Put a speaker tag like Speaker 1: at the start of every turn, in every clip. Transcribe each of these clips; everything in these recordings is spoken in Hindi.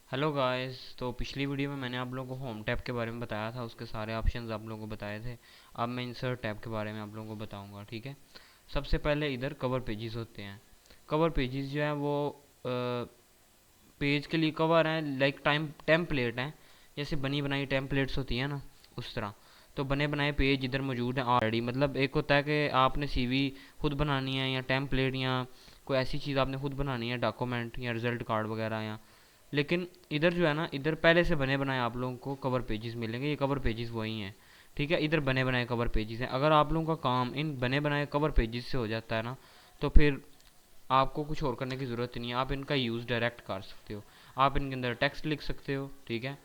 Speaker 1: Hello guys. तो पिछली वीडियो में मैंने आप लोगों को होम टैब के बारे में बताया था, उसके सारे ऑप्शंस आप लोगों को बताए थे। अब मैं इंसर्ट टैब के बारे में आप लोगों को बताऊंगा, ठीक है। सबसे पहले इधर कवर पेजेस होते हैं। कवर पेजेस जो है वो पेज के लिए कवर हैं, लाइक टाइम टेम्पलेट हैं। जैसे बनी बनाई टेम्पलेट्स होती हैं ना, उस तरह। तो बने बनाए पेज इधर मौजूद हैं ऑलरेडी। मतलब एक होता है कि आपने सीवी खुद बनानी है, या टेम्पलेट, या कोई ऐसी चीज़ आपने खुद बनानी है, डॉक्यूमेंट या रिजल्ट कार्ड वगैरह। या लेकिन इधर जो है ना, इधर पहले से बने बनाए आप लोगों को कवर पेजेस मिलेंगे। ये कवर पेजेस वही हैं, ठीक है। इधर बने बनाए कवर पेजेस हैं। अगर आप लोगों का काम इन बने बनाए कवर पेजेस से हो जाता है ना, तो फिर आपको कुछ और करने की ज़रूरत नहीं है। आप इनका यूज़ डायरेक्ट कर सकते हो। आप इनके अंदर टेक्स्ट लिख सकते हो, ठीक है।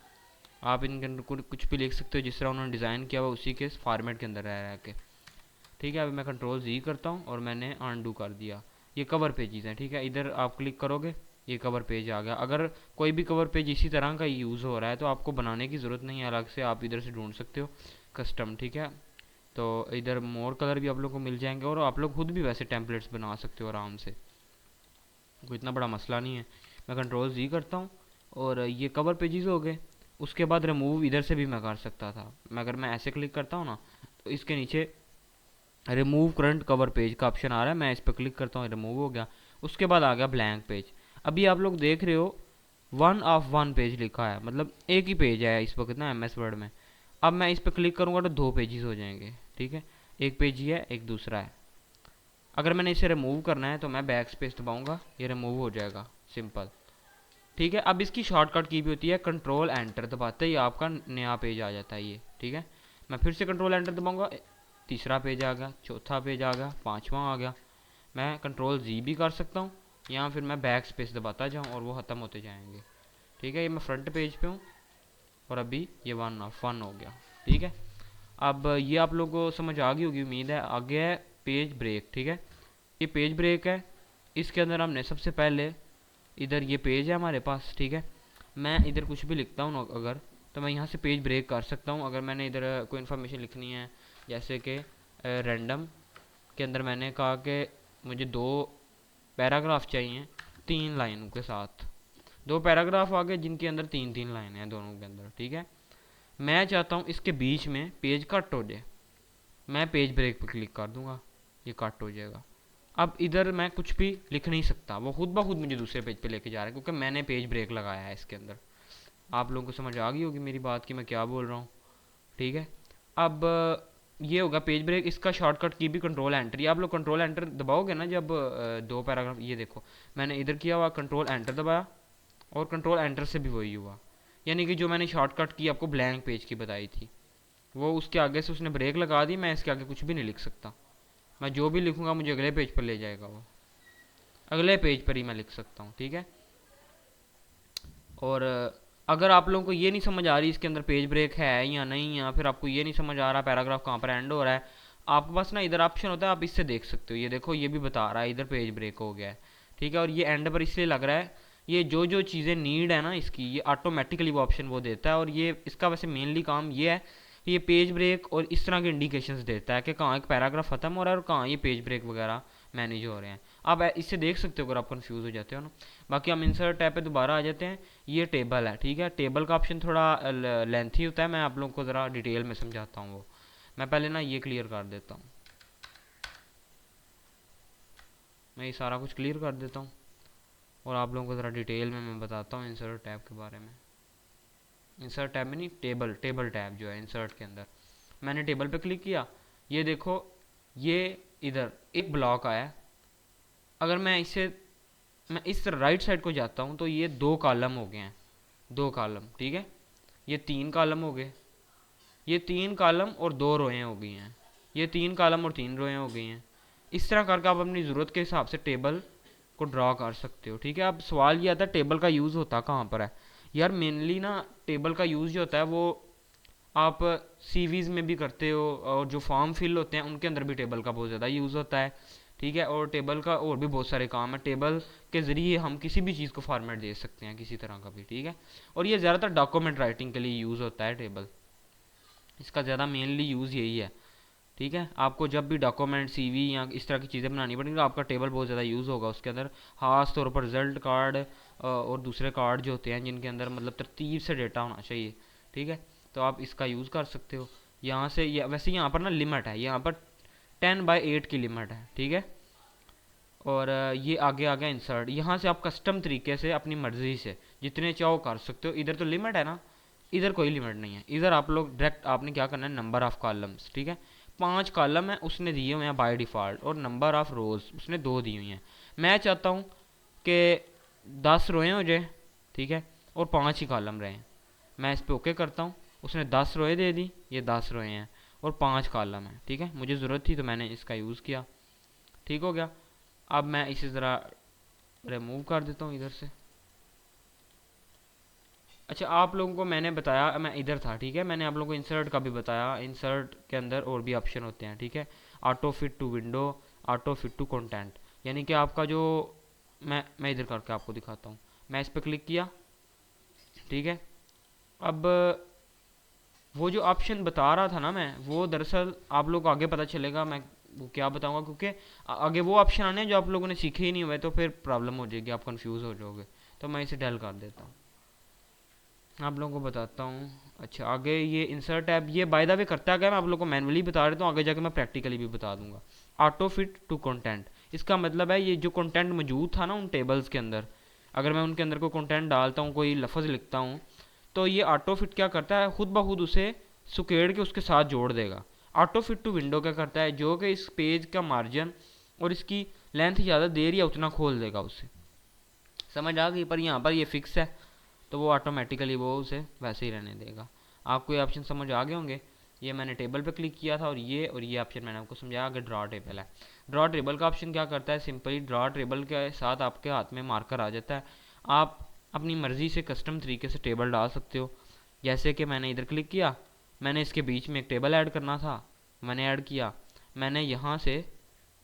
Speaker 1: आप इनके अंदर कुछ भी लिख सकते हो जिस तरह उन्होंने डिज़ाइन किया हुआ, उसी के फॉर्मेट के अंदर रह के, ठीक है। अभी मैं कंट्रोल जी करता हूँ और मैंने अनडू कर दिया। ये कवर पेजेस हैं, ठीक है। इधर आप क्लिक करोगे, ये कवर पेज आ गया। अगर कोई भी कवर पेज इसी तरह का यूज़ हो रहा है तो आपको बनाने की ज़रूरत नहीं है अलग से, आप इधर से ढूंढ सकते हो कस्टम, ठीक है। तो इधर मोर कलर भी आप लोग को मिल जाएंगे, और आप लोग खुद भी वैसे टेम्पलेट्स बना सकते हो आराम से, कोई इतना बड़ा मसला नहीं है। मैं कंट्रोल जी करता हूँ और ये कवर पेजेस हो गए। उसके बाद रिमूव इधर से भी मैं कर सकता था। मैं अगर मैं ऐसे क्लिक करता हूँ ना, तो इसके नीचे रिमूव करंट कवर पेज का ऑप्शन आ रहा है। मैं इस पर क्लिक करता हूँ, रिमूव हो गया। उसके बाद आ गया ब्लैंक पेज। अभी आप लोग देख रहे हो वन ऑफ वन पेज लिखा है, मतलब एक ही पेज है इस वक्त ना MS वर्ड में। अब मैं इस पर क्लिक करूँगा तो दो पेजेस हो जाएंगे, ठीक है। एक पेज ही है, एक दूसरा है। अगर मैंने इसे रिमूव करना है तो मैं बैक स्पेस दबाऊंगा, ये रिमूव हो जाएगा, सिंपल, ठीक है। अब इसकी शॉर्टकट की भी होती है, कंट्रोल एंटर दबाते ही आपका नया पेज आ जाता है ये, ठीक है। मैं फिर से कंट्रोल एंटर दबाऊंगा, तीसरा पेज आ गया, चौथा पेज आ गया, पांचवा आ गया। मैं कंट्रोल जी भी कर सकता हूँ, या फिर मैं बैक स्पेस दबाता जाऊँ और वो ख़त्म होते जाएंगे, ठीक है। ये मैं फ्रंट पेज पे हूँ और अभी ये वन ऑफ वन हो गया, ठीक है। अब ये आप लोगों को समझ आ गई होगी उम्मीद है। आगे है पेज ब्रेक, ठीक है। ये पेज ब्रेक है। इसके अंदर हमने सबसे पहले, इधर ये पेज है हमारे पास, ठीक है। मैं इधर कुछ भी लिखता हूँ ना अगर, तो मैं यहाँ से पेज ब्रेक कर सकता हूँ। अगर मैंने इधर कोई इन्फॉर्मेशन लिखनी है, जैसे कि रैंडम के अंदर मैंने कहा कि मुझे दो पैराग्राफ चाहिए 3 लाइनों के साथ। दो पैराग्राफ आ गए जिनके अंदर 3 3 लाइन हैं दोनों के अंदर, ठीक है। मैं चाहता हूँ इसके बीच में पेज कट हो जाए, मैं पेज ब्रेक पर क्लिक कर दूंगा, ये कट हो जाएगा। अब इधर मैं कुछ भी लिख नहीं सकता, वो खुद ब खुद मुझे दूसरे पेज पे लेके जा रहा है, क्योंकि मैंने पेज ब्रेक लगाया है इसके अंदर। आप लोगों को समझ आ गई होगी मेरी बात कि मैं क्या बोल रहा हूँ, ठीक है। अब ये होगा पेज ब्रेक। इसका शॉर्टकट की भी कंट्रोल एंटर। ये आप लोग कंट्रोल एंटर दबाओगे ना जब दो पैराग्राफ, ये देखो मैंने इधर किया हुआ कंट्रोल एंटर दबाया, और कंट्रोल एंटर से भी वही हुआ। यानी कि जो मैंने शॉर्टकट की आपको ब्लैंक पेज की बताई थी, वो उसके आगे से उसने ब्रेक लगा दी। मैं इसके आगे कुछ भी नहीं लिख सकता। मैं जो भी लिखूंगा मुझे अगले पेज पर ले जाएगा, वो अगले पेज पर ही मैं लिख सकता हूँ, ठीक है। और अगर आप लोगों को ये नहीं समझ आ रही इसके अंदर पेज ब्रेक है या नहीं, या फिर आपको ये नहीं समझ आ रहा पैराग्राफ कहाँ पर एंड हो रहा है, आपके पास ना इधर ऑप्शन होता है, आप इससे देख सकते हो। ये देखो ये भी बता रहा है इधर पेज ब्रेक हो गया है, ठीक है। और ये एंड पर इसलिए लग रहा है, ये जो जो चीज़ें नीड है ना इसकी, ये ऑटोमेटिकली वो ऑप्शन वो देता है। और ये इसका वैसे मेनली काम ये है, ये पेज ब्रेक और इस तरह के इंडिकेशंस देता है कि कहाँ एक पैराग्राफ खत्म हो रहा है और कहाँ ये पेज ब्रेक वगैरह मैनेज हो रहे हैं। आप इससे देख सकते हो अगर आप कंफ्यूज हो जाते हो ना। बाकी हम इंसर्ट टैब पे दोबारा आ जाते हैं। ये टेबल है, ठीक है। टेबल का ऑप्शन थोड़ा लेंथी होता है, मैं आप लोगों को ज़रा डिटेल में समझाता हूँ वो। मैं पहले ना ये क्लियर कर देता हूँ, मैं ये सारा कुछ क्लियर कर देता हूँ, और आप लोगों को ज़रा डिटेल में मैं बताता हूँ इंसर्ट टैब के बारे में। इंसर्ट टैब में नहीं, टेबल टेबल टैब जो है इंसर्ट के अंदर, मैंने टेबल पे क्लिक किया। ये देखो, ये इधर एक ब्लॉक आया। अगर मैं इस राइट साइड को जाता हूँ तो ये दो कॉलम हो गए हैं, दो कॉलम, ठीक है। ये 3 कॉलम हो गए, ये 3 कॉलम और 2 रोएं हो गई हैं, ये 3 कॉलम और 3 रोएं हो गई हैं। इस तरह करके आप अपनी ज़रूरत के हिसाब से टेबल को ड्रॉ कर सकते हो, ठीक है। अब सवाल ये आता है टेबल का यूज़ होता कहाँ पर है। यार मेनली ना टेबल का यूज़ जो होता है वो आप सीवीज़ में भी करते हो, और जो फॉर्म फिल होते हैं उनके अंदर भी टेबल का बहुत ज़्यादा यूज़ होता है, ठीक है। और टेबल का और भी बहुत सारे काम है। टेबल के ज़रिए हम किसी भी चीज़ को फॉर्मेट दे सकते हैं किसी तरह का भी, ठीक है। और ये ज़्यादातर डॉक्यूमेंट राइटिंग के लिए यूज़ होता है टेबल, इसका ज़्यादा मेनली यूज़ यही है, ठीक है। आपको जब भी डॉक्यूमेंट, सीवी या इस तरह की चीज़ें बनानी पड़ेंगी तो आपका टेबल बहुत ज़्यादा यूज़ होगा उसके अंदर, ख़ास तौर पर रिजल्ट कार्ड और दूसरे कार्ड जो होते हैं जिनके अंदर मतलब तरतीब से डेटा होना चाहिए, ठीक है। तो आप इसका यूज़ कर सकते हो यहाँ से। वैसे यहाँ पर ना लिमिट है, यहाँ पर 10/8 की लिमिट है, ठीक है। और ये आगे आ गया इंसर्ट। यहाँ से आप कस्टम तरीके से अपनी मर्ज़ी से जितने चाहो कर सकते हो। इधर तो लिमिट है ना, इधर कोई लिमिट नहीं है। इधर आप लोग डायरेक्ट आपने क्या करना है, नंबर ऑफ़ कॉलम्स, ठीक है। 5 कॉलम है उसने दिए हुए हैं बाय डिफ़ॉल्ट, और नंबर ऑफ़ रोज़ उसने 2 दी हुई हैं। मैं चाहता हूँ कि 10 रोएँ हो जाए, ठीक है, और 5 ही कॉलम रहें। मैं इस पर ओके करता हूँ। उसने 10 रोएँ दे दी, ये 10 रोएँ हैं और 5 कॉलम हैं, ठीक है। मुझे ज़रूरत थी तो मैंने इसका यूज़ किया, ठीक हो गया। अब मैं इसी तरह रिमूव कर देता हूँ इधर से। अच्छा, आप लोगों को मैंने बताया, मैं इधर था, ठीक है। मैंने आप लोगों को इंसर्ट का भी बताया। इंसर्ट के अंदर और भी ऑप्शन होते हैं, ठीक है। Auto fit to window, auto fit to content, यानी कि आपका जो मैं इधर करके आपको दिखाता हूँ। मैं इस पर क्लिक किया, ठीक है। अब वो जो ऑप्शन बता रहा था ना मैं, वो दरअसल आप लोग को आगे पता चलेगा मैं वो क्या बताऊंगा, क्योंकि आगे वो ऑप्शन आने हैं जो आप लोगों ने सीखे ही नहीं हुए, तो फिर प्रॉब्लम हो जाएगी, आप कंफ्यूज हो जाओगे। तो मैं इसे डल कर देता हूँ, आप लोगों को बताता हूँ। अच्छा, आगे ये इंसर्ट टैब, ये बाय द वे करता गया, मैं आप लोगों को मैनुअली बता देता हूँ, आगे जाके मैं प्रैक्टिकली भी बता दूंगा। ऑटो फिट टू कंटेंट, इसका मतलब है ये जो कंटेंट मौजूद था ना उन टेबल्स के अंदर, अगर मैं उनके अंदर कोई कंटेंट डालता हूँ, कोई लफ्ज़ लिखता हूँ, तो ये ऑटो फिट क्या करता है, खुद ब खुद उसे सुकेड़ के उसके साथ जोड़ देगा। ऑटो फिट टू विंडो क्या करता है, जो कि इस पेज का मार्जिन और इसकी लेंथ ज़्यादा देर या उतना खोल देगा उसे। समझ आ गई। पर यहाँ पर ये फिक्स है तो वो ऑटोमेटिकली वो उसे वैसे ही रहने देगा। आपको ये ऑप्शन समझ आ गए होंगे। ये मैंने टेबल पे क्लिक किया था, और ये ऑप्शन मैंने आपको समझाया। अगर ड्रॉ टेबल है, ड्रॉ टेबल का ऑप्शन क्या करता है, सिंपली ड्रॉ टेबल के साथ आपके हाथ में मार्कर आ जाता है। आप अपनी मर्ज़ी से कस्टम तरीके से टेबल डाल सकते हो। जैसे कि मैंने इधर क्लिक किया, मैंने इसके बीच में एक टेबल ऐड करना था, मैंने ऐड किया। मैंने यहाँ से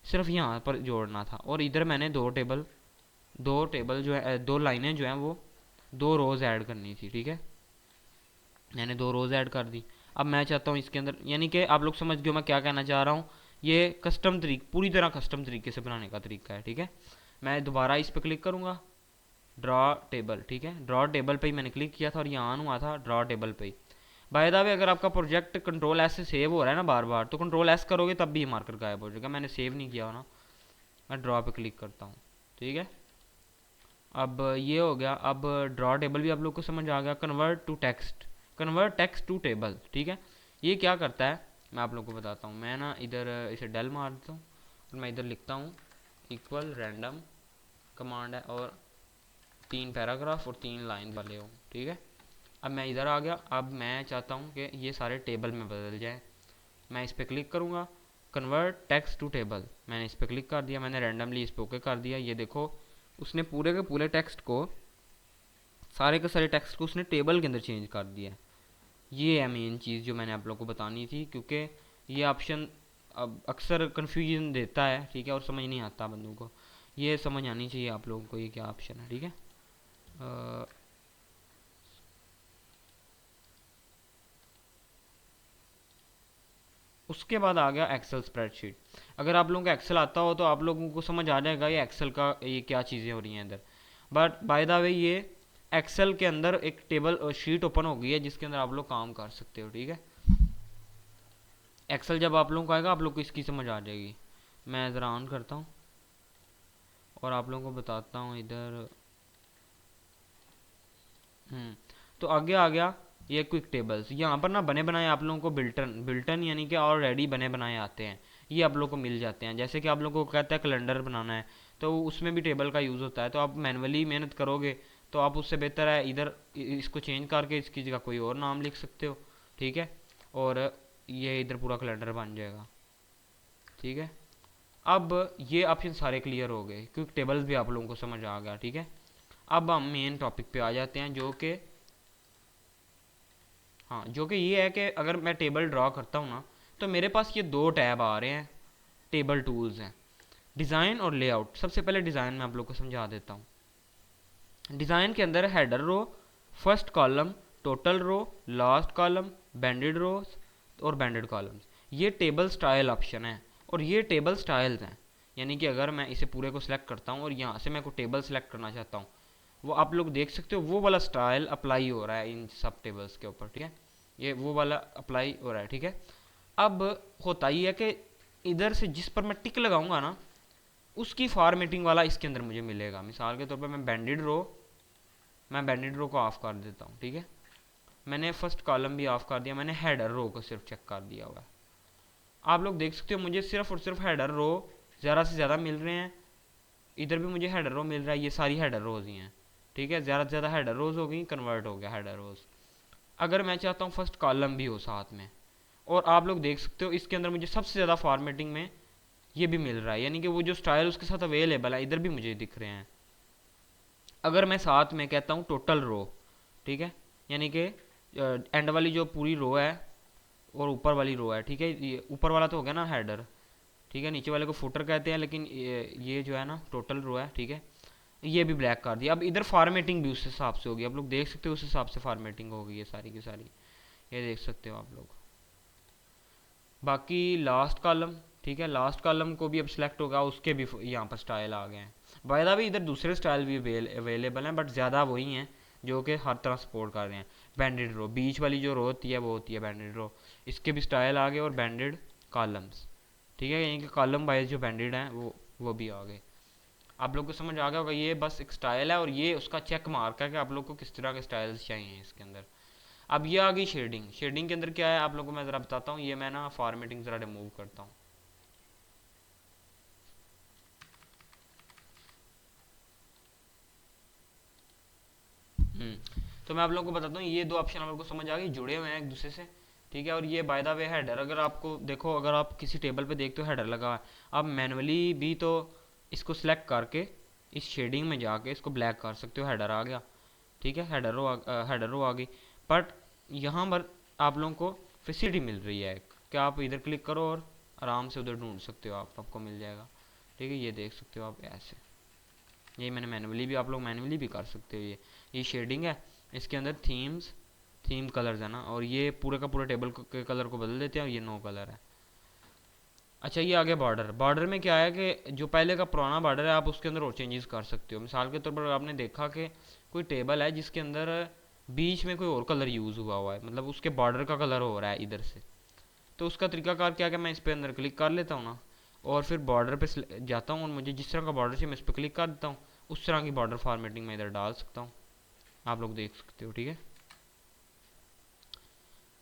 Speaker 1: सिर्फ यहाँ पर जोड़ना था, और इधर मैंने दो टेबल जो है, 2 लाइनें जो हैं वो 2 रोज़ ऐड करनी थी, ठीक है। मैंने 2 रोज़ ऐड कर दी। अब मैं चाहता हूँ इसके अंदर, यानी कि आप लोग समझ गए मैं क्या कहना चाह रहा हूँ। ये कस्टम तरीक पूरी तरह कस्टम तरीके से बनाने का तरीका है, ठीक है। मैं दोबारा इस पर क्लिक करूँगा, ड्रॉ टेबल, ठीक है। ड्रॉ टेबल पे ही मैंने क्लिक किया था और यहाँ हुआ था ड्रॉ टेबल पे ही। बाय द वे, अगर आपका प्रोजेक्ट कंट्रोल एस से सेव हो रहा है ना बार बार, तो कंट्रोल एस करोगे तब भी ये मार्कर गायब हो जाएगा। मैंने सेव नहीं किया हो ना, मैं ड्रॉ पे क्लिक करता हूँ, ठीक है। अब ये हो गया। अब ड्रॉ टेबल भी आप लोग को समझ आ गया। Convert to text, convert text to table, ठीक है। ये क्या करता है मैं आप लोग को बताता हूँ। मैं ना इधर इसे डेल मार देता हूँ और मैं इधर लिखता हूँ इक्वल रैंडम कमांड है, और 3 पैराग्राफ और 3 लाइन वाले हो, ठीक है। अब मैं इधर आ गया। अब मैं चाहता हूँ कि ये सारे टेबल में बदल जाए। मैं इस पर क्लिक करूँगा, कन्वर्ट टेक्स्ट टू टेबल, मैंने इस पर क्लिक कर दिया। मैंने रैंडमली इस पर ओके कर दिया। ये देखो, उसने पूरे के पूरे टेक्स्ट को, सारे के सारे टेक्स्ट को उसने टेबल के अंदर चेंज कर दिया है। ये है मेन चीज़ जो मैंने आप लोगों को बतानी थी, क्योंकि ये ऑप्शन अब अक्सर कन्फ्यूजन देता है, ठीक है, और समझ नहीं आता बंदों को। ये समझ आनी चाहिए आप लोगों को ये क्या ऑप्शन है, ठीक है। उसके बाद आ गया एक्सेल स्प्रेडशीट। अगर आप लोगों को एक्सेल आता हो तो आप लोगों को समझ आ जाएगा ये एक्सेल का ये क्या चीज़ें हो रही हैं इधर। बट बाय द वे, ये एक्सेल के अंदर एक टेबल शीट ओपन हो गई है जिसके अंदर आप लोग काम कर सकते हो, ठीक है। एक्सेल जब आप लोगों को आएगा आप लोग को इसकी समझ आ जाएगी। मैं ज़रा ऑन करता हूँ और आप लोगों को बताता हूँ इधर। तो आगे आ गया ये क्विक टेबल्स। यहाँ पर ना बने बनाए आप लोगों को बिल्टन बिल्टन यानी कि ऑलरेडी बने बनाए आते हैं, ये आप लोगों को मिल जाते हैं। जैसे कि आप लोगों को कहता है कैलेंडर बनाना है, तो उसमें भी टेबल का यूज़ होता है। तो आप मैनुअली मेहनत करोगे तो आप उससे बेहतर है इधर इसको चेंज करके इसकी जगह कोई और नाम लिख सकते हो, ठीक है। और ये इधर पूरा कैलेंडर बन जाएगा, ठीक है। अब ये ऑप्शन सारे क्लियर हो गए, क्विक टेबल्स भी आप लोगों को समझ आ गया, ठीक है। अब हम मेन टॉपिक पे आ जाते हैं, जो कि हाँ, जो कि ये है कि अगर मैं टेबल ड्रॉ करता हूँ ना, तो मेरे पास ये 2 टैब आ रहे हैं, टेबल टूल्स हैं, डिज़ाइन और लेआउट। सबसे पहले डिज़ाइन में आप लोग को समझा देता हूँ। डिज़ाइन के अंदर header row, first column, total row, last column, banded rows और बैंडेड कॉलम्स। ये टेबल स्टाइल ऑप्शन है और ये टेबल स्टाइल्स हैं। यानी कि अगर मैं इसे पूरे को सिलेक्ट करता हूँ और यहाँ से मैं कोई टेबल सेलेक्ट करना चाहता हूँ, वो आप लोग देख सकते हो वो वाला स्टाइल अप्लाई हो रहा है इन सब टेबल्स के ऊपर, ठीक है, ये वो वाला अप्लाई हो रहा है, ठीक है। अब होता ही है कि इधर से जिस पर मैं टिक लगाऊंगा ना, उसकी फॉर्मेटिंग वाला इसके अंदर मुझे मिलेगा। मिसाल के तौर पर मैं बैंडेड रो को ऑफ कर देता हूँ, ठीक है। मैंने फर्स्ट कॉलम भी ऑफ कर दिया, मैंने हेडर रो को सिर्फ चेक कर दिया हुआ है। आप लोग देख सकते हो मुझे सिर्फ और सिर्फ हेडर रो ज़्यादा से ज़्यादा मिल रहे हैं। इधर भी मुझे हेडर रो मिल रहा है, ये सारी हेडर रोज ही हैं, ठीक है। ज़्यादा से ज़्यादा हेडर रोज हो गई, कन्वर्ट हो गया हेडर रोज। अगर मैं चाहता हूँ फर्स्ट कॉलम भी हो साथ में, और आप लोग देख सकते हो इसके अंदर मुझे सबसे ज़्यादा फॉर्मेटिंग में ये भी मिल रहा है, यानी कि वो जो स्टाइल उसके साथ अवेलेबल है इधर भी मुझे दिख रहे हैं। अगर मैं साथ में कहता हूँ टोटल रो, ठीक है, यानी कि एंड वाली जो पूरी रो है और ऊपर वाली रो है, ठीक है, ये ऊपर वाला तो हो गया ना हेडर, ठीक है, नीचे वाले को फुटर कहते हैं, लेकिन ये जो है ना टोटल रो है, ठीक है, ये भी ब्लैक कर दिया। अब इधर फार्मेटिंग भी उस हिसाब से होगी, आप लोग देख सकते हो उस हिसाब से फार्मेटिंग होगी ये सारी की सारी, ये देख सकते हो आप लोग। बाकी लास्ट कॉलम, ठीक है, लास्ट कॉलम को भी अब सिलेक्ट होगा, उसके भी यहाँ पर स्टाइल आ गए हैं। बाय द वे इधर दूसरे स्टाइल भी अवेलेबल हैं, बट ज़्यादा वही हैं जो कि हर तरह सपोर्ट कर रहे हैं। बैंडेड रो, बीच वाली जो रो होती है वो होती है बैंडेड रो, इसके भी स्टाइल आ गए, और बैंडेड कॉलम्स, ठीक है, यानी कि कॉलम वाइज जो बैंडेड हैं वो भी आ गए। आप लोग को समझ आ गया होगा, ये बस एक स्टाइल है और ये उसका चेक मार्क है कि आप लोग को किस तरह के स्टाइल्स चाहिए इसके अंदर। अब ये आ गई शेडिंग। शेडिंग के अंदर क्या है आप लोगों को मैं ज़रा बताता हूँ, ये मैं ना फॉर्मेटिंग ज़रा रिमूव करता हूँ। तो मैं आप लोगों को बताता हूँ, ये दो ऑप्शन आप लोगों को समझ आ गई, जुड़े हुए हैं एक दूसरे से, ठीक है। और ये बाय द वे हेडर, अगर आपको देखो, अगर आप किसी टेबल पे देखते हो हेडर लगा हुआ है, आप मैनुअली भी तो इसको सिलेक्ट करके इस शेडिंग में जाके इसको ब्लैक कर सकते हो, हेडर आ गया, ठीक है, हेडर रो आ गई। बट यहाँ पर आप लोगों को फैसिलिटी मिल रही है कि आप इधर क्लिक करो और आराम से उधर ढूंढ सकते हो, आपको मिल जाएगा, ठीक है, ये देख सकते हो आप ऐसे। ये मैंने मैनुअली भी, आप लोग मैनुअली भी कर सकते हो। ये शेडिंग है, इसके अंदर थीम कलर्स है ना, और ये पूरे का पूरा टेबल के कलर को बदल देते हैं, और ये नो कलर है। अच्छा, ये आगे बॉर्डर। बॉर्डर में क्या है कि जो पहले का पुराना बॉर्डर है आप उसके अंदर और चेंजेस कर सकते हो। मिसाल के तौर पर आपने देखा कि कोई टेबल है जिसके अंदर बीच में कोई और कलर यूज़ हुआ है, मतलब उसके बॉर्डर का कलर हो रहा है इधर से, तो उसका तरीकाकार क्या है कि मैं इस पर अंदर क्लिक कर लेता हूँ ना, और फिर बॉर्डर पे जाता हूँ, और मुझे जिस तरह का बॉर्डर चाहिए मैं इस पर क्लिक कर देता हूँ, उस तरह की बॉर्डर फॉर्मेटिंग मैं इधर डाल सकता हूँ, आप लोग देख सकते हो, ठीक है।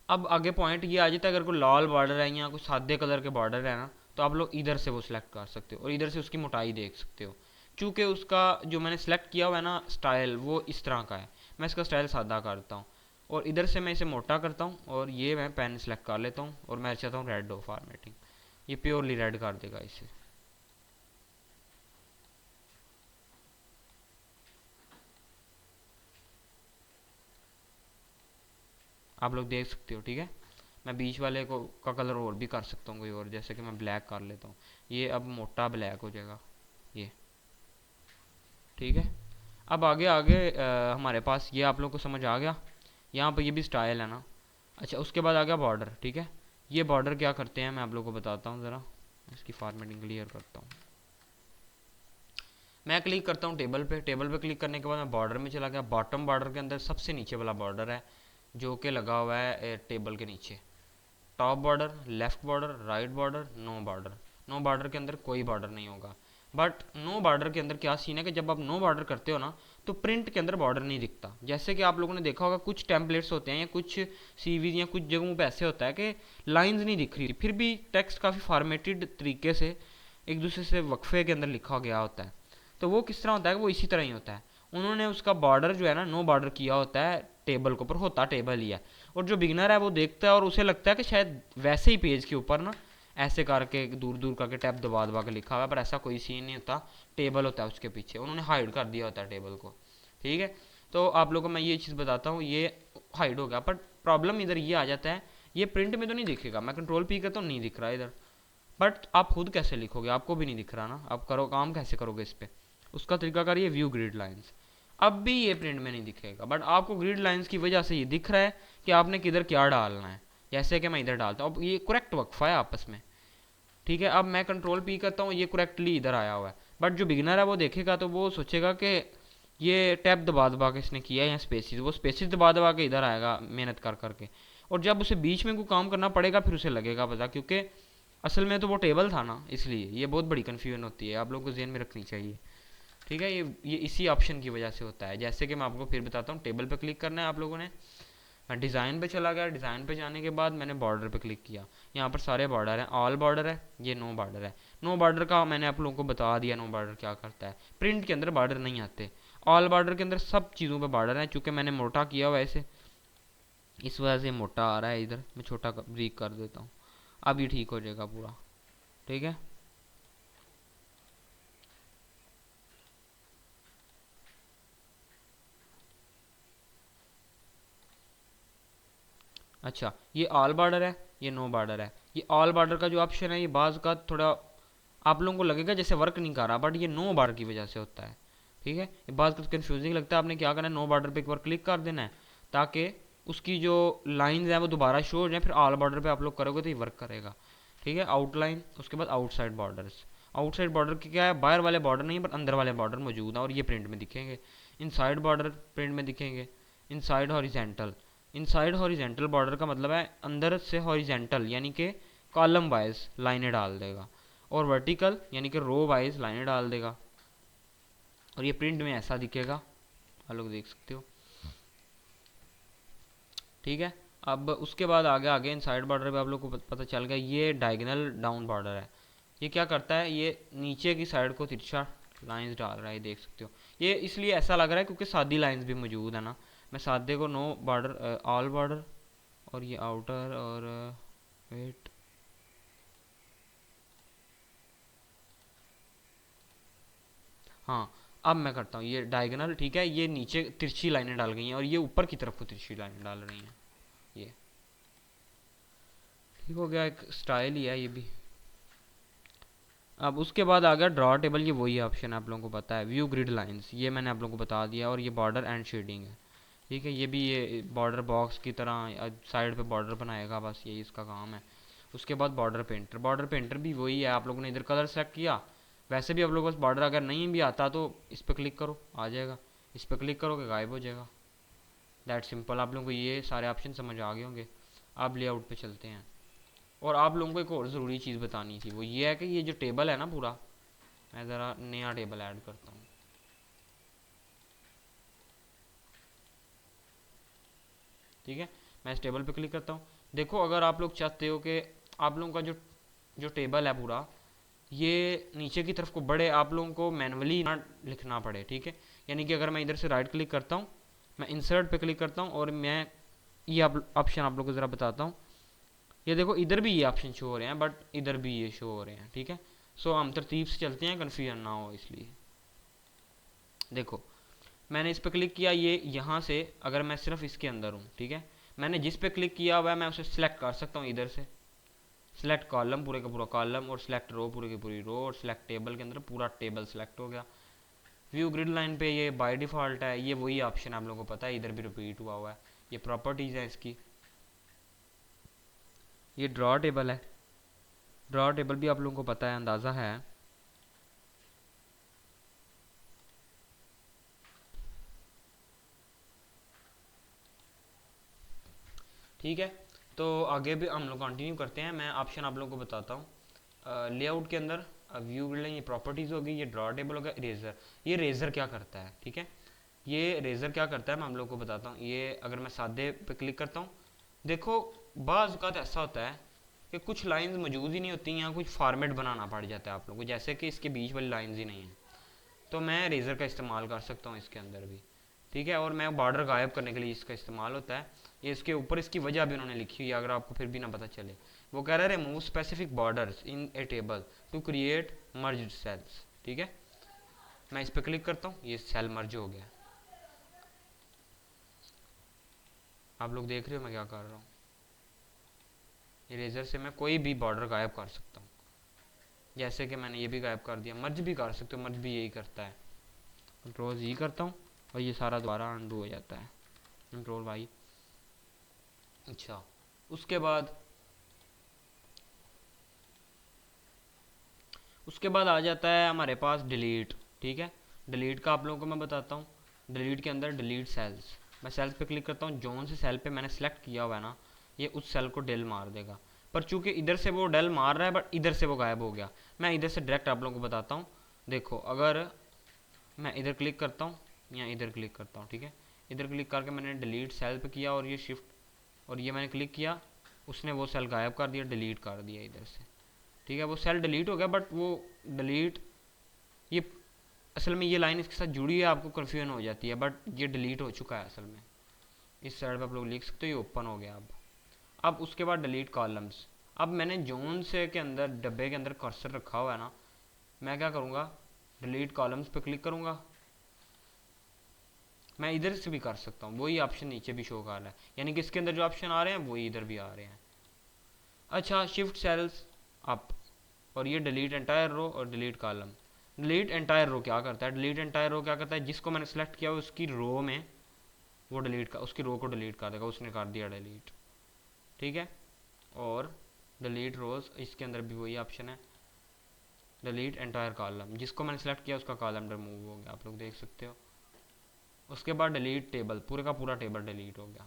Speaker 1: अब आगे पॉइंट ये आ जाता है, अगर कोई लाल बॉर्डर है या कोई सादे कलर के बॉर्डर है ना, तो आप लोग इधर से वो सिलेक्ट कर सकते हो और इधर से उसकी मोटाई देख सकते हो। चूँकि उसका जो मैंने सेलेक्ट किया हुआ है ना स्टाइल, वो इस तरह का है, मैं इसका स्टाइल सादा करता हूँ और इधर से मैं इसे मोटा करता हूँ, और ये मैं पेन सेलेक्ट कर लेता हूँ, और मैं चाहता हूँ रेड हो फॉर्मेटिंग, ये प्योरली रेड कर देगा इसे। आप लोग देख सकते हो, ठीक है। मैं बीच वाले को का कलर और भी कर सकता हूँ कोई और, जैसे कि मैं ब्लैक कर लेता हूँ, ये अब मोटा ब्लैक हो जाएगा ये, ठीक है। अब आगे आगे हमारे पास ये आप लोग को समझ आ गया, यहाँ पर ये भी स्टाइल है ना। अच्छा, उसके बाद आ गया बॉर्डर, ठीक है। ये बॉर्डर क्या करते हैं मैं आप लोग को बताता हूँ, ज़रा इसकी फॉर्मेटिंग क्लियर करता हूँ। मैं क्लिक करता हूँ टेबल पे, टेबल पे क्लिक करने के बाद मैं बॉर्डर में चला गया। बॉटम बॉर्डर के अंदर सबसे नीचे वाला बॉर्डर है जो कि लगा हुआ है टेबल के नीचे। Top border, left border, right border, no border. No border के अंदर कोई बॉर्डर नहीं होगा, बट नो बॉर्डर के अंदर क्या सीन है कि जब आप नो बॉर्डर करते हो ना, तो प्रिंट के अंदर बॉर्डर नहीं दिखता। जैसे कि आप लोगों ने देखा होगा कुछ टेम्पलेट्स होते हैं या कुछ सीवीज या कुछ जगहों पे ऐसे होता है कि लाइंस नहीं दिख रही, फिर भी टेक्स्ट काफ़ी फॉर्मेटेड तरीके से एक दूसरे से वक्फे के अंदर लिखा गया होता है। तो वो किस तरह होता है, वो इसी तरह ही होता है। उन्होंने उसका बॉर्डर जो है ना नो बॉर्डर किया होता है टेबल के ऊपर, होता टेबल ही है, और जो बिगनर है वो देखता है और उसे लगता है कि शायद वैसे ही पेज के ऊपर ना ऐसे करके दूर दूर करके टैब दबा दबा के लिखा हुआ है, पर ऐसा कोई सीन नहीं होता, टेबल होता है उसके पीछे, उन्होंने हाइड कर दिया होता है टेबल को, ठीक है। तो आप लोगों को मैं ये चीज़ बताता हूँ, ये हाइड हो गया, बट प्रॉब्लम इधर ये आ जाता है, ये प्रिंट में तो नहीं दिखेगा, मैं कंट्रोल पी करता हूँ नहीं दिख रहा इधर, बट आप खुद कैसे लिखोगे, आपको भी नहीं दिख रहा ना, आप करो काम कैसे करोगे इस पर, उसका तरीका करिए व्यू ग्रिड लाइंस। अब भी ये प्रिंट में नहीं दिखेगा, बट आपको ग्रिड लाइंस की वजह से ये दिख रहा है कि आपने किधर क्या डालना है, जैसे कि मैं इधर डालता हूँ, अब ये करेक्ट वक्फा है आपस में, ठीक है। अब मैं कंट्रोल पी करता हूँ, ये करेक्टली इधर आया हुआ है, बट जो बिगिनर है वो देखेगा तो वो सोचेगा कि ये टैब दबा दबा के इसने किया है, या स्पेसिस, वो स्पेसिस दबा दबा के इधर आएगा मेहनत कर करके, और जब उसे बीच में कोई काम करना पड़ेगा फिर उसे लगेगा पता, क्योंकि असल में तो वो टेबल था ना, इसलिए ये बहुत बड़ी कन्फ्यूजन होती है, आप लोगों को जहन में रखनी चाहिए, ठीक है। ये इसी ऑप्शन की वजह से होता है। जैसे कि मैं आपको फिर बताता हूँ, टेबल पे क्लिक करना है आप लोगों ने, मैं डिज़ाइन पे चला गया, डिज़ाइन पे जाने के बाद मैंने बॉर्डर पे क्लिक किया, यहाँ पर सारे बॉर्डर हैं, ऑल बॉर्डर है, ये नो बॉर्डर है। नो बॉर्डर का मैंने आप लोगों को बता दिया, नो बॉर्डर क्या करता है, प्रिंट के अंदर बॉर्डर नहीं आते, ऑल बॉर्डर के अंदर सब चीज़ों पे बॉर्डर है। चूँकि मैंने मोटा किया हुआ है इसे, इस वजह से मोटा आ रहा है, इधर मैं छोटा ब्रीक कर देता हूँ, अब ये ठीक हो जाएगा पूरा, ठीक है। अच्छा, ये ऑल बॉर्डर है, ये नो बॉर्डर है। ये ऑल बॉर्डर का जो ऑप्शन है, ये बाज़ का थोड़ा आप लोगों को लगेगा जैसे वर्क नहीं कर रहा, बट ये नो बॉर्डर की वजह से होता है, ठीक है। ये बात कुछ कन्फ्यूजिंग लगता है, आपने क्या करना है, नो बॉर्डर पे एक बार क्लिक कर देना है, ताकि उसकी जो लाइंस हैं वो दोबारा शो हो जाए, फिर ऑल बॉर्डर पे आप लोग करोगे तो ये वर्क करेगा, ठीक है। आउटलाइन, उसके बाद आउटसाइड बॉर्डर्स, आउटसाइड बॉर्डर की क्या है, बाहर वाले बॉर्डर नहीं पर अंदर वाले बॉर्डर मौजूद हैं, और ये प्रिंट में दिखेंगे। इनसाइड बॉर्डर प्रिंट में दिखेंगे। Inside horizontal, inside horizontal border का मतलब है अंदर से हॉरिजेंटल, यानी कि कॉलम वाइज लाइनें डाल देगा, और वर्टिकल यानी कि रो वाइज लाइनें डाल देगा, और ये प्रिंट में ऐसा दिखेगा, आप लोग देख सकते हो, ठीक है। अब उसके बाद आगे आगे इनसाइड बॉर्डर पे आप लोग को पता चल गया, ये डायगोनल डाउन बॉर्डर है। ये क्या करता है, ये नीचे की साइड को तिरछा लाइंस डाल रहा है, देख सकते हो। ये इसलिए ऐसा लग रहा है क्योंकि सादी लाइंस भी मौजूद है ना। मैं सादे को नो बॉर्डर, ऑल बॉर्डर, और ये आउटर, और वेट, हाँ, अब मैं करता हूँ ये डायगोनल, ठीक है। ये नीचे तिरछी लाइनें डाल गई हैं, और ये ऊपर की तरफ को तिरछी लाइनें डाल रही हैं, ये ठीक हो गया, एक स्टाइल ही है ये भी। अब उसके बाद आ गया ड्रॉ टेबल, ये वही ऑप्शन है आप लोगों को पता है, व्यू ग्रिड लाइंस, ये मैंने आप लोगों को बता दिया, और ये बॉर्डर एंड शेडिंग है, ठीक है। ये भी ये बॉर्डर बॉक्स की तरह साइड पे बॉर्डर बनाएगा, बस यही इसका काम है। उसके बाद बॉर्डर पेंटर, बॉर्डर पेंटर भी वही है, आप लोगों ने इधर कलर सेलेक्ट किया, वैसे भी आप लोगों को बॉर्डर अगर नहीं भी आता तो इस पर क्लिक करो, आ जाएगा, इस पर क्लिक करोगे गायब हो जाएगा, दैट सिंपल। आप लोगों को ये सारे ऑप्शन समझ आ गए होंगे। अब लेआउट पे चलते हैं, और आप लोगों को एक और ज़रूरी चीज़ बतानी थी, वो ये है कि ये जो टेबल है ना पूरा, मैं ज़रा नया टेबल ऐड करता हूँ, ठीक है। मैं इस टेबल पे क्लिक करता हूँ। देखो, अगर आप लोग चाहते हो कि आप लोगों का जो जो टेबल है पूरा, ये नीचे की तरफ को बढ़े, आप लोगों को मैनुअली ना लिखना पड़े, ठीक है। यानी कि अगर मैं इधर से राइट क्लिक करता हूँ, मैं इंसर्ट पे क्लिक करता हूँ, और मैं ये ऑप्शन आप लोगों को ज़रा बताता हूँ। ये देखो, इधर भी ये ऑप्शन शो हो रहे हैं, बट इधर भी ये शो हो रहे हैं, ठीक है। सो हम तरतीब से चलते हैं, कन्फ्यूजन ना हो इसलिए। देखो, मैंने इस पर क्लिक किया, ये यहाँ से अगर मैं सिर्फ इसके अंदर हूँ, ठीक है, मैंने जिस पे क्लिक किया हुआ है मैं उसे सिलेक्ट कर सकता हूँ इधर से, सिलेक्ट कॉलम, पूरे का पूरा कॉलम, और सिलेक्ट रो, पूरे की पूरी रो, और सिलेक्ट टेबल के अंदर पूरा टेबल सिलेक्ट हो गया। व्यू ग्रिड लाइन पे ये बाय डिफ़ॉल्ट है, ये वही ऑप्शन आप लोगों को पता है, इधर भी रिपीट हुआ हुआ है। ये प्रॉपर्टीज़ है इसकी। ये ड्रॉ टेबल है, ड्रॉ टेबल भी आप लोगों को पता है, अंदाज़ा है, ठीक है। तो आगे भी हम लोग कंटिन्यू करते हैं, मैं ऑप्शन आप लोगों को बताता हूँ। लेआउट के अंदर व्यू ग्रिड लाइन, ये प्रॉपर्टीज़ होगी, ये ड्रॉ टेबल होगा, इरेजर। ये रेजर क्या करता है, ठीक है, ये रेजर क्या करता है मैं आप लोगों को बताता हूँ। ये अगर मैं सादे पे क्लिक करता हूँ, देखो बाज़ औक़ात ऐसा होता है कि कुछ लाइंस मौजूद ही नहीं होती, या कुछ फॉर्मेट बनाना पड़ जाता है आप लोगों को, जैसे कि इसके बीच वाली लाइंस ही नहीं है, तो मैं रेज़र का इस्तेमाल कर सकता हूँ इसके अंदर भी, ठीक है। और मैं बॉर्डर गायब करने के लिए इसका इस्तेमाल होता है। ये इसके ऊपर इसकी वजह भी उन्होंने लिखी हुई है, अगर आपको फिर भी ना पता चले। वो कह रहा है remove specific borders in a table to create merged cells, ठीक है। मैं इस पर क्लिक करता हूँ, ये सेल मर्ज हो गया, आप लोग देख रहे हो मैं क्या कर रहा हूँ। इरेजर से मैं कोई भी बॉर्डर गायब कर सकता हूँ, जैसे कि मैंने ये भी गायब कर दिया। मर्ज भी कर सकते हो, मर्ज भी यही करता है, कंट्रोल जी करता हूँ और ये सारा दोबारा अंडू हो जाता है, कंट्रोल वाई। अच्छा, उसके बाद आ जाता है हमारे पास डिलीट। ठीक है, डिलीट का आप लोगों को मैं बताता हूँ। डिलीट के अंदर डिलीट सेल्स, मैं सेल्स पे क्लिक करता हूँ, जोन से सेल पे मैंने सेलेक्ट किया हुआ है ना, ये उस सेल को डेल मार देगा। पर चूंकि इधर से वो डेल मार रहा है बट इधर से वो गायब हो गया। मैं इधर से डायरेक्ट आप लोगों को बताता हूँ। देखो, अगर मैं इधर क्लिक करता हूँ या इधर क्लिक करता हूँ, ठीक है, इधर क्लिक करके मैंने डिलीट सेल पे किया और ये शिफ्ट और ये मैंने क्लिक किया, उसने वो सेल गायब कर दिया, डिलीट कर दिया इधर से। ठीक है, वो सेल डिलीट हो गया बट वो डिलीट, ये असल में ये लाइन इसके साथ जुड़ी है, आपको कन्फ्यूजन हो जाती है, बट ये डिलीट हो चुका है असल में। इस साइड पे आप लोग लिख सकते हो, ये ओपन हो गया अब उसके बाद डिलीट कॉलम्स। अब मैंने जोन से के अंदर डब्बे के अंदर कर्सर रखा हुआ है ना, मैं क्या करूँगा, डिलीट कॉलम्स पे क्लिक करूँगा। मैं इधर से भी कर सकता हूँ, वही ऑप्शन नीचे भी शो कर रहा है, यानी कि इसके अंदर जो ऑप्शन आ रहे हैं वही इधर भी आ रहे हैं। अच्छा, शिफ्ट सेल्स अप और ये डिलीट एंटायर रो और delete column. Delete entire row क्या करता है, डिलीट एंटायर रो क्या करता है, जिसको मैंने सेलेक्ट किया उसकी रो में वो डिलीट का, उसकी रो को डिलीट कर देगा, उसने कर दिया डिलीट। ठीक है, और डिलीट रोज, इसके अंदर भी वही ऑप्शन है, डिलीट एंटायर कॉलम, जिसको मैंने सेलेक्ट किया उसका कॉलम रिमूव हो गया, आप लोग देख सकते हो। उसके बाद डिलीट टेबल, पूरे का पूरा टेबल डिलीट हो गया।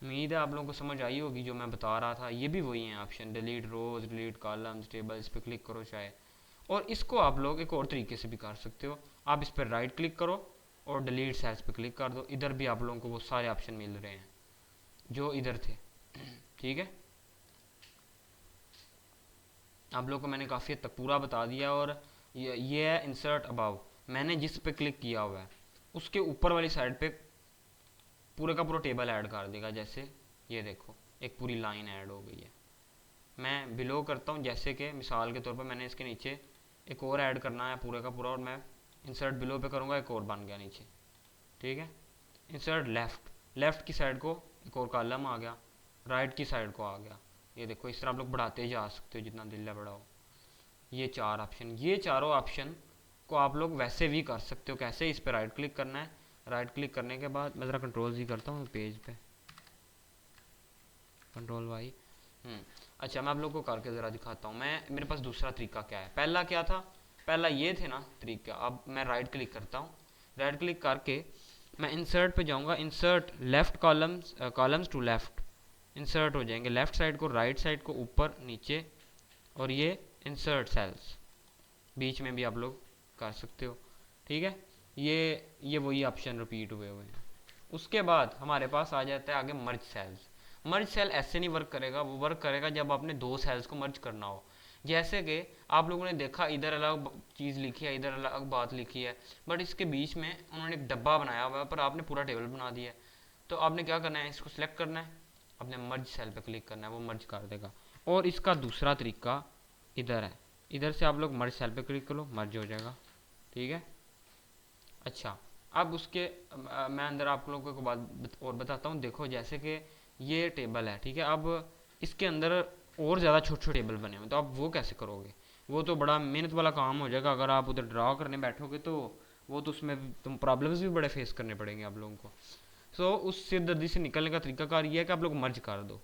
Speaker 1: उम्मीद है आप लोगों को समझ आई होगी जो मैं बता रहा था। ये भी वही है ऑप्शन, डिलीट रोज, डिलीट कॉलम्स, टेबल, इस पर क्लिक करो चाहे। और इसको आप लोग एक और तरीके से भी कर सकते हो, आप इस पर राइट क्लिक करो और डिलीट सेल्स पे क्लिक कर दो, इधर भी आप लोगों को वो सारे ऑप्शन मिल रहे हैं जो इधर थे। ठीक है, आप लोगों को मैंने काफ़ी हद तक पूरा बता दिया। और ये है इंसर्ट अबाव, मैंने जिस पे क्लिक किया हुआ है उसके ऊपर वाली साइड पे पूरे का पूरा टेबल ऐड कर देगा। जैसे ये देखो, एक पूरी लाइन ऐड हो गई है। मैं बिलो करता हूँ, जैसे कि मिसाल के तौर पर मैंने इसके नीचे एक और ऐड करना है पूरे का पूरा, और मैं इंसर्ट बिलो पे करूँगा, एक और बन गया नीचे। ठीक है, इंसर्ट लेफ़्ट, लेफ़्ट की साइड को एक और कॉलम आ गया, राइट की साइड को आ गया। ये देखो, इस तरह आप लोग बढ़ाते जा सकते हो जितना दिल है बढ़ाओ। ये चार ऑप्शन, ये चारों ऑप्शन को आप लोग वैसे भी कर सकते हो। कैसे, इस पर राइट क्लिक करना है, राइट क्लिक करने के बाद मैं ज़रा कंट्रोल जी करता हूँ पेज पे, कंट्रोल वाई। अच्छा, मैं आप लोग को करके ज़रा दिखाता हूँ। मैं, मेरे पास दूसरा तरीका क्या है, पहला क्या था, पहला ये थे ना तरीका। अब मैं राइट क्लिक करता हूँ, राइट क्लिक करके मैं इंसर्ट पे जाऊँगा, insert left columns, columns to left, insert हो जाएंगे लेफ़्ट साइड को, राइट साइड को, ऊपर नीचे, और ये इंसर्ट सेल्स बीच में भी आप लोग कर सकते हो। ठीक है, ये वही ऑप्शन रिपीट हुए हुए हैं। उसके बाद हमारे पास आ जाता है आगे मर्ज सेल्स। मर्ज सेल ऐसे नहीं वर्क करेगा, वो वर्क करेगा जब आपने दो सेल्स को मर्ज करना हो। जैसे कि आप लोगों ने देखा, इधर अलग चीज़ लिखी है, इधर अलग बात लिखी है, बट इसके बीच में उन्होंने एक डब्बा बनाया हुआ है, पर आपने पूरा टेबल बना दिया है। तो आपने क्या करना है, इसको सिलेक्ट करना है, अपने मर्ज सेल पे क्लिक करना है, वो मर्ज कर देगा। और इसका दूसरा तरीका इधर है, इधर से आप लोग मर्ज सेल पे क्लिक करो, मर्ज हो जाएगा। ठीक है, अच्छा, अब उसके मैं अंदर आप लोगों को बात और बताता हूँ। देखो, जैसे कि ये टेबल है, ठीक है, अब इसके अंदर और ज़्यादा छोटे छोटे टेबल बने हुए, तो आप वो कैसे करोगे, वो तो बड़ा मेहनत वाला काम हो जाएगा। अगर आप उधर ड्रा करने बैठोगे तो वो तो उसमें तुम प्रॉब्लम्स भी बड़े फेस करने पड़ेंगे आप लोगों को। सो उस सिरदर्दी से निकलने का तरीकाकार ये है कि आप लोग मर्ज कर दो,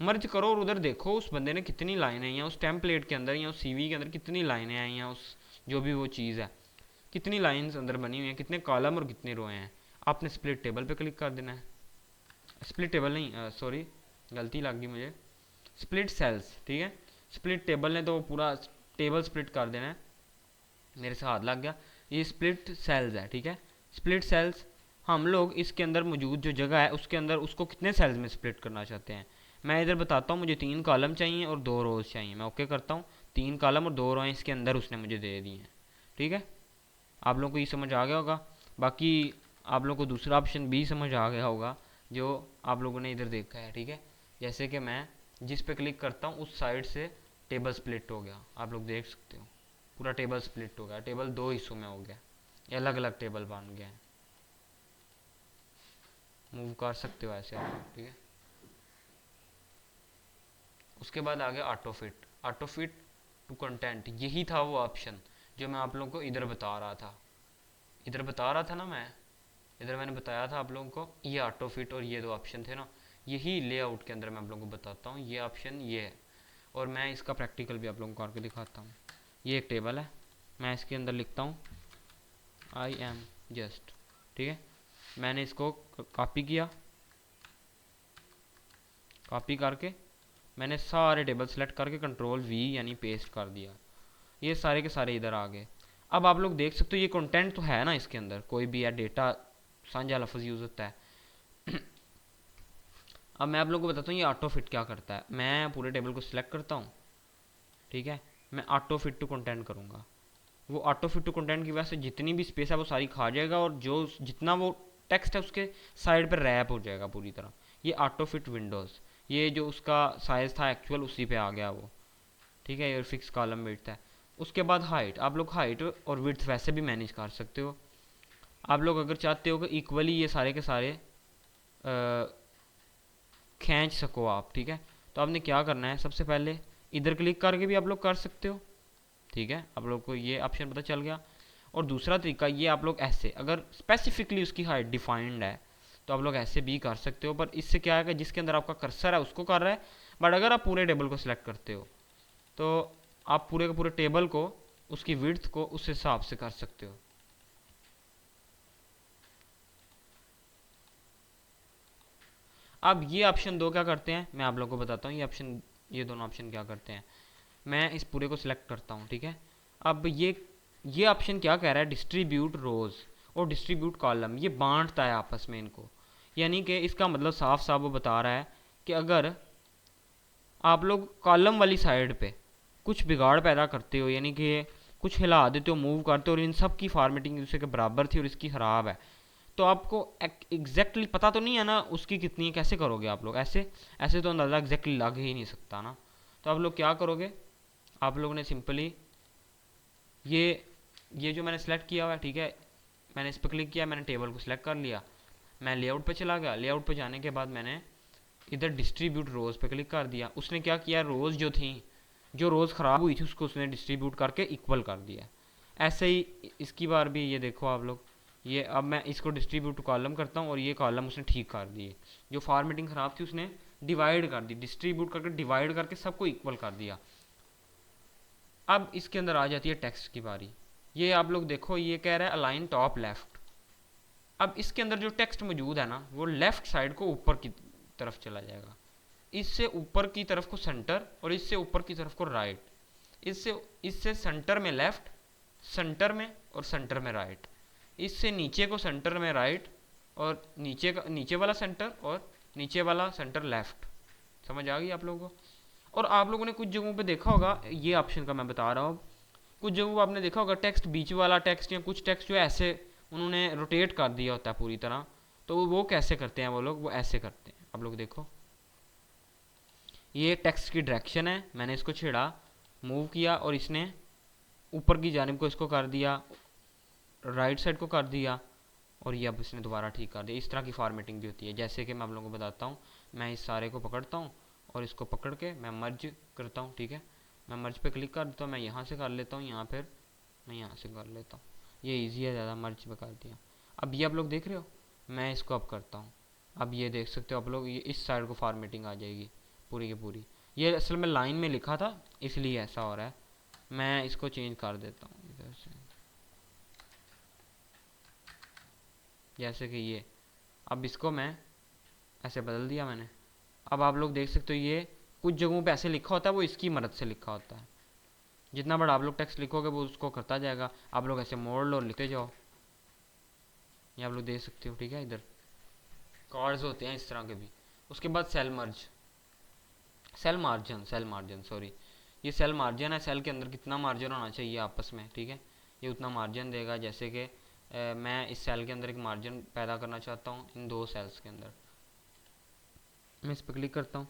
Speaker 1: मर्ज करो, और उधर देखो उस बंदे ने कितनी लाइनें या उस टेम्पलेट के अंदर या उस सीवी के अंदर कितनी लाइनें हैं, या उस जो भी वो चीज़ है कितनी लाइंस अंदर बनी हुई हैं, कितने कॉलम और कितने रोए हैं। आपने स्प्लिट टेबल पे क्लिक कर देना है, स्प्लिट टेबल नहीं, सॉरी गलती लग गई मुझे, स्प्लिट सेल्स। ठीक है, स्प्लिट टेबल ने तो पूरा टेबल स्प्लिट कर देना है, मेरे से हाथ लग गया। ये स्प्लिट सेल्स है। ठीक है, स्प्लिट सेल्स, हम लोग इसके अंदर मौजूद जो जगह है उसके अंदर उसको कितने सेल्स में स्प्लिट करना चाहते हैं। मैं इधर बताता हूँ, मुझे 3 कॉलम चाहिए और 2 रोज चाहिए। मैं ओके करता हूँ, 3 कॉलम और 2 रोएँ इसके अंदर उसने मुझे दे दी हैं। ठीक है, आप लोगों को ये समझ आ गया होगा। बाकी आप लोगों को दूसरा ऑप्शन भी समझ आ गया होगा जो आप लोगों ने इधर देखा है। ठीक है, जैसे कि मैं जिस पे क्लिक करता हूँ उस साइड से टेबल स्प्लिट हो गया, आप लोग देख सकते हो पूरा टेबल स्प्लिट हो गया, टेबल 2 हिस्सों में हो गया, ये अलग अलग टेबल बन गए हैं। मूव कर सकते हो ऐसे आप लोग। ठीक है, उसके बाद आ गया auto fit, auto fit to content. यही था वो ऑप्शन जो मैं आप लोगों को इधर बता रहा था, इधर बता रहा था ना मैं, इधर मैंने बताया था आप लोगों को ये ऑटो फिट और ये दो ऑप्शन थे ना, यही लेआउट के अंदर मैं आप लोगों को बताता हूँ, ये ऑप्शन ये है। और मैं इसका प्रैक्टिकल भी आप लोगों को करके दिखाता हूँ। ये एक टेबल है, मैं इसके अंदर लिखता हूँ आई एम जस्ट, ठीक है। मैंने इसको कॉपी किया, कॉपी करके मैंने सारे टेबल सेलेक्ट करके कंट्रोल वी यानी पेस्ट कर दिया, ये सारे के सारे इधर आ गए। अब आप लोग देख सकते हो ये कंटेंट तो है ना इसके अंदर, कोई भी है डेटा साझा लफ्ज़ यूज़ होता है। अब मैं आप लोगों को बताता हूँ ये ऑटो फिट क्या करता है। मैं पूरे टेबल को सिलेक्ट करता हूँ, ठीक है, मैं ऑटो फिट टू कंटेंट करूँगा। वो ऑटो फिट टू कंटेंट की वजह से जितनी भी स्पेस है वो सारी खा जाएगा, और जो जितना वो टेक्स्ट है उसके साइड पर रैप हो जाएगा पूरी तरह। ये ऑटो फिट विंडोज़, ये जो उसका साइज़ था एक्चुअल उसी पे आ गया वो, ठीक है। ये फिक्स कॉलम विड्थ है। उसके बाद हाइट, आप लोग हाइट और विड्थ वैसे भी मैनेज कर सकते हो। आप लोग अगर चाहते हो कि इक्वली ये सारे के सारे खींच सको आप, ठीक है, तो आपने क्या करना है, सबसे पहले इधर क्लिक करके भी आप लोग कर सकते हो, ठीक है, आप लोग को ये ऑप्शन पता चल गया। और दूसरा तरीका ये, आप लोग ऐसे अगर स्पेसिफिकली उसकी हाइट डिफाइंड है तो आप लोग ऐसे भी कर सकते हो, पर इससे क्या है कि जिसके अंदर आपका कर्सर है उसको कर रहा है। बट अगर आप पूरे टेबल को सिलेक्ट करते हो तो आप पूरे के पूरे टेबल को, उसकी विड्थ को उस हिसाब से कर सकते हो। अब ये ऑप्शन दो क्या करते हैं मैं आप लोगों को बताता हूँ। ये दोनों ऑप्शन क्या करते हैं, मैं इस पूरे को सिलेक्ट करता हूँ, ठीक है। अब ये ऑप्शन क्या कह रहा है, डिस्ट्रीब्यूट रोज और डिस्ट्रीब्यूट कॉलम, ये बांटता है आपस में इनको। यानी कि इसका मतलब साफ साफ वो बता रहा है कि अगर आप लोग कॉलम वाली साइड पे कुछ बिगाड़ पैदा करते हो, यानी कि कुछ हिला देते हो, मूव करते हो, और इन सब की फॉर्मेटिंग दूसरे के बराबर थी और इसकी ख़राब है, तो आपको एग्जैक्टली पता तो नहीं है ना उसकी कितनी है, कैसे करोगे आप लोग, ऐसे ऐसे तो अंदाज़ा एग्जैक्टली लग ही नहीं सकता ना। तो आप लोग क्या करोगे, आप लोगों ने सिंपली ये जो मैंने सेलेक्ट किया हुआ है, ठीक है, मैंने इस पर क्लिक किया, मैंने टेबल को सिलेक्ट कर लिया, मैं लेआउट पे चला गया। लेआउट पे जाने के बाद मैंने इधर डिस्ट्रीब्यूट रोज़ पे क्लिक कर दिया। उसने क्या किया, रोज़ जो थी, जो रोज़ ख़राब हुई थी उसको उसने डिस्ट्रीब्यूट करके इक्वल कर दिया। ऐसे ही इसकी बार भी ये देखो आप लोग, ये अब मैं इसको डिस्ट्रीब्यूट कॉलम करता हूँ और ये कॉलम उसने ठीक कर दिए। जो फॉर्मेटिंग ख़राब थी उसने डिवाइड कर दी, डिस्ट्रीब्यूट करके डिवाइड करके सबको इक्वल कर दिया। अब इसके अंदर आ जाती है टेक्स्ट की बारी। ये आप लोग देखो, ये कह रहा है अलाइन टॉप लेफ्ट। अब इसके अंदर जो टेक्स्ट मौजूद है ना वो लेफ्ट साइड को ऊपर की तरफ चला जाएगा, इससे ऊपर की तरफ को सेंटर और इससे ऊपर की तरफ को राइट, इससे इससे सेंटर में लेफ्ट, सेंटर में और सेंटर में राइट, इससे नीचे को सेंटर में राइट, और नीचे वाला सेंटर और नीचे वाला सेंटर लेफ्ट। समझ आ गई आप लोगों को। और आप लोगों ने कुछ जगहों पे देखा होगा, ये ऑप्शन का मैं बता रहा हूँ, कुछ जगहों पर आपने देखा होगा टेक्स्ट, बीच वाला टेक्स्ट या कुछ टेक्स्ट जो है ऐसे उन्होंने रोटेट कर दिया होता है पूरी तरह। तो वो कैसे करते हैं वो लोग, वो ऐसे करते हैं। आप लोग देखो, ये टेक्स्ट की डायरेक्शन है, मैंने इसको छेड़ा, मूव किया और इसने ऊपर की जानिब को इसको कर दिया, राइट साइड को कर दिया, और ये अब इसने दोबारा ठीक कर दिया। इस तरह की फॉर्मेटिंग भी होती है। जैसे कि मैं आप लोगों को बताता हूँ, मैं इस सारे को पकड़ता हूँ और इसको पकड़ के मैं मर्ज करता हूँ, ठीक है, मैं मर्ज पे क्लिक कर देता हूँ, मैं यहाँ से कर लेता हूँ, यहाँ फिर मैं यहाँ से कर लेता हूँ, ये ईजी है ज़्यादा, मर्ज पे कर दिया। अब ये आप लोग देख रहे हो, मैं इसको अब करता हूँ, अब ये देख सकते हो आप लोग, ये इस साइड को फॉर्मेटिंग आ जाएगी पूरी की पूरी। ये असल में लाइन में लिखा था इसलिए ऐसा हो रहा है। मैं इसको चेंज कर देता हूँ इधर से, जैसे कि ये, अब इसको मैं ऐसे बदल दिया मैंने। अब आप लोग देख सकते हो ये कुछ जगहों पे ऐसे लिखा होता है, वो इसकी मदद से लिखा होता है। जितना बड़ा आप लोग टेक्स्ट लिखोगे वो उसको करता जाएगा। आप लोग ऐसे मोड़ लो और लिखते जाओ, ये आप लोग देख सकते हो, ठीक है। इधर कार्ड्स होते हैं इस तरह के भी। उसके बाद cell merge, cell margin sorry, ये सेल मार्जिन है, सेल के अंदर कितना मार्जिन होना चाहिए आपस में, ठीक है, ये उतना मार्जिन देगा। जैसे कि मैं इस सेल के अंदर एक मार्जिन पैदा करना चाहता हूँ इन दो सेल्स के अंदर, मैं इस पर क्लिक करता हूँ,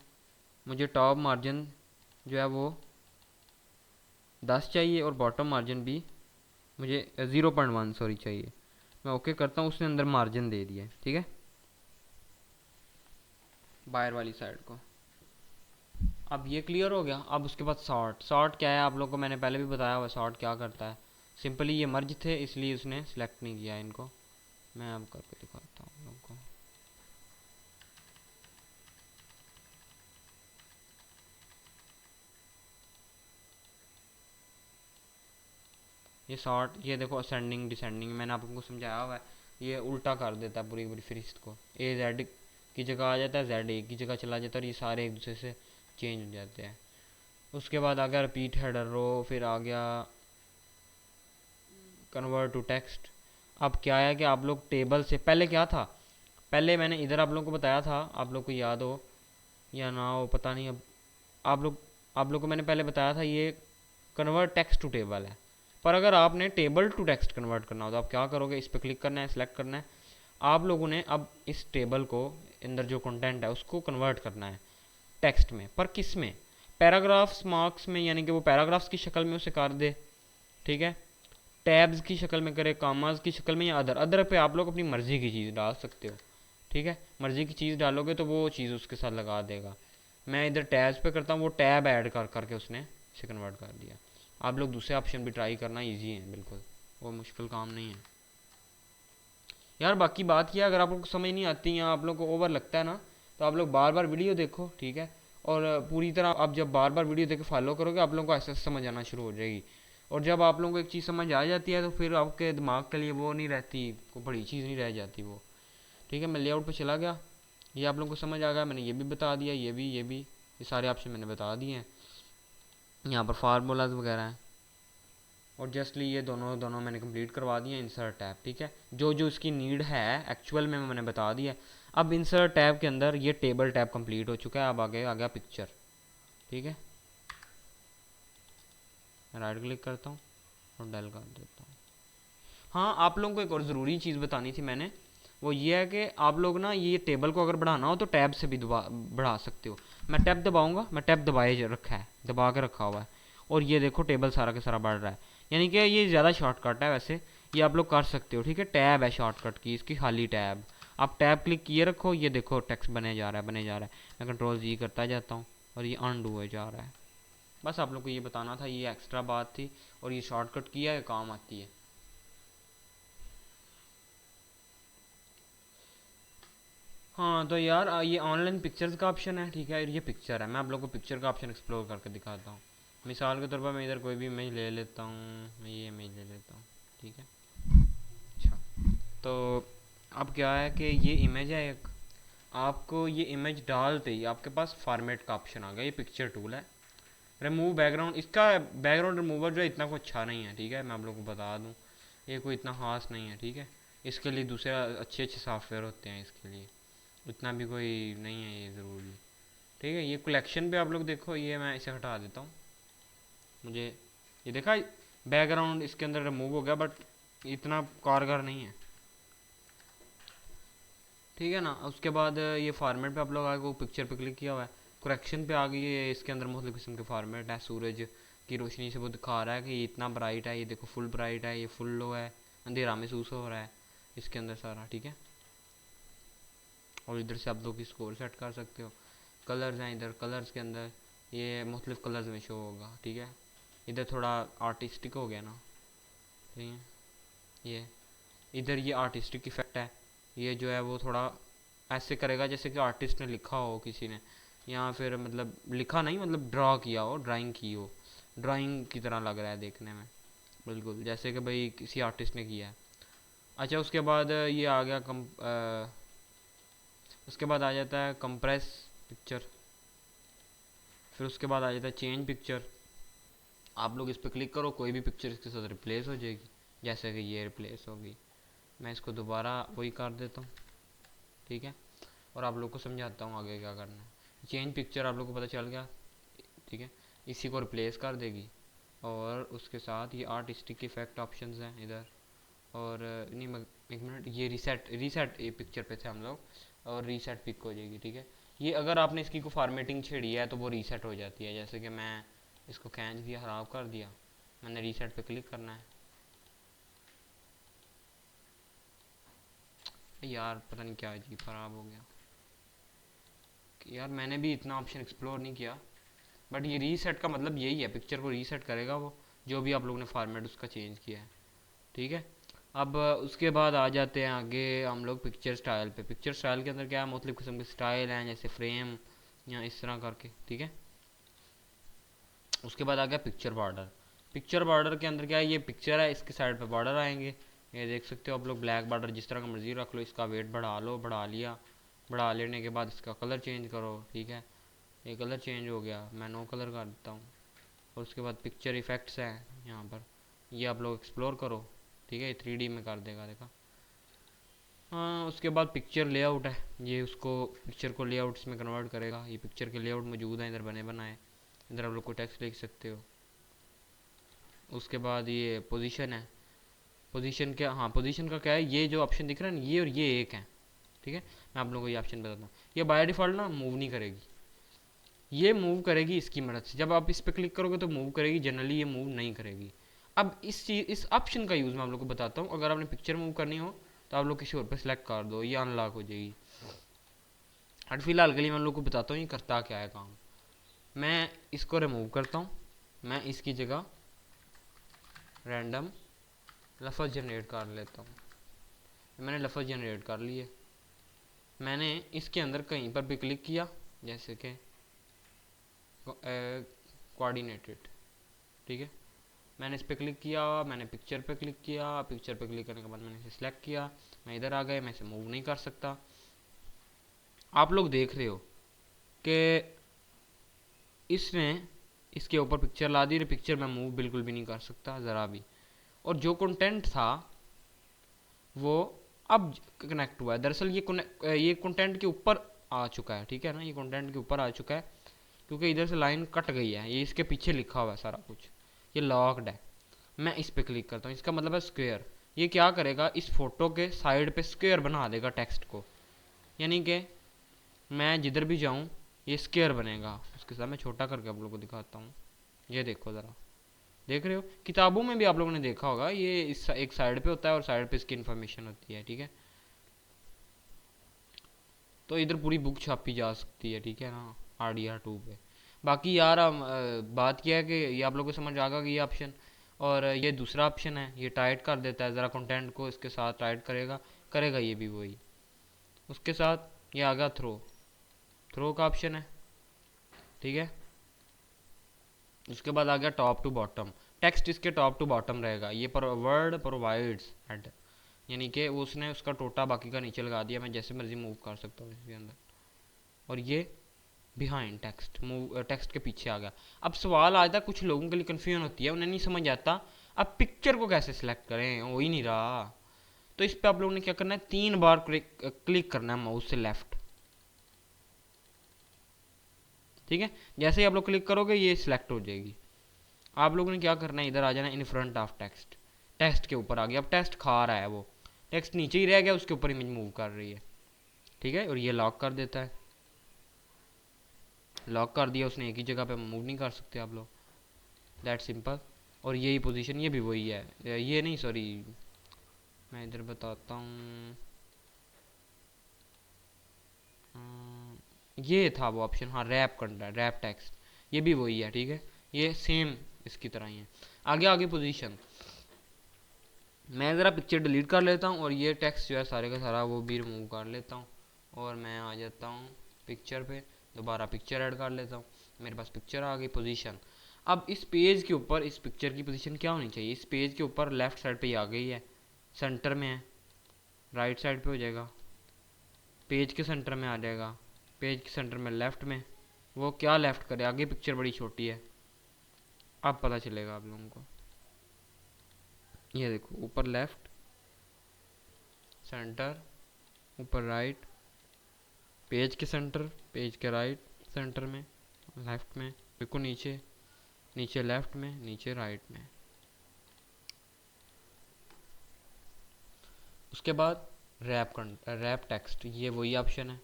Speaker 1: मुझे टॉप मार्जिन जो है वो 10 चाहिए और बॉटम मार्जिन भी मुझे 0.1 सॉरी चाहिए। मैं ओके करता हूँ, उसने अंदर मार्जिन दे दिया है, ठीक है, बाहर वाली साइड को। अब ये क्लियर हो गया। अब उसके बाद सॉर्ट क्या है आप लोगों को मैंने पहले भी बताया हुआ, सॉर्ट क्या करता है। सिंपली ये मर्ज थे इसलिए उसने सेलेक्ट नहीं किया इनको, मैं अब करके दिखाता हूँ आप लोगों को। ये शॉर्ट, ये देखो असेंडिंग डिसेंडिंग मैंने आप लोगों को समझाया हुआ है, ये उल्टा कर देता है पूरी पूरी फहरिस्त को। ए जेड की जगह आ जाता है, जेड ए की जगह चला जाता है, और ये सारे एक दूसरे से चेंज हो जाते हैं। उसके बाद आ गया रिपीट हेडर रो, फिर आ गया कन्वर्ट टू टेक्स्ट। अब क्या है कि आप लोग टेबल से पहले क्या था, पहले मैंने इधर आप लोगों को बताया था, आप लोग को याद हो या ना हो पता नहीं। अब आप लोग को मैंने पहले बताया था ये कन्वर्ट टेक्स्ट टू टेबल है। पर अगर आपने टेबल टू टेक्स्ट कन्वर्ट करना हो तो आप क्या करोगे, इस पर क्लिक करना है, सेलेक्ट करना है। आप लोगों ने अब इस टेबल को अंदर जो कंटेंट है उसको कन्वर्ट करना है टेक्स्ट में। पर किस में, पैराग्राफ्स मार्क्स में, यानी कि वो पैराग्राफ्स की शक्ल में उसे कर दे, ठीक है, टैब्स की शक्ल में करे, कामाज की शक्ल में, या अदर। अदर पे आप लोग अपनी मर्ज़ी की चीज़ डाल सकते हो, ठीक है। मर्ज़ी की चीज़ डालोगे तो वो चीज़ उसके साथ लगा देगा। मैं इधर टैब्स पे करता हूँ, वो टैब ऐड कर करके उसने इसे कन्वर्ट कर दिया। आप लोग दूसरे ऑप्शन भी ट्राई करना, इजी है बिल्कुल, वो मुश्किल काम नहीं है यार। बाकी बात किया, अगर आप लोग को समझ नहीं आती या आप लोग को ओवर लगता है ना, तो आप लोग बार बार वीडियो देखो, ठीक है। और पूरी तरह आप जब बार बार वीडियो देख के फॉलो करोगे, आप लोगों को ऐसे समझ आना शुरू हो जाएगी। और जब आप लोगों को एक चीज़ समझ आ जाती है तो फिर आपके दिमाग के लिए वो नहीं रहती, कोई बड़ी चीज़ नहीं रह जाती वो, ठीक है। मैं लेआउट पे चला गया, ये आप लोगों को समझ आ गया, मैंने ये भी बता दिया, ये सारे ऑप्शन मैंने बता दिए हैं। यहाँ पर फार्मूलाज वगैरह हैं, और जस्टली ये दोनों दोनों मैंने कंप्लीट करवा दिए। इंसर्ट टैब, ठीक है, जो जो इसकी नीड है एक्चुअल में मैंने बता दिया। अब इंसर्ट टैब के अंदर ये टेबल टैब कंप्लीट हो चुका है, अब आगे आ गया पिक्चर, ठीक है। राइट क्लिक करता हूँ और डेल कर देता हूँ। हाँ, आप लोगों को एक और ज़रूरी चीज़ बतानी थी मैंने, वो ये है कि आप लोग ना ये टेबल को अगर बढ़ाना हो तो टैब से भी बढ़ा सकते हो। मैं टैब दबाऊंगा, मैं टैब दबाए रखा है, दबा के रखा हुआ है, और ये देखो टेबल सारा का सारा बढ़ रहा है। यानी कि ये ज़्यादा शॉर्टकट है, वैसे ये आप लोग कर सकते हो, ठीक है। टैब है शॉर्टकट की इसकी, खाली टैब। आप टैब क्लिक किए रखो, ये देखो टेक्स्ट बने जा रहा है, बने जा रहा है। मैं कंट्रोल जी करता जाता हूँ और ये अनडू हो जा रहा है। बस आप लोग को ये बताना था, ये एक्स्ट्रा बात थी, और ये शॉर्टकट किया है, काम आती है। हाँ तो यार ये ऑनलाइन पिक्चर्स का ऑप्शन है, ठीक है, ये पिक्चर है। मैं आप लोगों को पिक्चर का ऑप्शन एक्सप्लोर करके दिखाता हूँ। मिसाल के तौर पर मैं इधर कोई भी इमेज ले लेता हूँ, मैं ये इमेज ले लेता हूँ, ठीक है। अच्छा, तो अब क्या है कि ये इमेज है एक, आपको ये इमेज डालते ही आपके पास फॉर्मेट का ऑप्शन आ गया। ये पिक्चर टूल है, रिमूव बैकग्राउंड, इसका बैकग्राउंड रिमूवर जो है इतना कोई अच्छा नहीं है, ठीक है। मैं आप लोगों को बता दूँ, ये कोई इतना खास नहीं है, ठीक है। इसके लिए दूसरे अच्छे अच्छे सॉफ्टवेयर होते हैं इसके लिए, इतना भी कोई नहीं है ये ज़रूरी, ठीक है। ये कलेक्शन पे आप लोग देखो, ये मैं इसे हटा देता हूँ। मुझे ये देखा बैकग्राउंड इसके अंदर रिमूव हो गया, बट इतना कारगर नहीं है, ठीक है ना। उसके बाद ये फार्मेट पे आप लोग आगे वो पिक्चर पे क्लिक किया हुआ है, करेक्शन पे आ गई है। इसके अंदर मुख्तलिफ किस्म के फार्मेट है, सूरज की रोशनी से वो दिखा रहा है कि ये इतना ब्राइट है, ये देखो फुल ब्राइट है, ये फुल लो है, अंधेरा महसूस हो रहा है इसके अंदर सारा, ठीक है। और इधर से आप लोग स्कोर सेट कर सकते हो। कलर्स हैं, इधर कलर्स के अंदर ये मुख्तलिफ कलर्स में शो होगा, ठीक है। इधर थोड़ा आर्टिस्टिक हो गया ना, ठीक है। ये इधर ये आर्टिस्टिक इफेक्ट है, ये जो है वो थोड़ा ऐसे करेगा जैसे कि आर्टिस्ट ने लिखा हो किसी ने, या फिर मतलब लिखा नहीं, मतलब ड्रा किया हो, ड्राइंग की हो, ड्राइंग की तरह लग रहा है देखने में, बिल्कुल जैसे कि भाई किसी आर्टिस्ट ने किया है। अच्छा, उसके बाद ये आ गया उसके बाद आ जाता है कंप्रेस पिक्चर, फिर उसके बाद आ जाता है चेंज पिक्चर। आप लोग इस पर क्लिक करो, कोई भी पिक्चर इसके साथ रिप्लेस हो जाएगी, जैसे कि ये रिप्लेस होगी। मैं इसको दोबारा वही कर देता हूँ, ठीक है, और आप लोग को समझाता हूँ आगे क्या करना है। चेंज पिक्चर आप लोग को पता चल गया, ठीक है, इसी को रिप्लेस कर देगी। और उसके साथ ये आर्टिस्टिक इफेक्ट ऑप्शंस हैं इधर, और नहीं एक मिनट, ये रीसेट रीसेट ये पिक्चर पे थे हम लोग, और रीसेट पिक हो जाएगी, ठीक है। ये अगर आपने इसकी को फॉर्मेटिंग छेड़ी है तो वो रीसेट हो जाती है, जैसे कि मैं इसको खींच दिया, ख़राब कर दिया, मैंने रीसेट पे क्लिक करना है। यार पता नहीं क्या अजीब ख़राब हो गया यार, मैंने भी इतना ऑप्शन एक्सप्लोर नहीं किया, बट ये रीसेट का मतलब यही है, पिक्चर को रीसेट करेगा वो, जो भी आप लोगों ने फॉर्मेट उसका चेंज किया है, ठीक है। अब उसके बाद आ जाते हैं आगे हम लोग पिक्चर स्टाइल पे। पिक्चर स्टाइल के अंदर क्या है, मुख्तलिफ किस्म के स्टाइल हैं, जैसे फ्रेम या इस तरह करके, ठीक है। उसके बाद आ गया पिक्चर बॉर्डर। पिक्चर बॉर्डर के अंदर क्या है, ये पिक्चर है, इसके साइड पे बॉर्डर आएंगे। ये देख सकते हो आप लोग, ब्लैक बॉर्डर जिस तरह का मर्जी रख लो, इसका वेट बढ़ा लो, बढ़ा लिया, बढ़ा लेने के बाद इसका कलर चेंज करो, ठीक है। ये कलर चेंज हो गया, मैं नो कलर कर देता हूँ। और उसके बाद पिक्चर इफ़ेक्ट्स हैं यहाँ पर, ये आप लोग एक्सप्लोर करो, ठीक है। ये 3D में कर देगा, देखा। हाँ, उसके बाद पिक्चर लेआउट है, ये उसको पिक्चर को लेआउट्स में कन्वर्ट करेगा। ये पिक्चर के लेआउट मौजूद हैं इधर बने बनाए, इधर आप लोग को टेक्स्ट लिख सकते हो। उसके बाद ये पोजीशन है। पोजीशन क्या, हाँ पोजीशन का क्या है, ये जो ऑप्शन दिख रहा है ना, ये और ये एक है, ठीक है। मैं आप लोगों को ये ऑप्शन बताता हूँ। ये बाय डिफ़ॉल्ट ना मूव नहीं करेगी, ये मूव करेगी इसकी मदद से। जब आप इस पर क्लिक करोगे तो मूव करेगी, जनरली ये मूव नहीं करेगी। अब इस ऑप्शन का यूज़ मैं आप लोग को बताता हूँ। अगर आपने पिक्चर मूव करनी हो तो आप लोग किसी और पर सिलेक्ट कर दो, ये अनलॉक हो जाएगी। और फिलहाल के लिए मैं लोग को बताता हूँ ये करता क्या है काम। मैं इसको रिमूव करता हूँ, मैं इसकी जगह रैंडम लफ्ज़ जनरेट कर लेता हूँ। मैंने लफ्ज़ जनरेट कर लिए, मैंने इसके अंदर कहीं पर भी क्लिक किया, जैसे कि कोऑर्डिनेटेड, ठीक है। मैंने इस पर क्लिक किया, मैंने पिक्चर पे क्लिक किया, पिक्चर पे क्लिक करने के बाद मैंने इसे सिलेक्ट किया, मैं इधर आ गए, मैं इसे मूव नहीं कर सकता। आप लोग देख रहे हो कि इसने इसके ऊपर पिक्चर ला दी, पिक्चर मैं मूव बिल्कुल भी नहीं कर सकता ज़रा भी। और जो कंटेंट था वो अब कनेक्ट हुआ है। दरअसल ये कंटेंट के ऊपर आ चुका है, ठीक है ना, ये कंटेंट के ऊपर आ चुका है, क्योंकि इधर से लाइन कट गई है, ये इसके पीछे लिखा हुआ है सारा कुछ, ये लॉक्ड है। मैं इस पर क्लिक करता हूँ, इसका मतलब है स्क्वायर। ये क्या करेगा, इस फोटो के साइड पे स्क्वायर बना देगा टेक्स्ट को, यानी कि मैं जिधर भी जाऊँ ये स्क्वायर बनेगा। उसके साथ मैं छोटा करके आप लोगों को दिखाता हूँ, ये देखो ज़रा, देख रहे हो। किताबों में भी आप लोगों ने देखा होगा, ये इस एक साइड पे होता है और साइड पे इसकी इन्फॉर्मेशन होती है, ठीक है। तो इधर पूरी बुक छापी जा सकती है, ठीक है ना, RDR2 पे। बाकी यार बात क्या है कि ये आप लोगों को समझ आ गया कि ये ऑप्शन, और ये दूसरा ऑप्शन है, ये टाइट कर देता है, ज़रा कंटेंट को इसके साथ टाइट करेगा, करेगा ये भी वही। उसके साथ ये आ गया थ्रो, थ्रो का ऑप्शन है, ठीक है। उसके बाद आ गया टॉप टू बॉटम, टेक्स्ट इसके टॉप टू बॉटम रहेगा। ये पर वर्ड प्रोवाइड्स हेड, यानी कि उसने उसका टोटा बाकी का नीचे लगा दिया, मैं जैसे मर्जी मूव कर सकता हूँ इसके अंदर। और ये बिहाइंड टेक्स्ट, मूव टेक्स्ट के पीछे आ गया। अब सवाल आता है, कुछ लोगों के लिए कन्फ्यूजन होती है, उन्हें नहीं समझ आता अब पिक्चर को कैसे सिलेक्ट करें, हो ही नहीं रहा। तो इस पर आप लोगों ने क्या करना है, 3 बार क्लिक करना है माउस से लेफ्ट, ठीक है। जैसे ही आप लोग क्लिक करोगे ये सिलेक्ट हो जाएगी। आप लोगों ने क्या करना है, इधर आ जाना in front of text, text के ऊपर आ गया। अब टेक्स्ट खा रहा है, वो टेक्स्ट नीचे ही रह गया, उसके ऊपर इमेज मूव कर रही है, ठीक है। और ये लॉक कर देता है, लॉक कर दिया उसने, एक ही जगह पे मूव नहीं कर सकते आप लोग, दैट सिंपल। और यही पोजीशन, ये भी वही है, ये नहीं सॉरी, मैं इधर बताता हूँ, ये था वो ऑप्शन, हाँ रैप कंटेंट, रैप टेक्स्ट, ये भी वही है, ठीक है। ये सेम इसकी तरह ही है। आगे आगे पोजीशन, मैं ज़रा पिक्चर डिलीट कर लेता हूँ और ये टेक्स्ट जो है सारे का सारा वो भी रिमूव कर लेता हूँ, और मैं आ जाता हूँ पिक्चर पे, दोबारा पिक्चर ऐड कर लेता हूँ, मेरे पास पिक्चर आ गई। पोजीशन, अब इस पेज के ऊपर इस पिक्चर की पोजीशन क्या होनी चाहिए, इस पेज के ऊपर लेफ़्ट साइड पे आ गई है, सेंटर में है, राइट साइड पे हो जाएगा, पेज के सेंटर में आ जाएगा, पेज के सेंटर में लेफ़्ट में, वो क्या लेफ़्ट करे, आगे पिक्चर बड़ी छोटी है, अब पता चलेगा आप लोगों को। ये देखो, ऊपर लेफ़्ट, सेंटर, ऊपर राइट, पेज के सेंटर, पेज के राइट सेंटर में, लेफ़्ट में, बिल्कुल नीचे, नीचे लेफ़्ट में, नीचे राइट में। उसके बाद रैप टेक्स्ट, ये वही ऑप्शन है,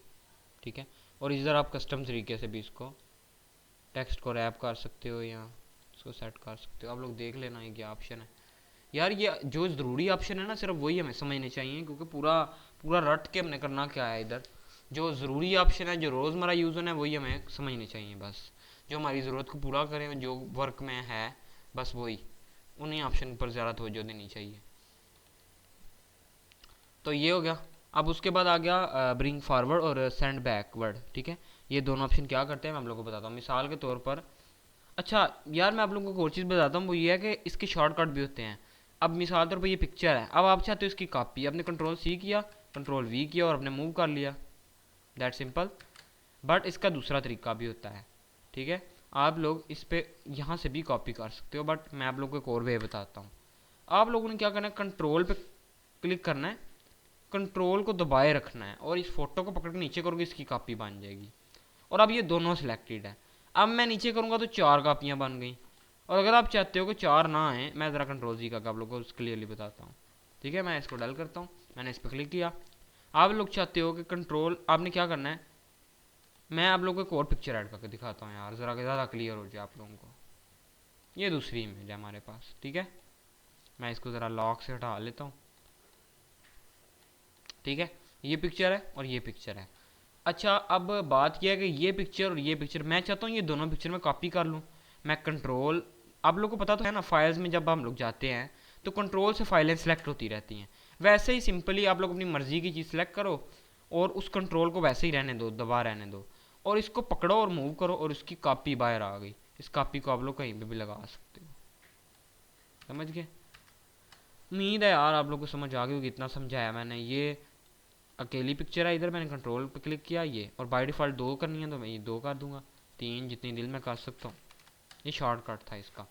Speaker 1: ठीक है। और इधर आप कस्टम तरीके से भी इसको टेक्स्ट को रैप कर सकते हो या इसको सेट कर सकते हो। आप लोग देख लेना ये क्या ऑप्शन है यार। ये जो ज़रूरी ऑप्शन है ना, सिर्फ वही हमें समझने चाहिए, क्योंकि पूरा पूरा रट के हमने करना क्या है इधर। जो ज़रूरी ऑप्शन है, जो रोज़मर्रा यूज़ है, वही हमें समझने चाहिए बस, जो हमारी ज़रूरत को पूरा करें, जो वर्क में है बस वही, उन्हीं ऑप्शन पर ज़्यादा तवज्जो देनी चाहिए। तो ये हो गया। अब उसके बाद आ गया ब्रिंग फॉरवर्ड और सेंड बैकवर्ड, ठीक है। ये दोनों ऑप्शन क्या करते हैं मैं आप लोगों को बताता हूँ मिसाल के तौर पर। अच्छा यार मैं आप लोगों को एक और चीज़ बताता हूँ, वो ये है कि इसके शॉर्टकट भी होते हैं। अब मिसाल तौर पर ये पिक्चर है, अब आप चाहते हो इसकी कॉपी, आपने कंट्रोल सी किया, कंट्रोल वी किया और आपने मूव कर लिया, दैट सिंपल। बट इसका दूसरा तरीका भी होता है, ठीक है। आप लोग इस पे यहाँ से भी कॉपी कर सकते हो, बट मैं आप लोगों को एक और वे बताता हूँ। आप लोगों ने क्या करना है, कंट्रोल पे क्लिक करना है, कंट्रोल को दबाए रखना है और इस फोटो को पकड़ के नीचे करोगे इसकी कॉपी बन जाएगी। और अब ये दोनों सिलेक्टेड है। अब मैं नीचे करूँगा तो 4 कापियाँ बन गई। और अगर आप चाहते हो कि 4 ना आए, मैं ज़रा कंट्रोल जी का आप लोगों को क्लियरली बताता हूँ, ठीक है। मैं इसको डल करता हूँ, मैंने इस पर क्लिक किया। आप लोग चाहते हो कि कंट्रोल, आपने क्या करना है, मैं आप लोगों को एक और पिक्चर ऐड करके दिखाता हूँ यार, ज़रा ज़्यादा क्लियर हो जाए आप लोगों को। ये दूसरी इमेज है हमारे पास, ठीक है। मैं इसको ज़रा लॉक से हटा लेता हूँ, ठीक है। ये पिक्चर है और ये पिक्चर है। अच्छा अब बात यह है कि ये पिक्चर और ये पिक्चर मैं चाहता हूँ ये दोनों पिक्चर में कॉपी कर लूँ। मैं कंट्रोल, आप लोगों को पता तो है ना, फाइल्स में जब हम लोग जाते हैं तो कंट्रोल से फाइलें सेलेक्ट होती रहती हैं। वैसे ही सिंपली आप लोग अपनी मर्जी की चीज़ सेलेक्ट करो और उस कंट्रोल को वैसे ही रहने दो, दबा रहने दो, और इसको पकड़ो और मूव करो और उसकी कॉपी बाहर आ गई। इस कॉपी को आप लोग कहीं पर भी लगा सकते हो, समझ गए। उम्मीद है यार आप लोग को समझ आ गई होगी, इतना समझाया मैंने। ये अकेली पिक्चर है, इधर मैंने कंट्रोल पे क्लिक किया ये, और बाय डिफ़ॉल्ट 2 करनी है तो मैं ये 2 कर दूंगा, 3 जितनी दिल में कर सकता हूँ। ये शॉर्टकट था इसका।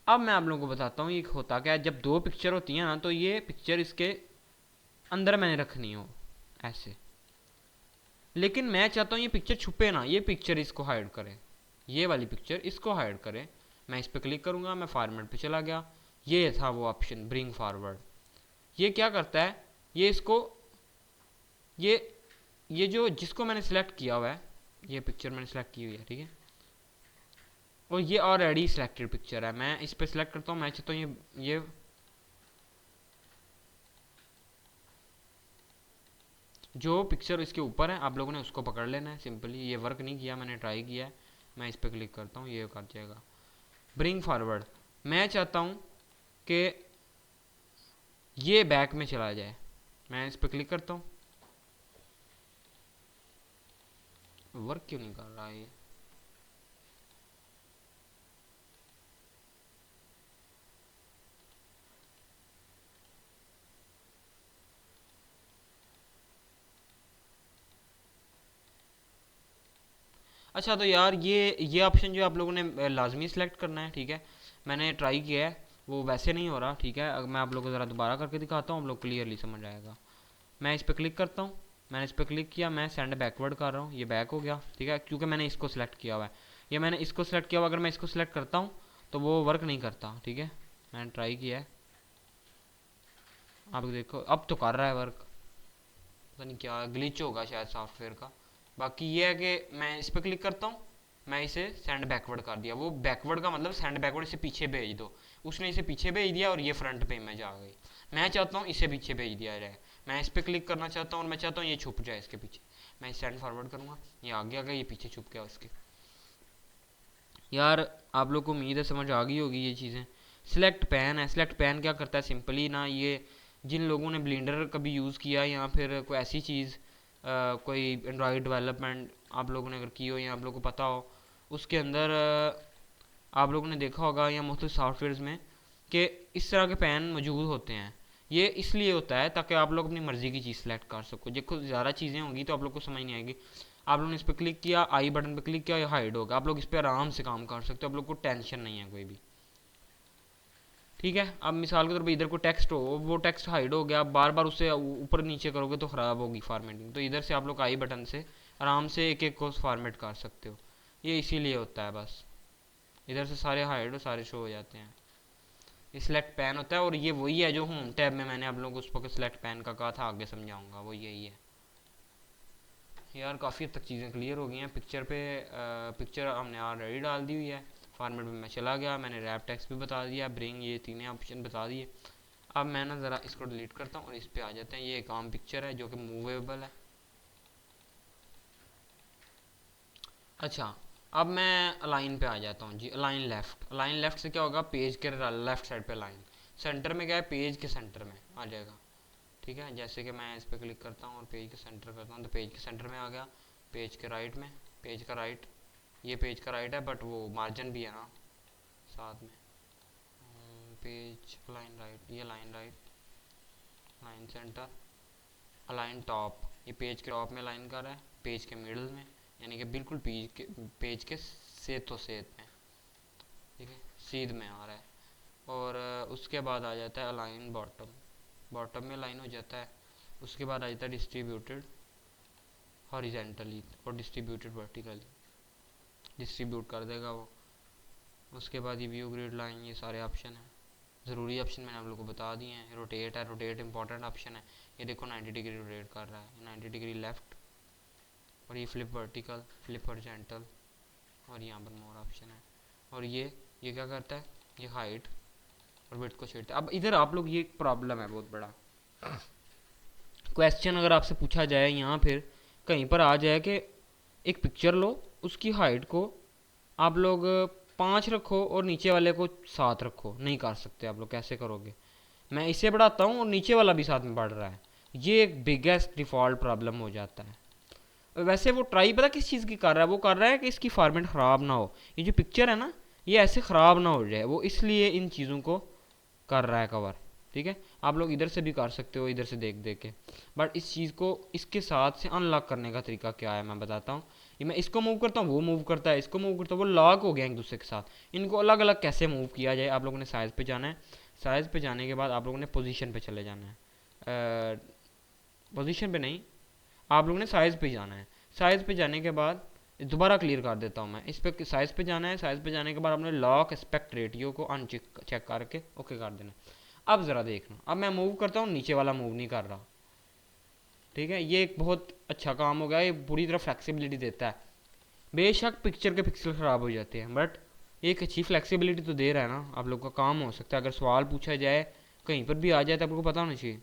Speaker 1: अब मैं आप लोगों को बताता हूँ ये होता क्या है। जब 2 पिक्चर होती हैं ना तो ये पिक्चर इसके अंदर मैंने रखनी हो ऐसे, लेकिन मैं चाहता हूँ ये पिक्चर छुपे ना, ये पिक्चर इसको हाइड करे, ये वाली पिक्चर इसको हाइड करे। मैं इस पर क्लिक करूँगा, मैं फॉर्मेट पे चला गया। ये था वो ऑप्शन ब्रिंग फॉरवर्ड। ये क्या करता है, ये इसको, ये ये जो जिसको मैंने सेलेक्ट किया हुआ है, ये पिक्चर मैंने सेलेक्ट की हुई है, ठीक है। और ये ऑलरेडी सिलेक्टेड पिक्चर है, मैं इस पर सेलेक्ट करता हूँ, मैं चाहता हूँ ये जो पिक्चर इसके ऊपर है आप लोगों ने उसको पकड़ लेना है सिंपली। ये वर्क नहीं किया, मैंने ट्राई किया है। मैं इस पर क्लिक करता हूँ, ये कर जाएगा ब्रिंग फॉरवर्ड। मैं चाहता हूँ कि ये बैक में चला जाए, मैं इस पर क्लिक करता हूँ। वर्क क्यों नहीं कर रहा है ये? अच्छा तो यार ये ऑप्शन जो आप लोगों ने लाजमी सेलेक्ट करना है, ठीक है। मैंने ट्राई किया है, वो वैसे नहीं हो रहा, ठीक है। मैं आप लोगों को ज़रा दोबारा करके दिखाता हूँ, आप लोग क्लियरली समझ आएगा। मैं इस पर क्लिक करता हूँ, मैंने इस पर क्लिक किया, मैं सेंड बैकवर्ड कर रहा हूँ, ये बैक हो गया, ठीक है, क्योंकि मैंने इसको सिलेक्ट किया हुआ है। ये मैंने इसको सिलेक्ट किया हुआ, अगर मैं इसको सिलेक्ट करता हूँ तो वो वर्क नहीं करता, ठीक है। मैंने ट्राई किया है, आप देखो अब तो कर रहा है वर्क। पता नहीं क्या ग्लिच होगा शायद सॉफ्टवेयर का। बाकी ये है कि मैं इस पर क्लिक करता हूँ, मैं इसे सेंड बैकवर्ड कर दिया। वो बैकवर्ड का मतलब सेंड बैकवर्ड, इसे पीछे भेज दो। उसने इसे पीछे भेज दिया और ये फ्रंट पे इमेज आ गई। मैं चाहता हूँ इसे पीछे भेज दिया जाए, मैं इस पर क्लिक करना चाहता हूँ और मैं चाहता हूँ ये छुप जाए इसके पीछे। मैं इसे सेंड फॉरवर्ड करूँगा, ये आगे आ गया, ये पीछे छुप गया उसके। यार आप लोग को उम्मीद है समझ आ गई होगी ये चीज़ें। सिलेक्ट पैन है, सिलेक्ट पैन क्या करता है सिंपली ना, ये जिन लोगों ने ब्लेंडर कभी यूज़ किया या फिर कोई ऐसी चीज़, कोई एंड्रॉयड डेवलपमेंट आप लोगों ने अगर की हो या आप लोगों को पता हो, उसके अंदर आप लोगों ने देखा होगा या मुख्तलिफ सॉफ्टवेयर्स में कि इस तरह के पैन मौजूद होते हैं। ये इसलिए होता है ताकि आप लोग अपनी मर्ज़ी की चीज़ सेलेक्ट कर सको। देखो ज़्यादा चीज़ें होंगी तो आप लोग को समझ नहीं आएगी। आप लोगों ने इस पर क्लिक किया, आई बटन पर क्लिक किया, या हाइड होगा, आप लोग इस पर आराम से काम कर सकते हो, आप लोग को टेंशन नहीं है कोई भी, ठीक है। अब मिसाल के तौर पर इधर कोई टेक्स्ट हो, वो टेक्स्ट हाइड हो गया, आप बार बार उसे ऊपर नीचे करोगे तो ख़राब होगी फॉर्मेटिंग। तो इधर से आप लोग आई बटन से आराम से एक एक को फॉर्मेट कर सकते हो। ये इसीलिए होता है बस, इधर से सारे हाइड और सारे शो हो जाते हैं। ये सिलेक्ट पैन होता है और ये वही है जो होम टैब में मैंने आप लोगों को उस पर सिलेक्ट पैन का कहा था, आगे समझाऊंगा, वो यही है। यार काफ़ी हद तक चीज़ें क्लियर हो गई हैं। पिक्चर पे पिक्चर हमने ऑलरेडी डाल दी हुई है, फॉर्मेट में मैं चला गया, मैंने रैप टेक्स्ट भी बता दिया, ब्रिंग, ये तीनों ऑप्शन बता दिए। अब मैं ना ज़रा इसको डिलीट करता हूँ और इस पर आ जाते हैं। ये एक आम पिक्चर है जो कि मूवेबल है। अच्छा अब मैं अलाइन पे आ जाता हूँ जी, अलाइन लेफ़्ट। अलाइन लेफ़्ट से क्या होगा, पेज के लेफ़्ट साइड पे अलाइन, सेंटर में क्या है, पेज के सेंटर में आ जाएगा। ठीक है, जैसे कि मैं इस पर क्लिक करता हूँ और पेज के सेंटर करता हूँ तो पेज के सेंटर में आ गया। पेज के राइट में, पेज का राइट, ये पेज का राइट है बट वो मार्जिन भी है ना साथ में। पेज लाइन राइट, ये line right, line centre, align top, ये पेज के टॉप में लाइन कर रहा है, पेज के मिडल में, यानी कि बिल्कुल पेज के सेतो सेत में, ठीक है, सीध में आ रहा है। और उसके बाद आ जाता है अलाइन बॉटम, बॉटम में लाइन हो जाता है। उसके बाद आ जाता है डिस्ट्रीब्यूटेड हॉरिजेंटली और डिस्ट्रीब्यूटेड वर्टिकली, डिस्ट्रीब्यूट कर देगा वो। उसके बाद ये व्यू ग्रिड लाइन, ये सारे ऑप्शन हैं, ज़रूरी ऑप्शन मैंने आप लोगों को बता दिए हैं। रोटेट है, रोटेट इंपॉर्टेंट ऑप्शन है, ये देखो 90 डिग्री रोटेट कर रहा है, 90 डिग्री लेफ्ट। और ये फ्लिप वर्टिकल, फ्लिप हॉरिजॉन्टल, और यहाँ पर मोर ऑप्शन है। और ये क्या करता है, ये हाइट और विड्थ को छेड़ता है। अब इधर आप लोग, ये प्रॉब्लम है बहुत बड़ा क्वेश्चन अगर आपसे पूछा जाए यहाँ फिर कहीं पर आ जाए कि एक पिक्चर लो, उसकी हाइट को आप लोग 5 रखो और नीचे वाले को 7 रखो, नहीं कर सकते आप लोग, कैसे करोगे? मैं इसे बढ़ाता हूँ और नीचे वाला भी साथ में बढ़ रहा है, ये एक बिगेस्ट डिफ़ॉल्ट प्रॉब्लम हो जाता है। वैसे वो ट्राई पता किस चीज़ की कर रहा है, वो कर रहा है कि इसकी फॉर्मेट ख़राब ना हो, ये जो पिक्चर है ना ये ऐसे ख़राब ना हो जाए, वो इसलिए इन चीज़ों को कर रहा है कवर। ठीक है, आप लोग इधर से भी कर सकते हो, इधर से देख देख के, बट इस चीज़ को इसके साथ से अनलॉक करने का तरीका क्या है मैं बताता हूँ। ये मैं इसको मूव करता हूँ, वो मूव करता है, इसको मूव करता हूँ, वो लॉक हो गया एक दूसरे के साथ। इनको अलग अलग कैसे मूव किया जाए, आप लोगों ने साइज़ पे जाना है, साइज़ पे जाने के बाद आप लोगों ने पोजीशन पे चले जाना है, पोजीशन पे नहीं, आप लोगों ने साइज़ पे जाना है। साइज़ पे जाने के बाद दोबारा क्लियर कर देता हूँ मैं, इस पर साइज़ पे जाना है, साइज़ पे जाने के बाद आपने लॉक एस्पेक्ट रेटियो को अनचेक चेक करके ओके कर देना। अब ज़रा देखना, अब मैं मूव करता हूँ, नीचे वाला मूव नहीं कर रहा। ठीक है, ये एक बहुत अच्छा काम हो गया, ये पूरी तरह फ्लेक्सिबिलिटी देता है। बेशक पिक्चर के पिक्सल ख़राब हो जाते हैं बट एक अच्छी फ्लेक्सिबिलिटी तो दे रहा है ना, आप लोग का काम हो सकता है। अगर सवाल पूछा जाए कहीं पर भी आ जाए तो आपको पता होना चाहिए।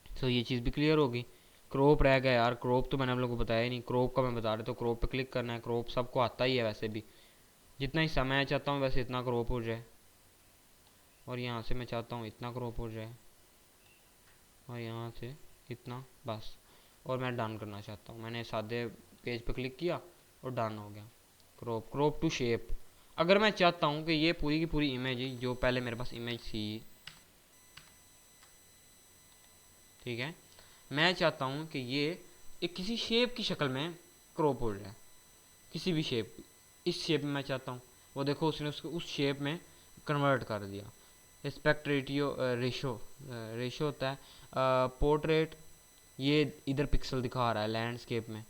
Speaker 1: तो ये चीज़ भी क्लियर होगी। क्रॉप रह गया यार, क्रॉप तो मैंने आप लोगों को बताया ही नहीं, क्रॉप का मैं बता रहा, तो क्रॉप पे क्लिक करना है। क्रॉप सबको आता ही है वैसे भी, जितना ही समय चाहता हूँ वैसे इतना क्रॉप हो जाए, और यहाँ से मैं चाहता हूँ इतना क्रॉप हो जाए, और यहाँ से इतना, बस। और मैं डन करना चाहता हूँ, मैंने सादे पेज पे क्लिक किया और डन हो गया। Crop, crop to shape. अगर मैं चाहता हूँ कि ये पूरी की पूरी इमेज ही, जो पहले मेरे पास इमेज थी, ठीक है, मैं चाहता हूँ कि ये एक किसी शेप की शक्ल में क्रॉप हो जाए, किसी भी शेप, इस शेप में मैं चाहता हूँ, वो देखो उसने उसको उस शेप में कन्वर्ट कर दिया। एस्पेक्ट रेटियो, रेशो, रेशो होता है पोर्ट्रेट, ये इधर पिक्सल दिखा रहा है लैंडस्केप में,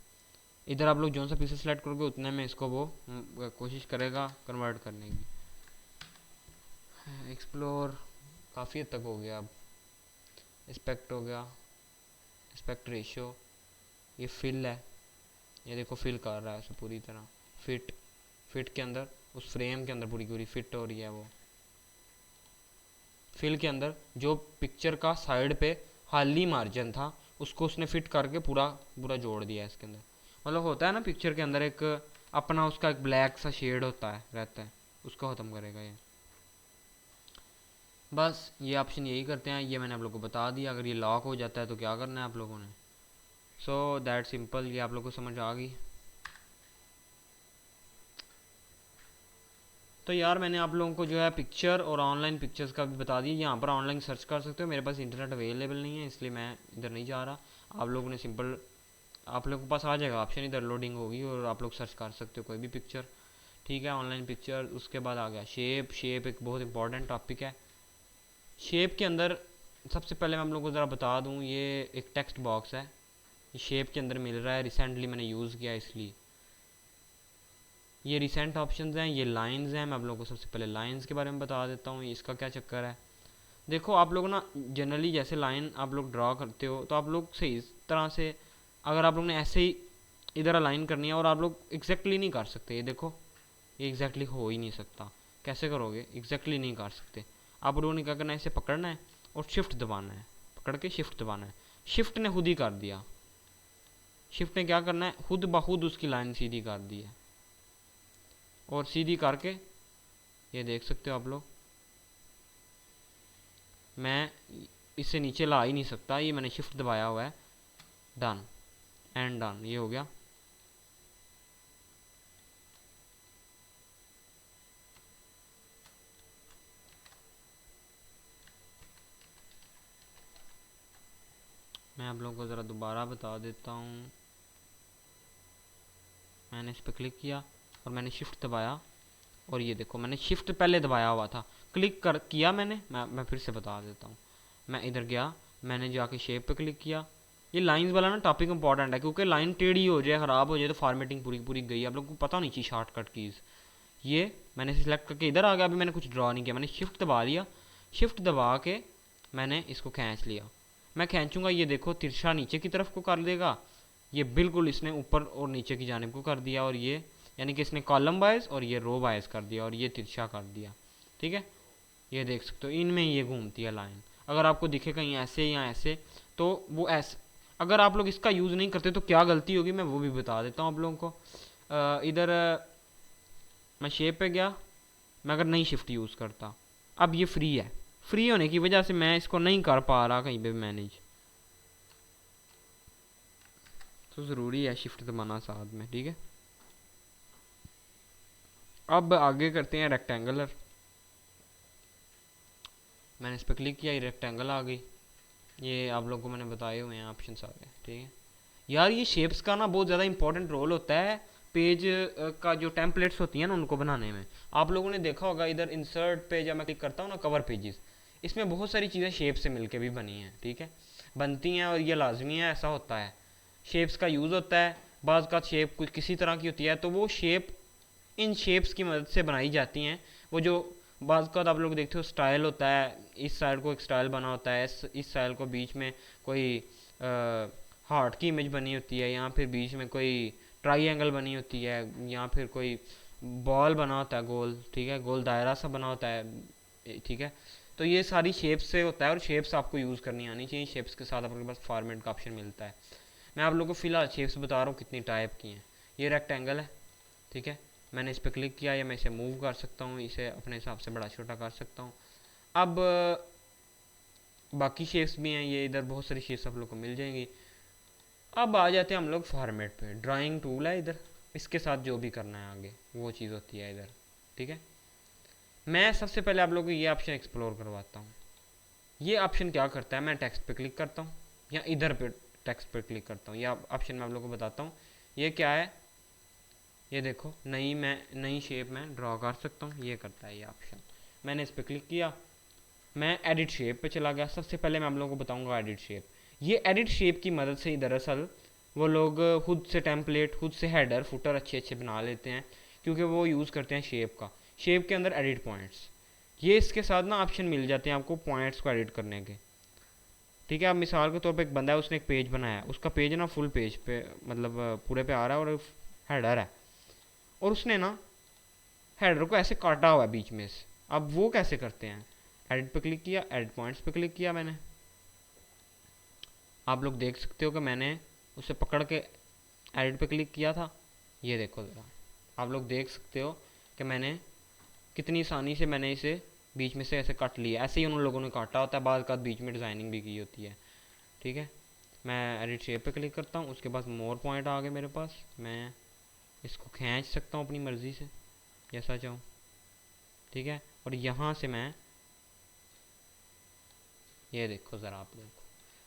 Speaker 1: इधर आप लोग जो सा पिक्सल सेलेक्ट करोगे उतने में इसको वो कोशिश करेगा कन्वर्ट करने की। एक्सप्लोर काफ़ी हद तक हो गया, अब एस्पेक्ट हो गया, एस्पेक्ट रेशियो, ये फिल है, ये देखो फिल कर रहा है उसे पूरी तरह। फिट, फिट के अंदर उस फ्रेम के अंदर पूरी पूरी फिट हो रही है वो। फिल के अंदर जो पिक्चर का साइड पे खाली मार्जिन था उसको उसने फिट करके पूरा पूरा जोड़ दिया है इसके अंदर। मतलब होता है ना पिक्चर के अंदर एक अपना उसका एक ब्लैक सा शेड होता है, रहता है, उसको ख़त्म करेगा ये। बस ये ऑप्शन यही करते हैं, ये मैंने आप लोगों को बता दिया। अगर ये लॉक हो जाता है तो क्या करना है आप लोगों ने। सो दैट सिंपल, ये आप लोगों को समझ आ गई। तो यार मैंने आप लोगों को जो है पिक्चर और ऑनलाइन पिक्चर्स का भी बता दिया। यहाँ पर ऑनलाइन सर्च कर सकते हो, मेरे पास इंटरनेट अवेलेबल नहीं है इसलिए मैं इधर नहीं जा रहा। आप लोगों ने सिंपल, आप लोगों के पास आ जाएगा ऑप्शन, इधर लोडिंग होगी और आप लोग सर्च कर सकते हो कोई भी पिक्चर। ठीक है, ऑनलाइन पिक्चर। उसके बाद आ गया शेप। शेप एक बहुत इंपॉर्टेंट टॉपिक है। शेप के अंदर सबसे पहले मैं आप लोगों को ज़रा बता दूँ, ये एक टेक्स्ट बॉक्स है, ये शेप के अंदर मिल रहा है, रिसेंटली मैंने यूज़ किया इसलिए। ये रिसेंट ऑप्शंस हैं, ये लाइंस हैं। मैं आप लोगों को सबसे पहले लाइंस के बारे में बता देता हूँ, इसका क्या चक्कर है। देखो आप लोग ना जनरली जैसे लाइन आप लोग ड्रा करते हो तो आप लोग सही तरह से, अगर आप लोग ने ऐसे ही इधर अलाइन करनी है और आप लोग एग्जैक्टली नहीं कर सकते, ये देखो ये एग्जैक्टली हो ही नहीं सकता। कैसे करोगे, एग्जैक्टली नहीं कर सकते। आप लोगों ने क्या करना है, इसे पकड़ना है और शिफ्ट दबाना है, पकड़ के शिफ्ट दबाना है। शिफ्ट ने खुद ही कर दिया, शिफ्ट ने क्या करना है, खुद ब खुद उसकी लाइन सीधी कर दी है। और सीधी करके ये देख सकते हो आप लोग, मैं इससे नीचे ला ही नहीं सकता, ये मैंने शिफ्ट दबाया हुआ है। डन एंड डन, ये हो गया। मैं आप लोगों को ज़रा दोबारा बता देता हूँ। मैंने इस पर क्लिक किया और मैंने शिफ्ट दबाया, और ये देखो मैंने शिफ्ट पहले दबाया हुआ था, क्लिक कर किया मैंने। मैं फिर से बता देता हूँ। मैं इधर गया, मैंने जाके शेप पे क्लिक किया। ये लाइंस वाला ना टॉपिक इंपॉर्टेंट है, क्योंकि लाइन टेढ़ी हो जाए, ख़राब हो जाए, तो फॉर्मेटिंग पूरी पूरी गई। आप लोगों को पता नहीं चाहिए शॉर्टकट कीज़। ये मैंने सिलेक्ट करके इधर आ गया। अभी मैंने कुछ ड्रॉ नहीं किया, मैंने शिफ्ट दबा लिया। शिफ्ट दबा के मैंने इसको खींच लिया। मैं खींचूंगा, ये देखो तिरछा नीचे की तरफ को कर देगा। ये बिल्कुल इसने ऊपर और नीचे की जानिब को कर दिया, और ये यानी कि इसने कॉलम वाइज और ये रो वाइज कर दिया, और ये तिरछा कर दिया। ठीक है, ये देख सकते हो, इनमें ये घूमती है लाइन। अगर आपको दिखे कहीं ऐसे या ऐसे, तो वो ऐसे। अगर आप लोग इसका यूज़ नहीं करते तो क्या गलती होगी, मैं वो भी बता देता हूँ आप लोगों को। इधर मैं शेप पे गया। मैं अगर नई शिफ्ट यूज़ करता, अब ये फ्री है, फ्री होने की वजह से मैं इसको नहीं कर पा रहा कहीं पे मैनेज, तो ज़रूरी है शिफ्ट दबाना साथ में। ठीक है, अब आगे करते हैं रेक्टेंगुलर। मैंने इस पर क्लिक किया, ये रेक्टेंगल आ गई। ये आप लोगों को मैंने बताए हुए हैं ऑप्शन आ गए। ठीक है यार, ये शेप्स का ना बहुत ज़्यादा इंपॉर्टेंट रोल होता है पेज का, जो टेम्पलेट्स होती हैं ना उनको बनाने में। आप लोगों ने देखा होगा इधर इंसर्ट पे जब मैं क्लिक करता हूँ ना, कवर पेजेस, इसमें बहुत सारी चीज़ें शेप से मिलके भी बनी हैं। ठीक है, बनती हैं, और ये लाजमी है, ऐसा होता है। शेप्स का यूज़ होता है, बाज़ का शेप कुछ किसी तरह की होती है, तो वो शेप इन शेप्स की मदद से बनाई जाती हैं। वो जो बाज़ का आप लोग देखते हो स्टाइल होता है, इस साइड को एक स्टाइल बना होता है, इस साइड को बीच में कोई हार्ट की इमेज बनी होती है, या फिर बीच में कोई ट्राइंगल बनी होती है, या फिर कोई बॉल बना होता है गोल। ठीक है, गोल दायरा सा बना होता है। ठीक है, तो ये सारी शेप्स से होता है, और शेप्स आपको यूज़ करनी आनी चाहिए। शेप्स के साथ आपके पास फॉर्मेट का ऑप्शन मिलता है। मैं आप लोगों को फ़िलहाल शेप्स बता रहा हूँ कितनी टाइप की हैं। ये रेक्टेंगल है। ठीक है, मैंने इस पर क्लिक किया, या मैं इसे मूव कर सकता हूँ, इसे अपने हिसाब से बड़ा छोटा कर सकता हूँ। अब बाकी शेप्स भी हैं, ये इधर बहुत सारी शेप्स आप लोग को मिल जाएंगी। अब आ जाते हैं हम लोग फॉर्मेट पे। ड्राइंग टूल है इधर, इसके साथ जो भी करना है आगे वो चीज़ होती है इधर। ठीक है, मैं सबसे पहले आप लोगों को ये ऑप्शन एक्सप्लोर करवाता हूँ। ये ऑप्शन क्या करता है, मैं टेक्स्ट पे क्लिक करता हूँ, या इधर पे टेक्स्ट पे क्लिक करता हूँ। यह ऑप्शन मैं आप लोगों को बताता हूँ ये क्या है। ये देखो, नई शेप मैं ड्रॉ कर सकता हूँ, ये करता है ये ऑप्शन। मैंने इस पर क्लिक किया, मैं एडिट शेप पे चला गया। सबसे पहले मैं आप लोगों को बताऊंगा एडिट शेप। ये एडिट शेप की मदद से ही दरअसल वो लोग खुद से टेम्पलेट, खुद से हेडर फुटर अच्छे अच्छे बना लेते हैं, क्योंकि वो यूज़ करते हैं शेप का। शेप के अंदर एडिट पॉइंट्स, ये इसके साथ ना ऑप्शन मिल जाते हैं आपको पॉइंट्स को एडिट करने के। ठीक है, अब मिसाल के तौर पे एक बंदा है, उसने एक पेज बनाया, उसका पेज ना फुल पेज पे मतलब पूरे पे आ रहा है, और हेडर है, और उसने ना हेडर को ऐसे काटा हुआ है बीच में से। अब वो कैसे करते हैं, एडिट पे क्लिक किया, एडिट पॉइंट्स पे क्लिक किया मैंने। आप लोग देख सकते हो कि मैंने उसे पकड़ के एडिट पे क्लिक किया था। ये देखो ज़रा, आप लोग देख सकते हो कि मैंने कितनी आसानी से मैंने इसे बीच में से ऐसे काट लिया। ऐसे ही उन लोगों ने काटा होता है, बाद का बीच में डिज़ाइनिंग भी की होती है। ठीक है, मैं एडिट शेप पे क्लिक करता हूँ, उसके बाद मोर पॉइंट आ गए मेरे पास। मैं इसको खींच सकता हूँ अपनी मर्ज़ी से जैसा चाहूँ। ठीक है, और यहाँ से मैं ये देखो ज़रा,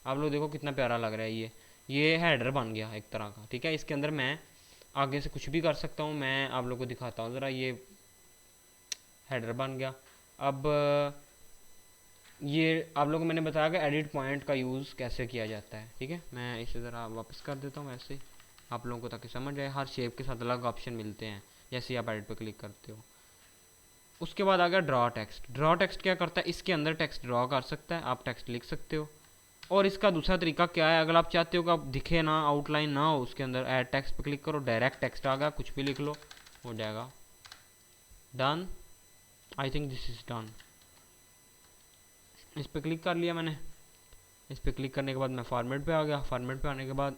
Speaker 1: आप लोग देखो कितना प्यारा लग रहा है। ये हेडर बन गया एक तरह का। ठीक है, इसके अंदर मैं आगे से कुछ भी कर सकता हूँ। मैं आप लोग को दिखाता हूँ ज़रा, ये हेडर बन गया। अब ये आप लोगों को मैंने बताया कि एडिट पॉइंट का यूज़ कैसे किया जाता है। ठीक है, मैं इसे ज़रा वापस कर देता हूँ ऐसे आप लोगों को, ताकि समझ आए। हर शेप के साथ अलग ऑप्शन मिलते हैं जैसे आप एडिट पर क्लिक करते हो। उसके बाद आ गया ड्रॉ टेक्स्ट। ड्रॉ टेक्स्ट क्या करता है, इसके अंदर टेक्स्ट ड्रॉ कर सकता है, आप टेक्स्ट लिख सकते हो। और इसका दूसरा तरीका क्या है, अगर आप चाहते हो कि आप दिखे ना, आउटलाइन ना हो उसके अंदर, ऐड टेक्स्ट पे क्लिक करो, डायरेक्ट टेक्स्ट आ गया, कुछ भी लिख लो हो जाएगा। Done, I think this is done. इस पर क्लिक कर लिया मैंने। इस पर क्लिक करने के बाद मैं फॉर्मेट पे आ गया। फॉर्मेट पे आने के बाद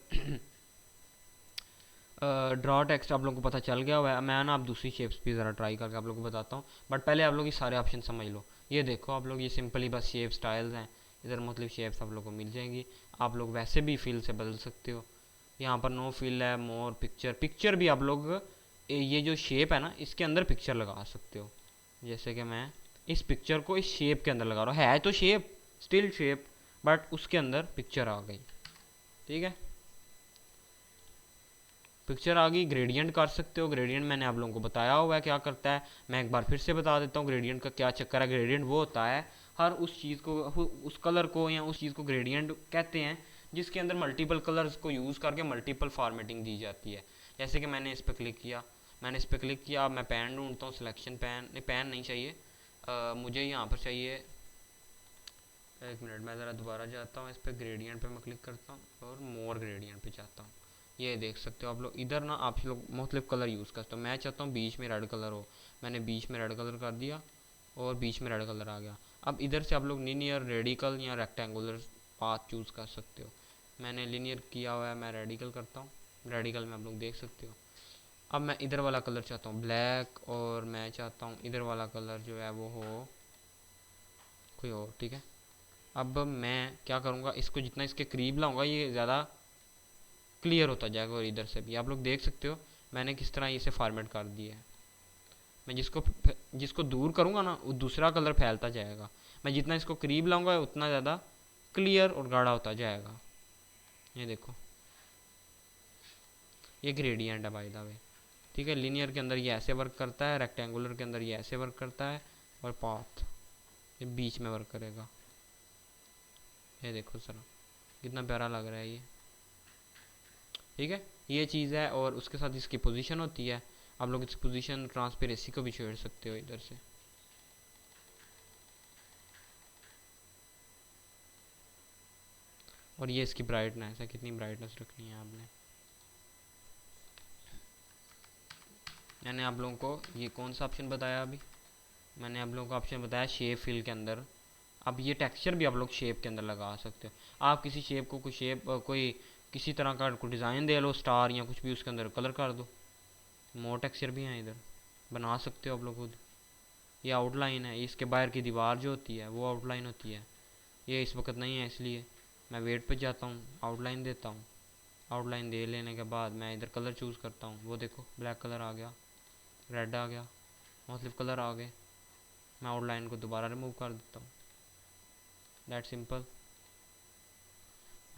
Speaker 1: ड्रॉ टेक्स्ट आप लोगों को पता चल गया हुआ है। मैं ना आप दूसरी शेप्स भी ज़रा ट्राई करके आप लोगों को बताता हूँ, बट पहले आप लोग ये सारे ऑप्शन समझ लो। ये देखो आप लोग, ये सिंपली बस शेप स्टाइल्स हैं, इधर मुख्तलिफ शेप्स आप लोग को मिल जाएंगी। आप लोग वैसे भी फिल से बदल सकते हो। यहाँ पर नो फिल है, मोर पिक्चर, पिक्चर भी आप लोग ये जो शेप है ना इसके अंदर पिक्चर लगा सकते हो। जैसे कि मैं इस पिक्चर को इस शेप के अंदर लगा रहा हूँ, है तो शेप स्टिल शेप बट उसके अंदर पिक्चर आ गई। ठीक है, पिक्चर आ गई। ग्रेडियंट कर सकते हो, ग्रेडियंट मैंने आप लोगों को बताया हुआ है क्या करता है, मैं एक बार फिर से बता देता हूँ ग्रेडियंट का क्या चक्कर है। ग्रेडियंट वो होता है हर उस चीज़ को, उस कलर को या उस चीज़ को ग्रेडियंट कहते हैं जिसके अंदर मल्टीपल कलर्स को यूज़ करके मल्टीपल फॉर्मेटिंग दी जाती है। जैसे कि मैंने इस पर क्लिक किया, मैंने इस पर क्लिक किया, अब मैं पेन ढूंढता हूँ, सिलेक्शन पेन, नहीं पेन नहीं चाहिए, मुझे यहाँ पर चाहिए, एक मिनट मैं ज़रा दोबारा जाता हूँ, इस पर ग्रेडियंट पे मैं क्लिक करता हूँ और मोर ग्रेडियंट पे जाता हूँ। ये देख सकते हो आप लोग, इधर ना आप लोग मुख्तलिफ कलर यूज़ करते हो। मैं चाहता हूँ बीच में रेड कलर हो, मैंने बीच में रेड कलर कर दिया और बीच में रेड कलर आ गया। अब इधर से आप लोग लीनियर, रेडिकल या रेक्टेंगुलर पाथ चूज़ कर सकते हो। मैंने लीनियर किया हुआ है, मैं रेडिकल करता हूँ, रेडिकल में आप लोग देख सकते हो। अब मैं इधर वाला कलर चाहता हूँ ब्लैक, और मैं चाहता हूँ इधर वाला कलर जो है वो हो कोई और। ठीक है, अब मैं क्या करूँगा, इसको जितना इसके करीब लाऊंगा ये ज़्यादा क्लियर होता जाएगा। और इधर से भी आप लोग देख सकते हो मैंने किस तरह इसे फॉर्मेट कर दिया है। मैं जिसको दूर करूँगा ना वो दूसरा कलर फैलता जाएगा, मैं जितना इसको करीब लाऊंगा उतना ज़्यादा क्लियर और गाढ़ा होता जाएगा। ये देखो, ये ग्रेडियंट है बाय द वे। ठीक है, लीनियर के अंदर ये ऐसे वर्क करता है, रेक्टेंगुलर के अंदर ये ऐसे वर्क करता है, और पाथ ये बीच में वर्क करेगा। ये देखो सर कितना प्यारा लग रहा है ये। ठीक है, ये चीज़ है, और उसके साथ इसकी पोजीशन होती है। आप लोग इस पोजीशन ट्रांसपेरेंसी को भी छेड़ सकते हो इधर से। और ये इसकी ब्राइटनेस है, कितनी ब्राइटनेस रखनी है आपने। मैंने आप लोगों को ये कौन सा ऑप्शन बताया अभी, मैंने आप लोगों को ऑप्शन बताया शेप फिल के अंदर। अब ये टेक्सचर भी आप लोग शेप के अंदर लगा सकते हो। आप किसी शेप को कोई शेप कोई किसी तरह का कोई डिज़ाइन दे लो, स्टार या कुछ भी, उसके अंदर कलर कर दो। मोर टेक्सचर भी हैं इधर, बना सकते हो आप लोग खुद। ये आउटलाइन है, इसके बाहर की दीवार जो होती है वो आउटलाइन होती है। ये इस वक्त नहीं है इसलिए मैं वेट पे जाता हूँ, आउटलाइन देता हूँ। आउटलाइन दे लेने के बाद मैं इधर कलर चूज़ करता हूँ। वो देखो ब्लैक कलर आ गया, रेड आ गया, मुख्तलिफ कलर आ गए। मैं आउटलाइन को दोबारा रिमूव कर देता हूँ। That simple.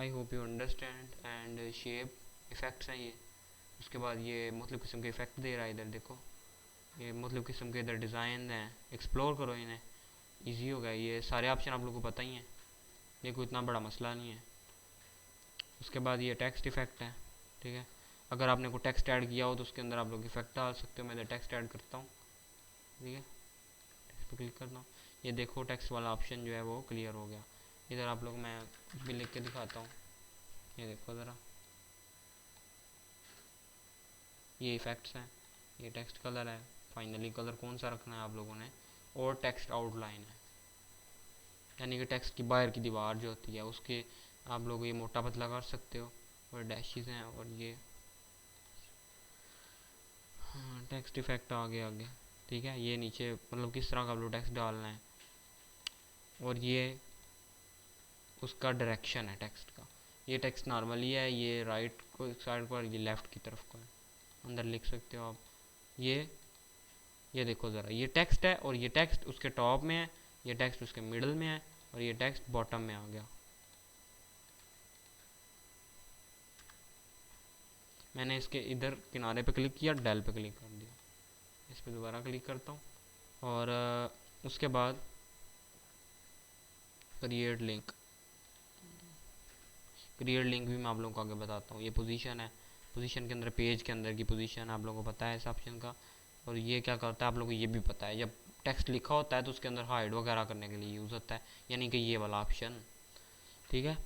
Speaker 1: I hope you understand. And shape effects हैं ये। उसके बाद ये मुख्तलिफ किस्म के इफ़ेक्ट दे रहा है इधर देखो, ये मुख्तलिफ किस्म के इधर डिज़ाइन हैं, एक्सप्लोर करो इन्हें, ईजी हो गया। ये सारे ऑप्शन आप लोगों को पता ही हैं, ये कोई इतना बड़ा मसला नहीं है। उसके बाद ये टेक्स्ट इफ़ेक्ट है। ठीक है, अगर आपने कोई टेक्स्ट ऐड किया हो तो उसके अंदर आप लोग इफ़ेक्ट डाल सकते हो। मैं इधर टेक्स्ट ऐड करता हूँ। ठीक है, टेक्स्ट पर क्लिक करता हूँ, ये देखो टेक्स्ट वाला ऑप्शन जो है वो क्लियर हो गया। इधर आप लोग मैं कुछ भी लिख के दिखाता हूँ, ये देखो ज़रा, ये इफ़ेक्ट्स हैं, ये टेक्स्ट कलर है। फाइनली कलर कौन सा रखना है आप लोगों ने, और टेक्स्ट आउटलाइन है, यानी कि टेक्स्ट की बाहर की दीवार जो होती है उसके आप लोग ये मोटा पतला कर सकते हो। और डैशेस हैं, और ये टेक्स्ट इफेक्ट आगे आगे। ठीक है, ये नीचे मतलब किस तरह का आप लोग टेक्स्ट डालना है, और ये उसका डायरेक्शन है टेक्स्ट का। ये टेक्स्ट नॉर्मली है, ये राइट को साइड पर, ये लेफ़्ट की तरफ को है, अंदर लिख सकते हो आप। ये देखो ज़रा, ये टेक्स्ट है और ये टेक्स्ट उसके टॉप में है, ये टेक्स्ट उसके मिडल में है, और ये टेक्स्ट बॉटम में आ गया। मैंने इसके इधर किनारे पे क्लिक किया, डेल पे क्लिक कर दिया, इस पर दोबारा क्लिक करता हूँ, और उसके बाद क्रिएट लिंक। क्रिएट लिंक भी मैं आप लोगों को आगे बताता हूँ। ये पोजीशन है, पोजीशन के अंदर पेज के अंदर की पोजीशन आप लोगों को पता है इस ऑप्शन का। और ये क्या करता है आप लोगों को ये भी पता है, जब टेक्स्ट लिखा होता है तो उसके अंदर हाइड वगैरह करने के लिए यूज़ होता है, यानी कि ये वाला ऑप्शन। ठीक है,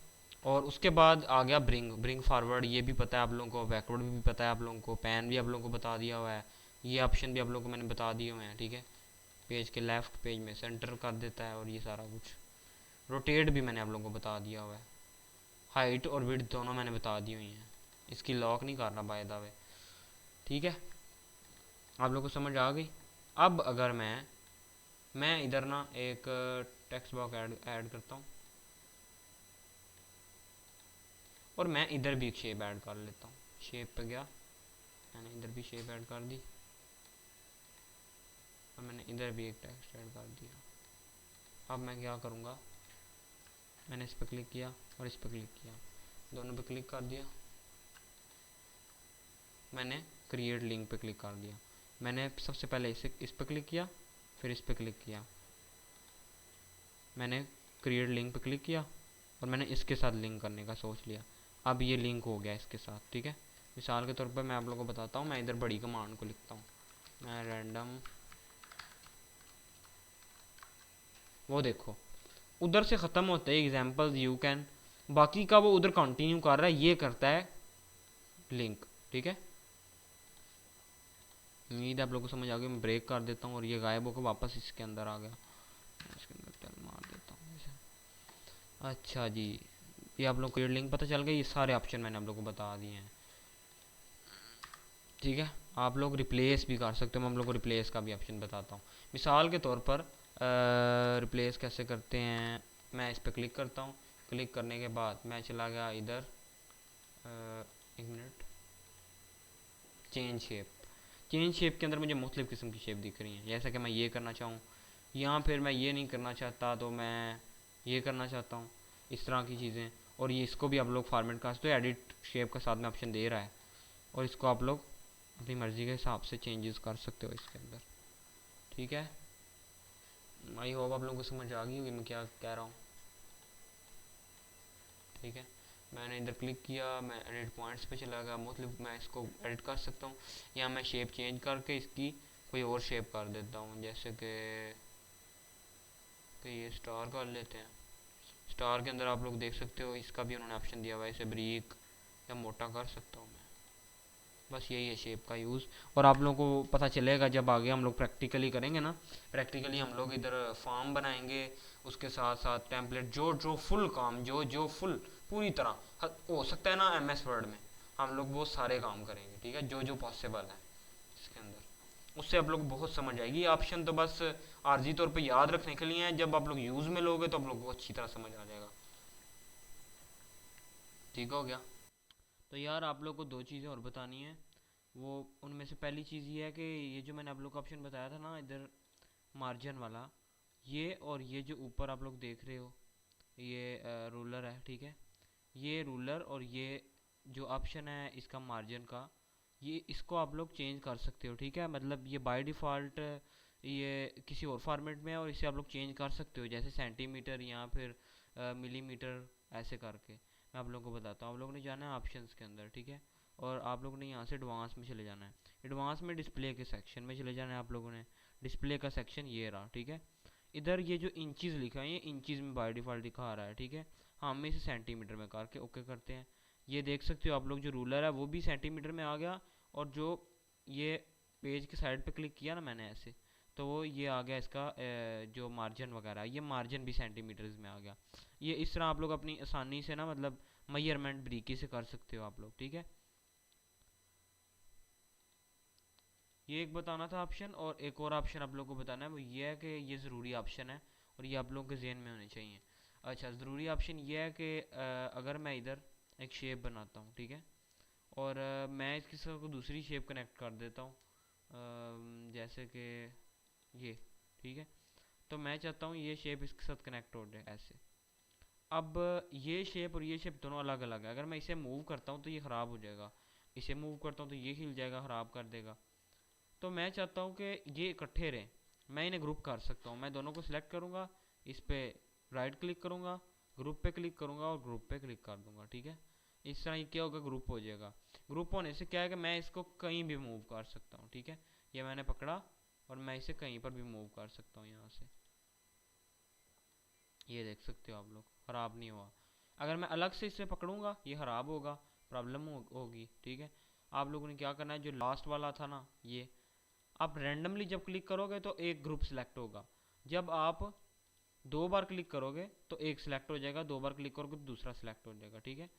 Speaker 1: और उसके बाद आ गया ब्रिंग फॉरवर्ड, ये भी पता है आप लोगों को, बैकवर्ड भी पता है आप लोगों को, पैन भी आप लोगों को बता दिया हुआ है, ये ऑप्शन भी आप लोगों को मैंने बता दिए हुए हैं। ठीक है, पेज के लेफ़्ट पेज में सेंटर कर देता है, और ये सारा कुछ। रोटेट भी मैंने आप लोगों को बता दिया हुआ है, हाइट और विड्थ दोनों मैंने बता दी हुई हैं। इसकी लॉक नहीं करना बाय द वे। ठीक है, आप लोगों को समझ आ गई। अब अगर मैं इधर ना एक टेक्स्ट बॉक्स ऐड करता हूँ, और मैं इधर भी एक शेप ऐड कर लेता हूँ। शेप पे गया, मैंने इधर भी शेप ऐड कर दी और मैंने इधर भी एक टेक्स्ट ऐड कर दिया। अब मैं क्या करूँगा, मैंने इस पर क्लिक किया और इस पर क्लिक किया, दोनों पे क्लिक कर दिया, मैंने क्रिएट लिंक पे क्लिक कर दिया। मैंने सबसे पहले इस पर क्लिक किया, फिर इस पर क्लिक किया, मैंने क्रिएट लिंक पे क्लिक किया और मैंने इसके साथ लिंक करने का सोच लिया। अब ये लिंक हो गया इसके साथ, ठीक है। मिसाल के तौर पर मैं आप लोगों को बताता हूँ, मैं इधर बड़ी कमांड को लिखता हूँ, मैं रैंडम, वो देखो उधर से ख़त्म होता है एग्जाम्पल यू कैन, बाकी का वो उधर कंटिन्यू कर रहा है, ये करता है लिंक, ठीक है। उम्मीद है आप लोगों को समझ आ गई। मैं ब्रेक कर देता हूँ और ये गायब होकर वापस इसके अंदर आ गया, इसके अंदर टेल मार देता हूँ इसे। अच्छा जी, ये आप लोग को ये लिंक पता चल गया, ये सारे ऑप्शन मैंने आप लोगों को बता दिए हैं, ठीक है। आप लोग रिप्लेस भी कर सकते हो, मैं आप लोग को रिप्लेस का भी ऑप्शन बताता हूँ। मिसाल के तौर पर रिप्लेस कैसे करते हैं, मैं इस पर क्लिक करता हूँ, क्लिक करने के बाद मैं चला गया इधर, एक minute, change shape. Change shape के अंदर मुझे मुख्तलिफ़ किस्म की शेप दिख रही हैं, जैसा कि मैं ये करना चाहूँ, या फिर मैं ये नहीं करना चाहता तो मैं ये करना चाहता हूँ, इस तरह की चीज़ें। और ये इसको भी आप लोग फॉर्मेट कर सकते हो, एडिट शेप का साथ में ऑप्शन दे रहा है, और इसको आप लोग अपनी मर्ज़ी के हिसाब से चेंजेस कर सकते हो इसके अंदर, ठीक है। आई होप आप लोगों को समझ आ गई होगी मैं क्या कह रहा हूँ, ठीक है। मैंने इधर क्लिक किया, मैं एडिट पॉइंट्स पे चला गया, मतलब मैं इसको एडिट कर सकता हूँ, या मैं शेप चेंज करके इसकी कोई और शेप कर देता हूँ, जैसे कि ये स्टार कर लेते हैं। स्टार के अंदर आप लोग देख सकते हो इसका भी उन्होंने ऑप्शन दिया हुआ है, इसे बारीक या मोटा कर सकता हूँ मैं, बस यही है शेप का यूज़। और आप लोगों को पता चलेगा जब आगे हम लोग प्रैक्टिकली करेंगे ना, प्रैक्टिकली हम लोग इधर फॉर्म बनाएंगे, उसके साथ साथ टेम्पलेट, जो जो फुल काम, जो जो फुल पूरी तरह हो सकता है ना MS वर्ड में, हम लोग वो सारे काम करेंगे, ठीक है, जो जो पॉसिबल है इसके अंदर। उससे आप लोग बहुत समझ आएगी। ऑप्शन तो बस आर्जी तौर पे याद रखने के लिए हैं, जब आप लोग यूज़ में लोगे तो आप लोग को अच्छी तरह समझ आ जाएगा, ठीक हो गया। तो यार आप लोग को दो चीज़ें और बतानी है, वो उनमें से पहली चीज़ ये है कि ये जो मैंने आप लोग को ऑप्शन बताया था ना इधर मार्जिन वाला, ये और ये जो ऊपर आप लोग देख रहे हो ये रूलर है, ठीक है। ये रूलर और ये जो ऑप्शन है इसका मार्जिन का, ये इसको आप लोग चेंज कर सकते हो, ठीक है। मतलब ये बाय डिफ़ॉल्ट ये किसी और फॉर्मेट में है और इसे आप लोग चेंज कर सकते हो, जैसे सेंटीमीटर या फिर मिलीमीटर, ऐसे करके। मैं आप लोगों को बताता हूँ, आप लोगों ने जाना है ऑप्शंस के अंदर, ठीक है, और आप लोगों ने यहाँ से एडवांस में चले जाना है। एडवांस में डिस्प्ले के सेक्शन में चले जाना है आप लोगों ने, डिस्प्ले का सेक्शन ये रहा, ठीक है। इधर ये जो इंचज़ लिखा है ये इंचज़ में बाय डिफ़ॉल्ट दिखा आ रहा है, ठीक है। हाँ, हम इसे सेंटीमीटर में करके ओके करते हैं। ये देख सकते हो आप लोग जो रूलर है वो भी सेंटीमीटर में आ गया, और जो ये पेज के साइड पे क्लिक किया ना मैंने ऐसे, तो वो ये आ गया इसका जो मार्जिन वगैरह, ये मार्जिन भी सेंटीमीटर्स में आ गया। ये इस तरह आप लोग अपनी आसानी से ना, मतलब मेजरमेंट बारीकी से कर सकते हो आप लोग, ठीक है। ये एक बताना था ऑप्शन, और एक और ऑप्शन आप लोगों को बताना है, वो ये है कि ये ज़रूरी ऑप्शन है और ये आप लोगों के जहन में होने चाहिए। अच्छा, ज़रूरी ऑप्शन ये है कि अगर मैं इधर एक शेप बनाता हूँ, ठीक है, और मैं इसके साथ को दूसरी शेप कनेक्ट कर देता हूँ, जैसे कि ये, ठीक है। तो मैं चाहता हूँ ये शेप इसके साथ कनेक्ट हो जाए ऐसे। अब ये शेप और ये शेप दोनों अलग अलग है, अगर मैं इसे मूव करता हूँ तो ये ख़राब हो जाएगा, इसे मूव करता हूँ तो ये हिल जाएगा, ख़राब कर देगा। तो मैं चाहता हूँ कि ये इकट्ठे रहें, मैं इन्हें ग्रुप कर सकता हूँ। मैं दोनों को सिलेक्ट करूँगा, इस पर राइट क्लिक करूँगा, ग्रुप पे क्लिक करूँगा और ग्रुप पे क्लिक कर दूँगा, ठीक है। इस तरह ये क्या होगा, ग्रुप हो जाएगा। ग्रुप होने से क्या है कि मैं इसको कहीं भी मूव कर सकता हूँ, ठीक है। ये मैंने पकड़ा और मैं इसे कहीं पर भी मूव कर सकता हूँ यहाँ से, ये देख सकते हो आप लोग, ख़राब नहीं हुआ। अगर मैं अलग से इसे पकड़ूंगा ये ख़राब होगा, प्रॉब्लम होगी, ठीक है। आप लोगों ने क्या करना है, जो लास्ट वाला था ना ये, आप रैंडमली जब क्लिक करोगे तो एक ग्रुप सिलेक्ट होगा, जब आप दो बार क्लिक करोगे तो एक सिलेक्ट हो जाएगा, दो बार क्लिक करोगे तो दूसरा सिलेक्ट हो जाएगा, ठीक है।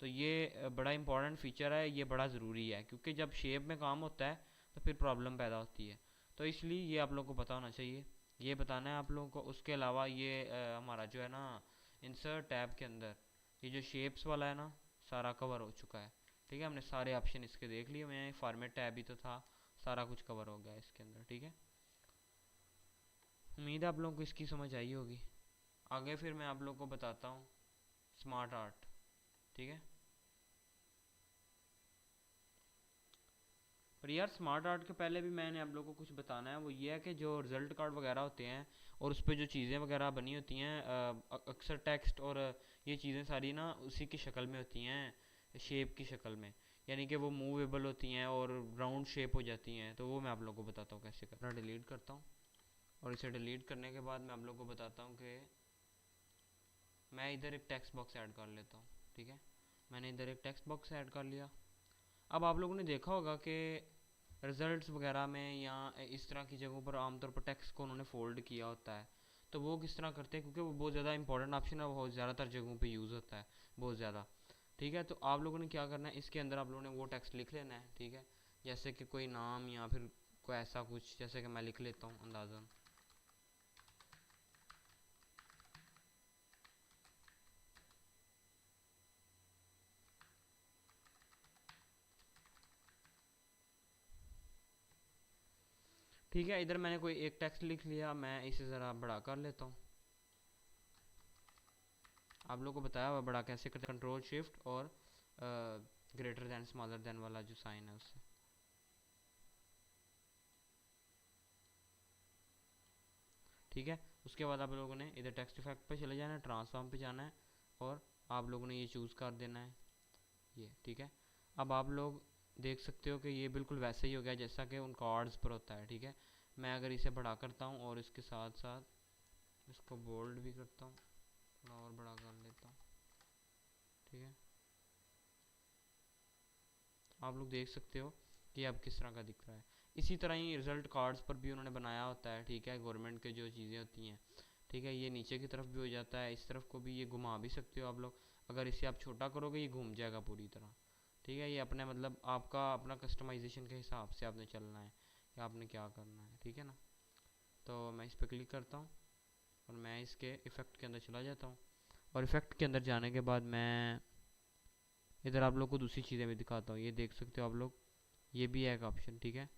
Speaker 1: तो ये बड़ा इंपॉर्टेंट फीचर है, ये बड़ा ज़रूरी है, क्योंकि जब शेप में काम होता है तो फिर प्रॉब्लम पैदा होती है। तो इसलिए ये आप लोगों को पता होना चाहिए, ये बताना है आप लोगों को। उसके अलावा ये हमारा जो है ना इंसर्ट टैब के अंदर ये जो शेप्स वाला है ना, सारा कवर हो चुका है। ठीक है, हमने सारे ऑप्शन इसके देख लिए, मैं फॉर्मेट टैब भी तो था, सारा कुछ कवर हो गया इसके अंदर। ठीक है, उम्मीद है आप लोगों को इसकी समझ आई होगी। आगे फिर मैं आप लोगों को बताता हूँ स्मार्ट आर्ट। ठीक है, पर यार स्मार्ट आर्ट के पहले भी मैंने आप लोगों को कुछ बताना है। वो ये है कि जो रिजल्ट कार्ड वगैरह होते हैं और उस पर जो चीज़ें वगैरह बनी होती हैं, अक्सर टेक्स्ट और ये चीज़ें सारी ना उसी की शक्ल में होती हैं, शेप की शक्ल में, यानी कि वो मूवेबल होती हैं और राउंड शेप हो जाती हैं। तो वो मैं आप लोगों को बताता हूँ कैसे करना। डिलीट करता हूँ और इसे डिलीट करने के बाद मैं आप लोगों को बताता हूँ कि मैं इधर एक टेक्स्ट बॉक्स ऐड कर लेता हूँ। ठीक है, मैंने इधर एक टेक्स्ट बॉक्स ऐड कर लिया। अब आप लोगों ने देखा होगा कि रिजल्ट्स वगैरह में या इस तरह की जगहों पर आमतौर पर टेक्स्ट को उन्होंने फोल्ड किया होता है। तो वो किस तरह करते हैं, क्योंकि वो बहुत ज़्यादा इंपॉर्टेंट ऑप्शन है, वो बहुत ज़्यादातर जगहों पे यूज़ होता है, बहुत ज़्यादा। ठीक है, तो आप लोगों ने क्या करना है, इसके अंदर आप लोगों ने वो टेक्स्ट लिख लेना है। ठीक है, जैसे कि कोई नाम या फिर कोई ऐसा कुछ, जैसे कि मैं लिख लेता हूँ अंदाज़न। ठीक है, इधर मैंने कोई एक टेक्स्ट लिख लिया, मैं इसे ज़रा बड़ा कर लेता हूँ। आप लोगों को बताया हुआ बड़ा कैसे करते, कंट्रोल शिफ्ट और ग्रेटर दैन स्मॉलर दैन वाला जो साइन है उससे। ठीक है, उसके बाद आप लोगों ने इधर टेक्स्ट इफेक्ट पे चले जाना है, ट्रांसफॉर्म पे जाना है और आप लोगों ने ये चूज़ कर देना है ये। ठीक है, अब आप लोग देख सकते हो कि ये बिल्कुल वैसे ही हो गया जैसा कि उन कार्ड्स पर होता है। ठीक है, मैं अगर इसे बड़ा करता हूँ और इसके साथ साथ इसको बोल्ड भी करता हूँ, थोड़ा और बड़ा कर लेता हूँ। ठीक है, आप लोग देख सकते हो कि अब किस तरह का दिख रहा है। इसी तरह ही रिजल्ट कार्ड्स पर भी उन्होंने बनाया होता है। ठीक है, गवर्नमेंट के जो चीज़ें होती हैं। ठीक है, ये नीचे की तरफ भी हो जाता है, इस तरफ को भी ये घुमा भी सकते हो आप लोग। अगर इसे आप छोटा करोगे ये घूम जाएगा पूरी तरह। ठीक है, ये अपने मतलब आपका अपना कस्टमाइजेशन के हिसाब से आपने चलना है कि आपने क्या करना है। ठीक है ना, तो मैं इस पर क्लिक करता हूँ और मैं इसके इफ़ेक्ट के अंदर चला जाता हूँ। और इफ़ेक्ट के अंदर जाने के बाद मैं इधर आप लोग को दूसरी चीज़ें भी दिखाता हूँ। ये देख सकते हो आप लोग, ये भी है एक ऑप्शन। ठीक है,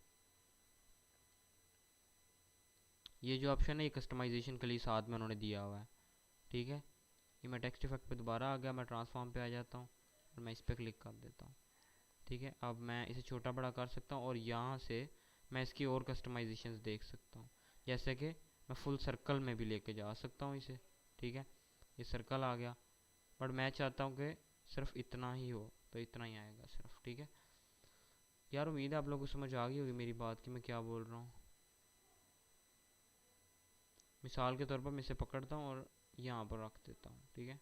Speaker 1: ये जो ऑप्शन है ये कस्टमाइजेशन के लिए साथ में उन्होंने दिया हुआ है। ठीक है, ये मैं टेक्स्ट इफेक्ट पे दोबारा आ गया, मैं ट्रांसफॉर्म पे आ जाता हूँ और मैं इस पर क्लिक कर देता हूँ। ठीक है, अब मैं इसे छोटा बड़ा कर सकता हूँ और यहाँ से मैं इसकी और कस्टमाइजेशन देख सकता हूँ, जैसे कि मैं फुल सर्कल में भी लेके जा सकता हूँ इसे। ठीक है, ये सर्कल आ गया, बट मैं चाहता हूँ कि सिर्फ इतना ही हो, तो इतना ही आएगा सिर्फ। ठीक है यार, उम्मीद है आप लोगों को समझ आ गई होगी मेरी बात कि मैं क्या बोल रहा हूँ। मिसाल के तौर पर मैं इसे पकड़ता हूँ और यहाँ पर रख देता हूँ। ठीक है,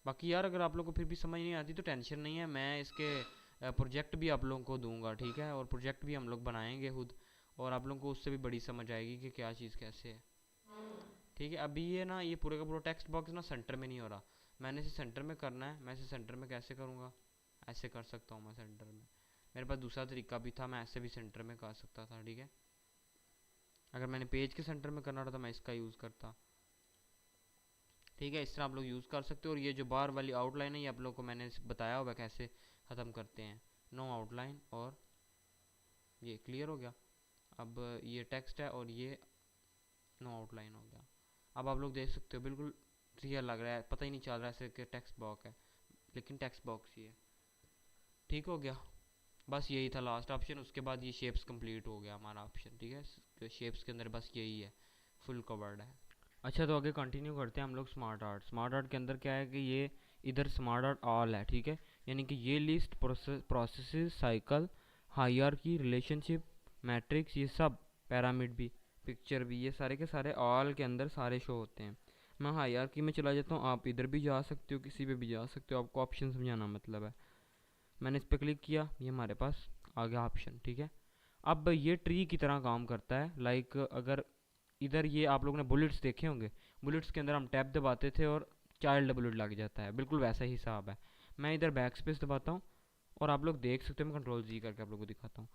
Speaker 1: बाकी यार अगर आप लोगों को फिर भी समझ नहीं आती तो टेंशन नहीं है, मैं इसके प्रोजेक्ट भी आप लोगों को दूंगा। ठीक है, और प्रोजेक्ट भी हम लोग बनाएंगे खुद, और आप लोगों को उससे भी बड़ी समझ आएगी कि क्या चीज़ कैसे है। ठीक है, अभी ये ना ये पूरे का पूरा टेक्स्ट बॉक्स ना सेंटर में नहीं हो रहा, मैंने इसे सेंटर में करना है। मैं इसे सेंटर में कैसे करूँगा, ऐसे कर सकता हूँ मैं सेंटर में। मेरे पास दूसरा तरीका भी था, मैं ऐसे भी सेंटर में कर सकता था। ठीक है, अगर मैंने पेज के सेंटर में करना था तो मैं इसका यूज़ करता। ठीक है, इस तरह आप लोग यूज़ कर सकते हो। और ये जो बार वाली आउटलाइन है ये आप लोग को मैंने बताया होगा कैसे ख़त्म करते हैं, नो आउटलाइन, और ये क्लियर हो गया। अब ये टेक्स्ट है और ये नो आउटलाइन हो गया। अब आप लोग देख सकते हो बिल्कुल रियल लग रहा है, पता ही नहीं चल रहा है ऐसे कि टेक्स्ट बॉक्स है, लेकिन टेक्स्ट बॉक्स ही है। ठीक हो गया, बस यही था लास्ट ऑप्शन। उसके बाद ये शेप्स कंप्लीट हो गया हमारा ऑप्शन। ठीक है, शेप्स के अंदर बस यही है, फुल कवर्ड है। अच्छा, तो आगे कंटिन्यू करते हैं हम लोग स्मार्ट आर्ट। स्मार्ट आर्ट के अंदर क्या है कि ये इधर स्मार्ट आर्ट ऑल है। ठीक है, यानी कि ये list, processes, cycle, hierarchy, relationship, matrix, ये सब, पैरामिड भी, पिक्चर भी, ये सारे के सारे ऑल के अंदर सारे शो होते हैं। मैं हायरार्की में चला जाता हूँ, आप इधर भी जा सकते हो, किसी पे भी जा सकते हो, आपको ऑप्शन समझाना मतलब है। मैंने इस पर क्लिक किया, ये हमारे पास आ गया ऑप्शन। ठीक है, अब ये ट्री की तरह काम करता है। लाइक अगर इधर ये आप लोगों ने बुलेट्स देखे होंगे, बुलेट्स के अंदर हम टैब दबाते थे और चाइल्ड बुलेट लग जाता है, बिल्कुल वैसा ही हिसाब है। मैं इधर बैक स्पेस दबाता हूँ और आप लोग देख सकते हो, मैं कंट्रोल जी करके आप लोगों को दिखाता हूँ।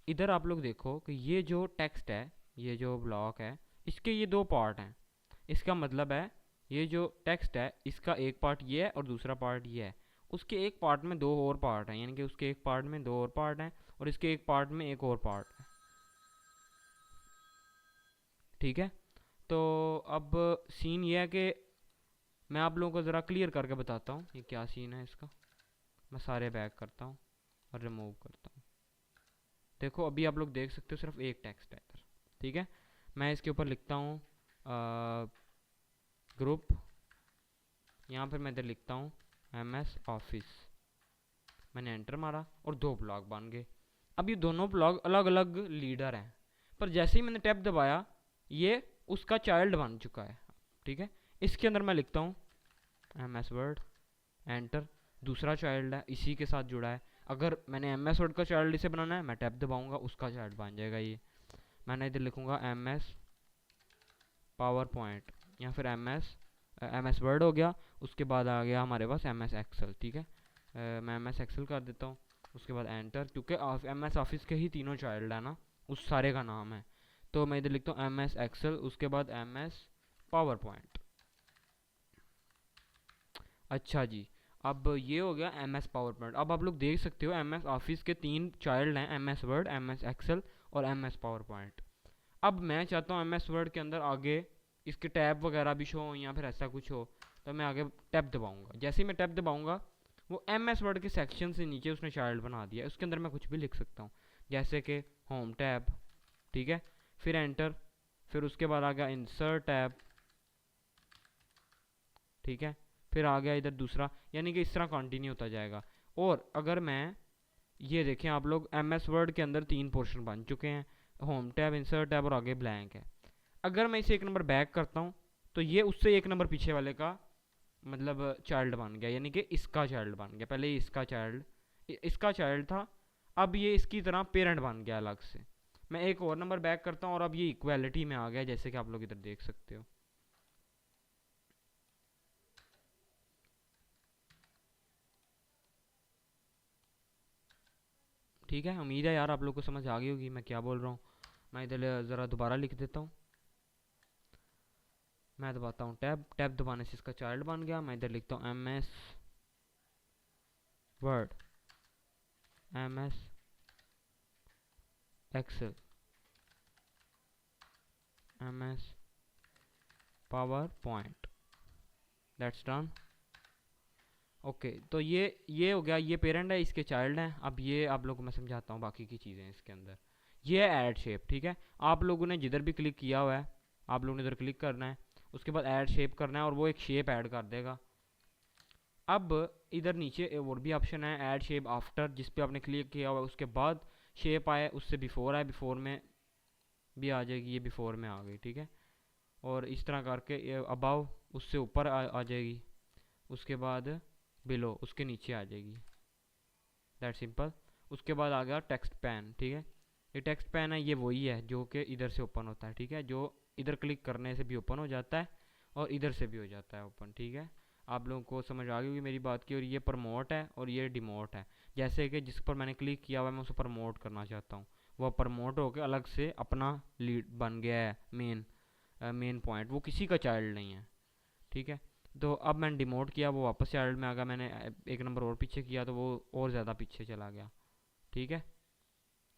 Speaker 1: इधर आप लोग देखो कि ये जो टेक्स्ट है, ये जो ब्लॉक है, इसके ये दो पार्ट हैं। इसका मतलब है ये जो टेक्स्ट है इसका एक पार्ट ये है और दूसरा पार्ट ये है, उसके एक पार्ट में दो और पार्ट हैं, यानी कि उसके एक पार्ट में दो और पार्ट हैं और इसके एक पार्ट में एक और पार्ट है, ठीक है। तो अब सीन ये है कि मैं आप लोगों को ज़रा क्लियर करके बताता हूँ ये क्या सीन है इसका। मैं सारे बैक करता हूँ और रिमूव करता हूँ। देखो अभी आप लोग देख सकते हो सिर्फ एक टेक्स्ट है इधर, ठीक है। मैं इसके ऊपर लिखता हूँ ग्रुप, यहाँ पर मैं इधर लिखता हूँ MS ऑफिस, मैंने एंटर मारा और दो ब्लॉग बन गए। अब ये दोनों ब्लॉग अलग अलग लीडर हैं, पर जैसे ही मैंने टैब दबाया ये उसका चाइल्ड बन चुका है, ठीक है। इसके अंदर मैं लिखता हूँ MS वर्ड, एंटर, दूसरा चाइल्ड है इसी के साथ जुड़ा है। अगर मैंने MS वर्ड का चाइल्ड इसे बनाना है मैं टैब दबाऊंगा उसका चाइल्ड बन जाएगा ये। मैंने इधर लिखूंगा MS पावर पॉइंट या फिर MS वर्ड हो गया, उसके बाद आ गया हमारे पास MS एक्सेल, ठीक है। मैं MS एक्सेल कर देता हूँ, उसके बाद एंटर, क्योंकि MS ऑफिस के ही तीनों चाइल्ड है ना, उस सारे का नाम है। तो मैं इधर लिखता हूँ MS एक्सेल, उसके बाद MS पावर पॉइंट। अच्छा जी, अब ये हो गया MS पावर पॉइंट। अब आप लोग देख सकते हो MS ऑफिस के तीन चाइल्ड हैं, MS वर्ड, MS एक्सेल और MS पावर पॉइंट। अब मैं चाहता हूँ MS वर्ड के अंदर आगे इसके टैब वगैरह भी शो हो या फिर ऐसा कुछ हो, तो मैं आगे टैब दबाऊंगा। जैसे ही मैं टैब दबाऊंगा वो MS वर्ड के सेक्शन से नीचे उसने चाइल्ड बना दिया, उसके अंदर मैं कुछ भी लिख सकता हूँ, जैसे कि होम टैब, ठीक है। फिर एंटर, फिर उसके बाद आ गया इंसर्ट टैब, ठीक है। फिर आ गया इधर दूसरा, यानी कि इस तरह कंटिन्यू होता जाएगा। और अगर मैं ये देखें आप लोग MS वर्ड के अंदर तीन पोर्शन बन चुके हैं, होम टैब, इंसर्ट टैब और आगे ब्लैंक है। अगर मैं इसे एक नंबर बैक करता हूँ तो ये उससे एक नंबर पीछे वाले का मतलब चाइल्ड बन गया, यानी कि इसका चाइल्ड बन गया। पहले इसका चाइल्ड था, अब ये इसकी तरह पेरेंट बन गया अलग से। मैं एक और नंबर बैक करता हूँ और अब ये इक्वालिटी में आ गया, जैसे कि आप लोग इधर देख सकते हो, ठीक है। उम्मीद है यार आप लोग को समझ आ गई होगी मैं क्या बोल रहा हूँ। मैं इधर ज़रा दोबारा लिख देता हूँ, मैं दबाता हूँ टैब, टैब दबाने से इसका चाइल्ड बन गया। मैं इधर लिखता हूँ MS word, MS Excel, MS PowerPoint, that's done. Okay, तो ये हो गया, ये पेरेंट है, इसके चाइल्ड हैं। अब ये आप लोगों को मैं समझाता हूँ बाकी की चीज़ें इसके अंदर। ये है ऐड शेप, ठीक है। आप लोगों ने जिधर भी क्लिक किया हुआ है आप लोगों ने इधर क्लिक करना है, उसके बाद ऐड शेप करना है और वो एक शेप ऐड कर देगा। अब इधर नीचे और भी ऑप्शन है, ऐड शेप आफ्टर, जिस पे आपने क्लिक किया हुआ है उसके बाद शेप आए, उससे बिफोर आए, बिफोर में भी आ जाएगी, ये बिफोर में आ गई, ठीक है। और इस तरह करके ये अबाव उससे ऊपर आ जाएगी, उसके बाद बिलो उसके नीचे आ जाएगी, दैट सिंपल। उसके बाद आ गया टेक्स्ट पैन, ठीक है। ये टेक्स्ट पैन है, ये वही है जो कि इधर से ओपन होता है, ठीक है, जो इधर क्लिक करने से भी ओपन हो जाता है और इधर से भी हो जाता है ओपन, ठीक है। आप लोगों को समझ आ गई होगी मेरी बात की। और ये प्रमोट है और ये डिमोट है, जैसे कि जिस पर मैंने क्लिक किया हुआ है मैं उसे प्रमोट करना चाहता हूँ, वह प्रमोट होकर अलग से अपना लीड बन गया है, मेन पॉइंट, वो किसी का चाइल्ड नहीं है, ठीक है। तो अब मैंने डिमोट किया, वो वापस चाइल्ड में आ गया, मैंने एक नंबर और पीछे किया तो वो और ज़्यादा पीछे चला गया, ठीक है।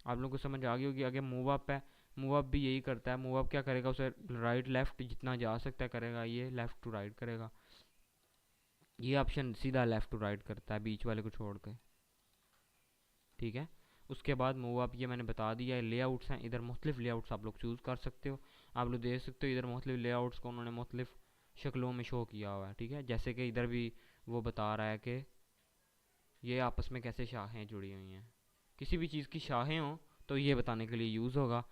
Speaker 1: आप लोगों को समझ आ गई होगी। आगे मूव अप है, मूव अप भी यही करता है। मूव अप क्या करेगा, उसे राइट लेफ्ट जितना जा सकता है करेगा, ये लेफ्ट टू राइट करेगा। ये ऑप्शन सीधा लेफ्ट टू राइट करता है बीच वाले को छोड़ के, ठीक है। उसके बाद मूव अप ये मैंने बता दिया है। लेआउट्स हैं, इधर मुख्तलिफ लेआउट्स आप लोग चूज़ कर सकते हो। आप लोग देख सकते हो इधर मुख्तलिफ लेआउट्स को उन्होंने मुख्तलिफ शक्लों में शो किया हुआ है, ठीक है। जैसे कि इधर भी वो बता रहा है कि ये आपस में कैसे शाखें जुड़ी हुई हैं। किसी भी चीज़ की शाखें हों तो ये बताने के लिए यूज़ होगा।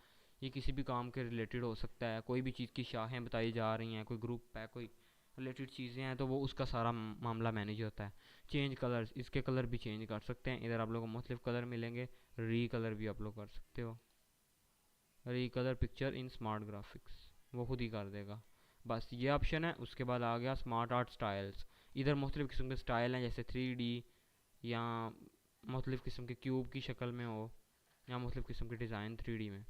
Speaker 1: ये किसी भी काम के रिलेटेड हो सकता है, कोई भी चीज़ की शाखें बताई जा रही हैं, कोई ग्रुप है, कोई रिलेटेड चीज़ें हैं, तो वो उसका सारा मामला मैनेज होता है। चेंज कलर्स, इसके कलर भी चेंज कर सकते हैं। इधर आप लोगों को मुख्तलिफ कलर मिलेंगे, री कलर भी आप लोग कर सकते हो। री colour picture in smart graphics वो खुद ही कर देगा, बस ये ऑप्शन है। उसके बाद आ गया स्मार्ट आर्ट स्टाइल्स। इधर मुख्तलिफ किस्म के स्टाइल हैं, जैसे 3D या मुख्तलिफ किस्म के क्यूब की शक्ल में हो या मुख्तलिफ किस्म के डिज़ाइन 3D में,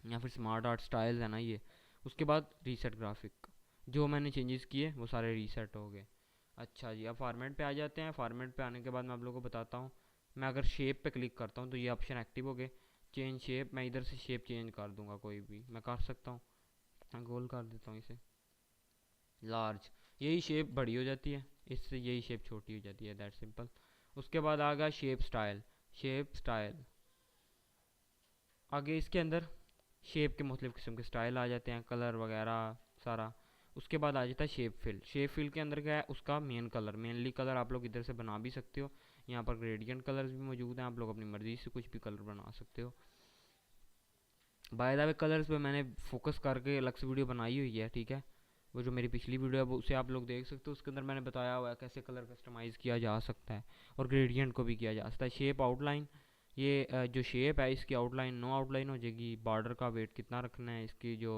Speaker 1: या फिर स्मार्ट आर्ट स्टाइल्स है ना ये। उसके बाद रीसेट ग्राफिक, जो मैंने चेंजेस किए वो सारे रीसेट हो गए। अच्छा जी, अब फॉर्मेट पे आ जाते हैं। फॉर्मेट पे आने के बाद मैं आप लोगों को बताता हूँ। मैं अगर शेप पे क्लिक करता हूँ तो ये ऑप्शन एक्टिव हो गए। चेंज शेप, मैं इधर से शेप चेंज कर दूंगा, कोई भी मैं कर सकता हूँ। मैं गोल कर देता हूँ इसे, लार्ज। यही शेप बड़ी हो जाती है, इससे यही शेप छोटी हो जाती है, दैट सिंपल। उसके बाद आ गया शेप स्टाइल। शेप स्टाइल आगे इसके अंदर शेप के मुख्तलिफ़ किस्म के स्टाइल आ जाते हैं, कलर वगैरह सारा। उसके बाद आ जाता है शेप फिल। शेप फिल के अंदर क्या है, उसका मेन कलर, मेनली कलर आप लोग इधर से बना भी सकते हो। यहाँ पर ग्रेडियंट कलर्स भी मौजूद हैं, आप लोग अपनी मर्ज़ी से कुछ भी कलर बना सकते हो। बाय द वे कलर्स पे मैंने फोकस करके अलग से वीडियो बनाई हुई है, ठीक है। वो जो मेरी पिछली वीडियो है वो उसे आप लोग देख सकते हो, उसके अंदर मैंने बताया हुआ है कैसे कलर कस्टमाइज़ किया जा सकता है और ग्रेडियंट को भी किया जा सकता है। शेप आउटलाइन, ये जो शेप है इसकी आउटलाइन नो आउटलाइन हो जाएगी। बॉर्डर का वेट कितना रखना है, इसकी जो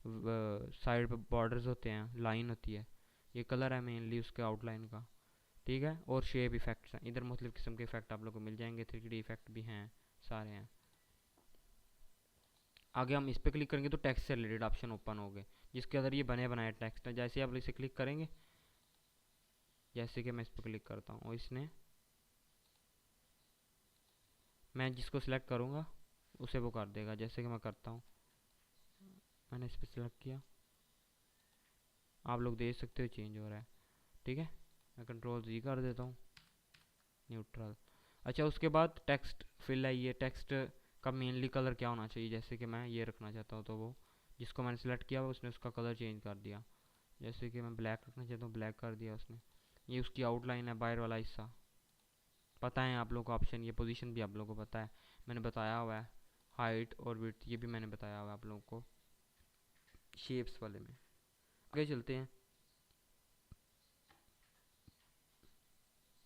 Speaker 1: साइड पे बॉर्डर्स होते हैं, लाइन होती है, ये कलर है मेनली उसके आउटलाइन का, ठीक है। और शेप इफेक्ट्स हैं, इधर मुख्तलिफ़ किस्म के इफेक्ट आप लोग को मिल जाएंगे, 3D इफेक्ट भी हैं, सारे हैं। आगे हम इस पर क्लिक करेंगे तो टेक्स्ट से रिलेटेड ऑप्शन ओपन हो गए, जिसके अंदर ये बने बनाए टेक्स्ट है। जैसे आप इसे क्लिक करेंगे, जैसे कि मैं इस पर क्लिक करता हूँ और इसने, मैं जिसको सिलेक्ट करूँगा उसे वो कर देगा। जैसे कि मैं करता हूँ, मैंने इस पर सिलेक्ट किया, आप लोग देख सकते हो चेंज हो रहा है, ठीक है। मैं Ctrl+Z कर देता हूँ, न्यूट्रल। अच्छा, उसके बाद टेक्स्ट फिल है। ये टेक्स्ट का मेनली कलर क्या होना चाहिए, जैसे कि मैं ये रखना चाहता हूँ तो वो जिसको मैंने सेलेक्ट किया उसने उसका कलर चेंज कर दिया। जैसे कि मैं ब्लैक रखना चाहता हूँ, ब्लैक कर दिया उसने। ये उसकी आउटलाइन है, बाहर वाला हिस्सा। पता है आप लोगों को ऑप्शन, ये पोजीशन भी आप लोगों को पता है, मैंने बताया हुआ है। हाइट और विड्थ ये भी मैंने बताया हुआ है आप लोगों को शेप्स वाले में। आगे चलते हैं।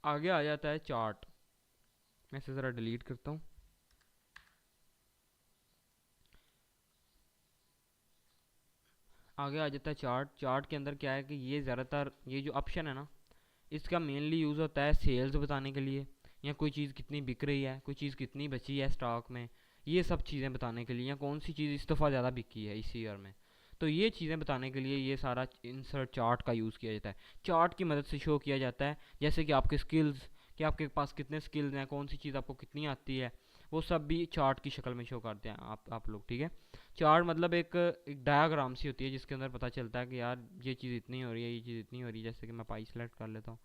Speaker 1: आगे आ जाता है चार्ट। मैं इसे ज़रा डिलीट करता हूँ। आगे आ जाता है चार्ट। चार्ट के अंदर क्या है कि ये ज़्यादातर ये जो ऑप्शन है ना, इसका मेनली यूज़ होता है सेल्स बताने के लिए, या कोई चीज़ कितनी बिक रही है, कोई चीज़ कितनी बची है स्टॉक में, ये सब चीज़ें बताने के लिए, या कौन सी चीज़ इस दफ़ा ज़्यादा बिकी है इस ईयर में। तो ये चीज़ें बताने के लिए ये सारा इंसर्ट चार्ट का यूज़ किया जाता है। चार्ट की मदद से शो किया जाता है जैसे कि आपके स्किल्स, कि आपके पास कितने स्किल्स हैं, कौन सी चीज़ आपको कितनी आती है, वो सब भी चार्ट की शक्ल में शो करते हैं आप लोग, ठीक है। चार्ट मतलब एक डायाग्राम सी होती है जिसके अंदर पता चलता है कि यार ये चीज़ इतनी हो रही है, ये चीज़ इतनी हो रही है। जैसे कि मैं पाई सेलेक्ट कर लेता हूँ,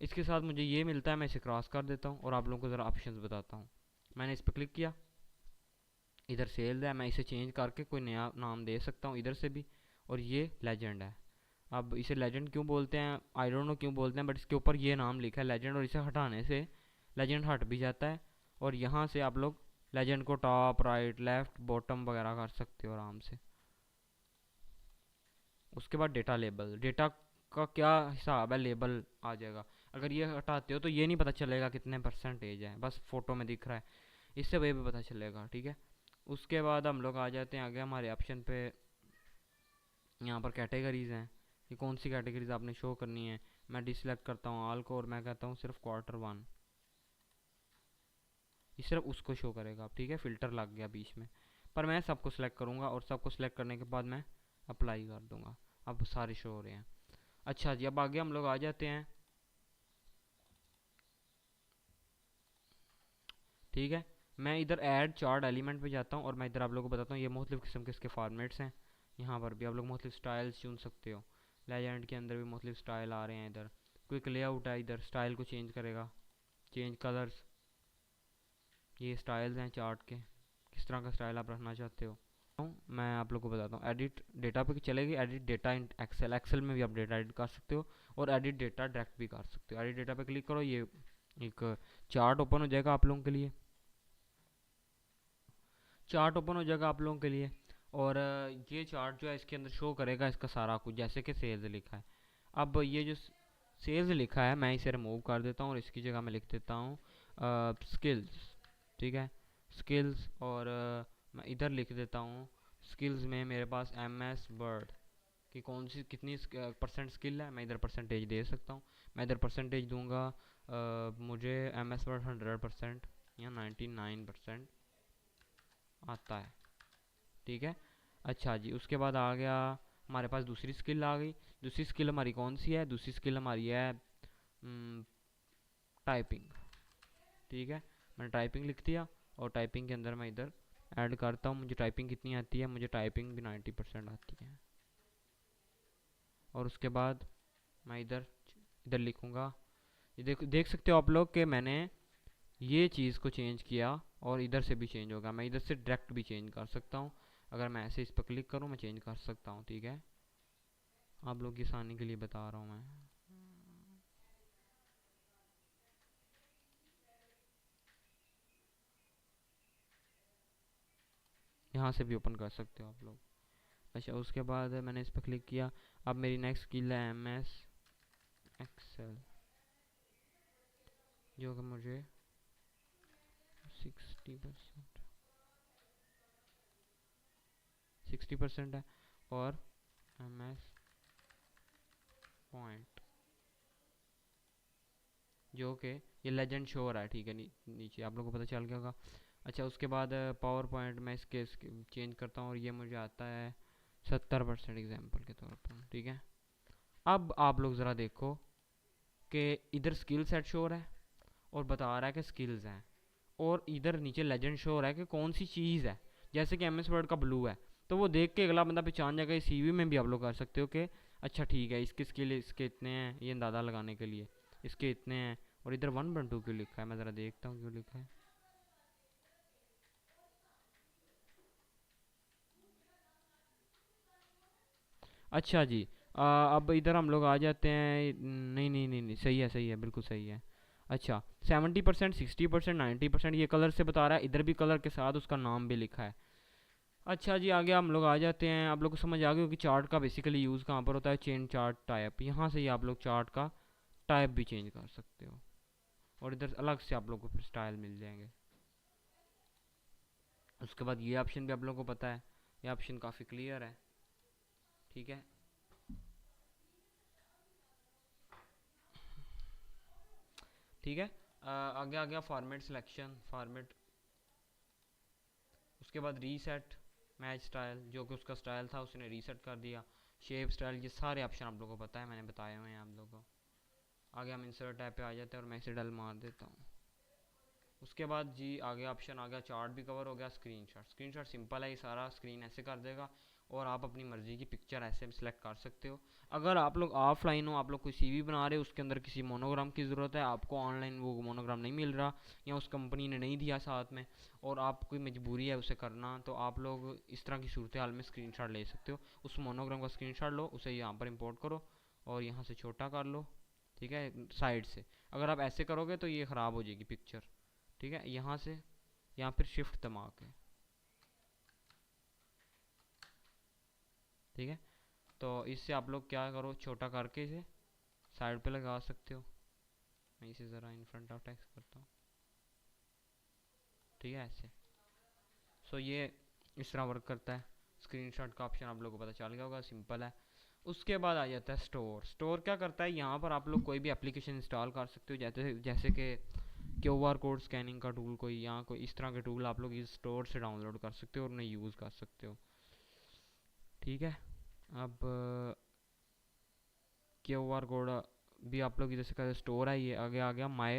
Speaker 1: इसके साथ मुझे ये मिलता है, मैं इसे क्रॉस कर देता हूँ और आप लोगों को ज़रा ऑप्शंस बताता हूँ। मैंने इस पर क्लिक किया, इधर सेल है, मैं इसे चेंज करके कोई नया नाम दे सकता हूँ इधर से भी। और ये लेजेंड है। अब इसे लेजेंड क्यों बोलते हैं, आई डोंट नो क्यों बोलते हैं, बट इसके ऊपर ये नाम लिखा है लेजेंड, और इसे हटाने से लेजेंड हट भी जाता है। और यहाँ से आप लोग लेजेंड को टॉप, राइट, लेफ़्ट, बॉटम वगैरह कर सकते हो आराम से। उसके बाद डेटा लेबल, डेटा का क्या हिसाब है, लेबल आ जाएगा। अगर ये हटाते हो तो ये नहीं पता चलेगा कितने परसेंटेज है, बस फोटो में दिख रहा है, इससे वही भी पता चलेगा, ठीक है। उसके बाद हम लोग आ जाते हैं आगे हमारे ऑप्शन पे। यहाँ पर कैटेगरीज हैं कि कौन सी कैटेगरीज आपने शो करनी है। मैं डिसलेक्ट करता हूँ ऑल को और मैं कहता हूँ सिर्फ Q1, ये सिर्फ उसको शो करेगा, ठीक है। फ़िल्टर लग गया बीच में, पर मैं सबको सिलेक्ट करूँगा और सबको सिलेक्ट करने के बाद मैं अप्लाई कर दूँगा। अब सारे शो हो रहे हैं। अच्छा जी, अब आगे हम लोग आ जाते हैं, ठीक है। मैं इधर ऐड चार्ट एलिमेंट पे जाता हूँ और मैं इधर आप लोगों को बताता हूँ ये मुख्तलिफ़ किस्म के इसके फॉर्मेट्स हैं। यहाँ पर भी आप लोग मुख्तलिफ़ स्टाइल्स चुन सकते हो। लेजेंड के अंदर भी मुख्तलिफ़ स्टाइल आ रहे हैं। इधर क्विक लेआउट है, इधर स्टाइल को चेंज करेगा, चेंज कलर्स, ये स्टाइल्स हैं चार्ट के, किस तरह का स्टाइल आप रखना चाहते हो। मैं आप लोग को बताता हूँ। एडिट डेटा पे चलेगी, edit data in Excel, Excel में भी आप डेटा एडिट कर सकते हो और एडिट डेटा डायरेक्ट भी कर सकते हो। एडिट डेटा पे क्लिक करो, ये एक चार्ट ओपन हो जाएगा आप लोगों के लिए, चार्ट ओपन हो जाएगा आप लोगों के लिए। और ये चार्ट जो है इसके अंदर शो करेगा इसका सारा कुछ, जैसे कि सेल्स लिखा है। अब ये जो सेल्स लिखा है मैं इसे रिमूव कर देता हूँ और इसकी जगह मैं लिख देता हूँ स्किल्स, ठीक है, स्किल्स। और मैं इधर लिख देता हूँ स्किल्स में मेरे पास MS वर्ड कि कौन सी कितनी परसेंट स्किल है, मैं इधर परसेंटेज दे सकता हूँ। मैं इधर परसेंटेज दूंगा, मुझे MS वर्ड 100% या 99% आता है, ठीक है। अच्छा जी, उसके बाद आ गया हमारे पास दूसरी स्किल आ गई। दूसरी स्किल हमारी कौन सी है? दूसरी स्किल हमारी है टाइपिंग। ठीक है, मैंने टाइपिंग लिख दिया और टाइपिंग के अंदर मैं इधर ऐड करता हूँ। मुझे टाइपिंग कितनी आती है? मुझे टाइपिंग भी 90% आती है। और उसके बाद मैं इधर इधर लिखूँगा। ये देख सकते हो आप लोग कि मैंने ये चीज़ को चेंज किया और इधर से भी चेंज होगा। मैं इधर से डायरेक्ट भी चेंज कर सकता हूँ। अगर मैं ऐसे इस पर क्लिक करूँ मैं चेंज कर सकता हूँ। ठीक है, आप लोग की आसानी के लिए बता रहा हूँ मैं। यहाँ से भी ओपन कर सकते हो आप लोग। अच्छा, उसके बाद मैंने इस पर क्लिक किया। अब मेरी नेक्स्ट स्किल है MS एक्सेल, जो कि मुझे 60% है। और MS पॉइंट, जो कि ये लेजेंड शो हो रहा है। ठीक है, नीचे आप लोगों को पता चल गया होगा। अच्छा, उसके बाद पावर पॉइंट मैं इसके चेंज करता हूँ और ये मुझे आता है 70% एग्जाम्पल के तौर पर। ठीक है, अब आप लोग ज़रा देखो कि इधर स्किल सेट शो हो रहा है और बता रहा है कि स्किल्स हैं, और इधर नीचे लेजेंड शो हो रहा है कि कौन सी चीज़ है। जैसे कि MS वर्ड का ब्लू है, तो वो देख के अगला बंदा पहचान जाएगा। इस CV में भी आप लोग कर सकते हो कि अच्छा ठीक है, इसके स्किल इसके इतने हैं, ये अंदाज़ा लगाने के लिए इसके इतने हैं। और इधर 1.2 क्यों लिखा है? मैं ज़रा देखता हूँ क्यों लिखा है। अच्छा जी, अब इधर हम लोग आ जाते हैं। नहीं नहीं नहीं नहीं, सही है सही है, बिल्कुल सही है। अच्छा, 70%, 60%, 90% ये कलर से बता रहा है। इधर भी कलर के साथ उसका नाम भी लिखा है। अच्छा जी, आगे हम लोग आ जाते हैं। आप लोग को समझ आ गया कि चार्ट का बेसिकली यूज़ कहाँ पर होता है। चेंज चार्ट टाइप, यहाँ से ही आप लोग चार्ट का टाइप भी चेंज कर सकते हो और इधर अलग से आप लोग को फिर स्टाइल मिल जाएंगे। उसके बाद ये ऑप्शन भी आप लोगों को पता है, ये ऑप्शन काफ़ी क्लियर है। ठीक है, ठीक है। आगे आ गया फॉर्मेट सिलेक्शन, फॉर्मेट। उसके बाद रीसेट मैच स्टाइल, जो कि उसका स्टाइल था उसने रीसेट कर दिया। शेप स्टाइल, ये सारे ऑप्शन आप लोगों को पता है, मैंने बताए हुए हैं आप लोगों को। आगे हम इंसर्ट टैब पे आ जाते हैं और मैं इसे डल मार देता हूँ। उसके बाद जी आगे ऑप्शन आ गया, चार्ट भी कवर हो गया। स्क्रीनशॉट, स्क्रीनशॉट सिंपल है, ये सारा स्क्रीन ऐसे कर देगा और आप अपनी मर्ज़ी की पिक्चर ऐसे सिलेक्ट कर सकते हो। अगर आप लोग ऑफलाइन हो, आप लोग कोई CV बना रहे हो, उसके अंदर किसी मोनोग्राम की ज़रूरत है, आपको ऑनलाइन वो मोनोग्राम नहीं मिल रहा या उस कंपनी ने नहीं दिया साथ में, और आपकी मजबूरी है उसे करना, तो आप लोग इस तरह की सूरत हाल में स्क्रीनशॉट ले सकते हो। उस मोनोग्राम का स्क्रीनशॉट लो, उसे यहाँ पर इम्पोर्ट करो और यहाँ से छोटा कर लो। ठीक है, साइड से। अगर आप ऐसे करोगे तो ये ख़राब हो जाएगी पिक्चर। ठीक है, यहाँ से यहाँ फिर शिफ्ट दबा के। ठीक है, तो इससे आप लोग क्या करो, छोटा करके इसे साइड पे लगा सकते हो। मैं इसे ज़रा इन फ्रंट ऑफ टेक्स्ट करता हूँ। ठीक है, ऐसे। सो ये इस तरह वर्क करता है। स्क्रीनशॉट का ऑप्शन आप लोगों को पता चल गया होगा, सिंपल है। उसके बाद आ जाता है स्टोर। स्टोर क्या करता है, यहाँ पर आप लोग कोई भी एप्लीकेशन इंस्टॉल कर सकते हो, जैसे जैसे कि QR कोड स्कैनिंग का टूल, कोई यहाँ कोई इस तरह के टूल आप लोग इस स्टोर से डाउनलोड कर सकते हो और उन्हें यूज़ कर सकते हो। ठीक है, अब QR कोड भी आप लोग इधर से कर, स्टोर है ये। आगे आ गया माई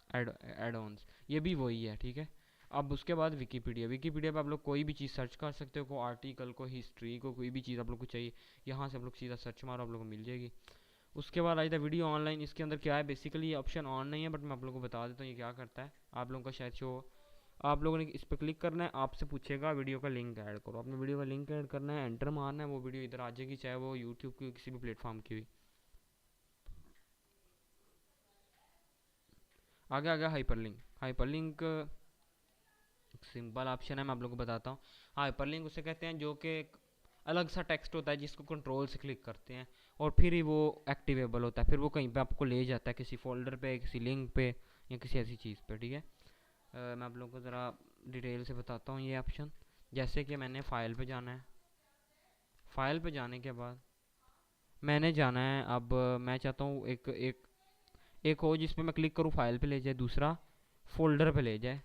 Speaker 1: एड ऑन्स, ये भी वही है। ठीक है, अब उसके बाद विकीपीडिया। विकीपीडिया पे आप लोग कोई भी चीज़ सर्च कर सकते हो, कोई आर्टिकल, कोई हिस्ट्री, कोई भी चीज़ आप लोग को चाहिए, यहाँ से आप लोग सीधा सर्च मारो, आप लोग को मिल जाएगी। उसके बाद आ जाता है वीडियो ऑनलाइन। इसके अंदर क्या है, बेसिकली ये ऑप्शन ऑन नहीं है, बट मैं आप लोगों को बता देता हूँ ये क्या करता है। आप लोगों का शायद शो, आप लोगों ने इस पर क्लिक करना है, आपसे पूछेगा वीडियो का लिंक ऐड करो। अपने वीडियो का लिंक ऐड करना है, एंटर मारना है, वो वीडियो इधर आ जाएगी, चाहे वो यूट्यूब की किसी भी प्लेटफॉर्म की हुई। आगे आ गया हाइपरलिंक। हाइपरलिंक सिंपल ऑप्शन है, मैं आप लोगों को बताता हूँ। हाइपरलिंक उसे कहते हैं जो कि एक अलग सा टेक्स्ट होता है जिसको कंट्रोल से क्लिक करते हैं और फिर ही वो एक्टिवेबल होता है, फिर वो कहीं पे आपको ले जाता है, किसी फोल्डर पे, किसी लिंक पे या किसी ऐसी चीज़ पे। ठीक है, मैं आप लोगों को ज़रा डिटेल से बताता हूँ ये ऑप्शन। जैसे कि मैंने फ़ाइल पे जाना है, फ़ाइल पे जाने के बाद मैंने जाना है, अब मैं चाहता हूँ एक एक एक हो जिस पे मैं क्लिक करूँ फाइल पे ले जाए, दूसरा फोल्डर पे ले जाए,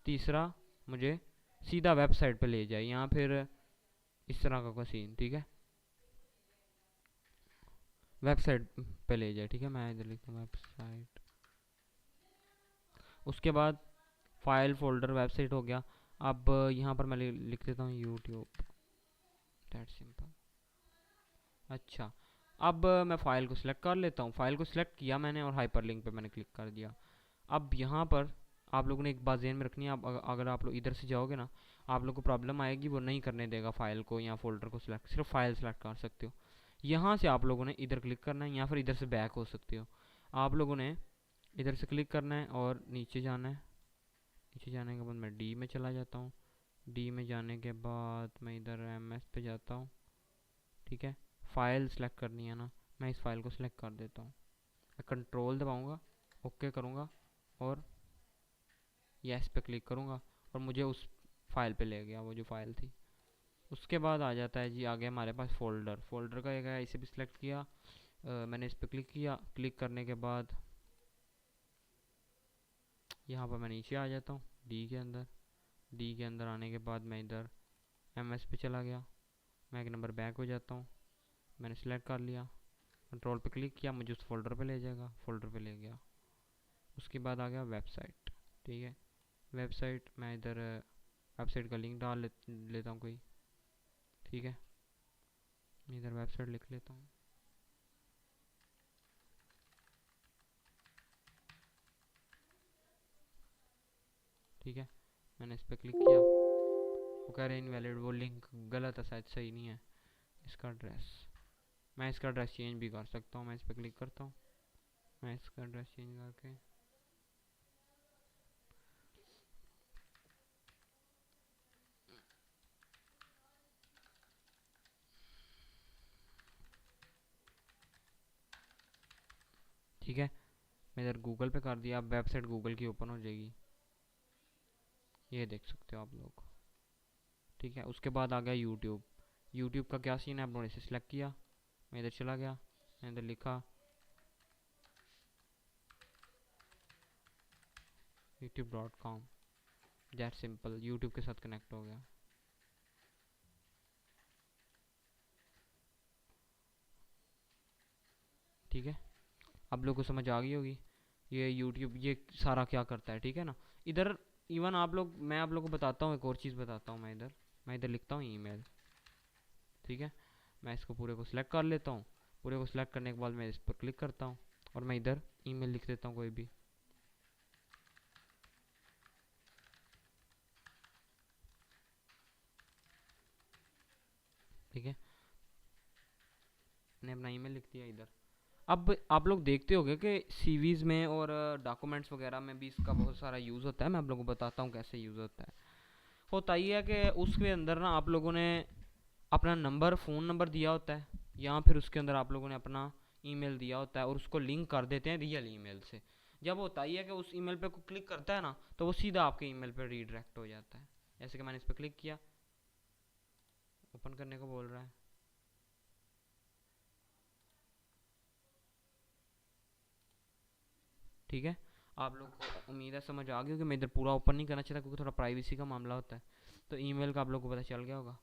Speaker 1: तीसरा मुझे सीधा वेबसाइट पे ले जाए, यहाँ फिर इस तरह का सीन। ठीक है, वेबसाइट पे ले जाए, ठीक है। मैं इधर लिखता हूँ वेबसाइट, उसके बाद फाइल फोल्डर वेबसाइट हो गया। अब यहाँ पर मैं लिख देता हूँ यूट्यूब, दैट सिंपल। अच्छा, अब मैं फ़ाइल को सिलेक्ट कर लेता हूँ। फ़ाइल को सिलेक्ट किया मैंने और हाइपर लिंक पे मैंने क्लिक कर दिया। अब यहाँ पर आप लोगों ने एक बात ध्यान में रखनी है, आप अगर आप लोग इधर से जाओगे ना, आप लोग को प्रॉब्लम आएगी, वो नहीं करने देगा फ़ाइल को या फोल्डर को सिलेक्ट, सिर्फ फाइल सेलेक्ट कर सकते हो। यहाँ से आप लोगों ने इधर क्लिक करना है या फिर इधर से बैक हो सकते हो। आप लोगों ने इधर से क्लिक करना है और नीचे जाना है। नीचे जाने के बाद मैं डी में चला जाता हूँ। डी में जाने के बाद मैं इधर एम एस पे जाता हूँ, ठीक है। फ़ाइल सेलेक्ट करनी है ना, मैं इस फाइल को सिलेक्ट कर देता हूँ। मैं कंट्रोल दबाऊँगा, ओके करूँगा और यस पे क्लिक करूँगा और मुझे उस फाइल पे ले गया वो जो फाइल थी। उसके बाद आ जाता है जी आगे हमारे पास फ़ोल्डर। फ़ोल्डर का एक है, इसे भी सिलेक्ट किया। मैंने इस पर क्लिक किया। क्लिक करने के बाद यहाँ पर मैं नीचे आ जाता हूँ डी के अंदर। डी के अंदर आने के बाद मैं इधर एम एस पे चला गया। मैं एक नंबर बैक हो जाता हूँ। मैंने सेलेक्ट कर लिया, कंट्रोल पे क्लिक किया, मुझे उस फोल्डर पे ले जाएगा, फोल्डर पे ले गया। उसके बाद आ गया वेबसाइट, ठीक है। वेबसाइट मैं इधर वेबसाइट का लिंक डाल लेता हूँ कोई, ठीक है। मैं इधर वेबसाइट लिख लेता हूँ, ठीक है। मैंने इस पर क्लिक किया, वो कह रहे हैं इनवैलिड, वो लिंक गलत है शायद, सही नहीं है। इसका एड्रेस, मैं इसका एड्रेस चेंज भी कर सकता हूँ। मैं इस पर क्लिक करता हूँ, मैं इसका एड्रेस चेंज करके, ठीक है। मैं इधर गूगल पे कर दिया। अब वेबसाइट गूगल की ओपन हो जाएगी, ये देख सकते हो आप लोग, ठीक है। उसके बाद आ गया यूट्यूब। यूट्यूब का क्या सीन है, आप लोगों ने इसे सिलेक्ट किया। मैं इधर चला गया, मैं इधर लिखा youtube.com, दैट सिंपल, यूट्यूब के साथ कनेक्ट हो गया, ठीक है। आप लोग को समझ आ गई होगी ये यूट्यूब ये सारा क्या करता है, ठीक है ना। इधर इवन आप लोग, मैं आप लोग को बताता हूँ, एक और चीज़ बताता हूँ। मैं इधर लिखता हूँ ईमेल, ठीक है। मैं इसको पूरे को सिलेक्ट कर लेता हूँ। पूरे को सिलेक्ट करने के बाद मैं इस पर क्लिक करता हूँ और मैं इधर ईमेल लिख देता हूँ कोई भी, ठीक है। मैंने अपना ईमेल लिख दिया इधर। अब आप लोग देखते होंगे कि सीवीज़ में और डॉक्यूमेंट्स वगैरह में भी इसका बहुत सारा यूज़ होता है। मैं आप लोगों को बताता हूँ कैसे यूज़ होता ही है कि उसके अंदर ना आप लोगों ने अपना नंबर, फ़ोन नंबर दिया होता है, या फिर उसके अंदर आप लोगों ने अपना ईमेल दिया होता है और उसको लिंक कर देते हैं रियल ईमेल से। जब होता ही है कि उस ईमेल पे को क्लिक करता है ना, तो वो सीधा आपके ईमेल पे रीडायरेक्ट हो जाता है। जैसे कि मैंने इस पर क्लिक किया, ओपन करने को बोल रहा है, ठीक है। आप लोग को उम्मीद है समझ आ गई होगी। मैं इधर पूरा ओपन नहीं करना चाहता क्योंकि थोड़ा प्राइवेसी का मामला होता है, तो ईमेल का आप लोग को पता चल गया होगा।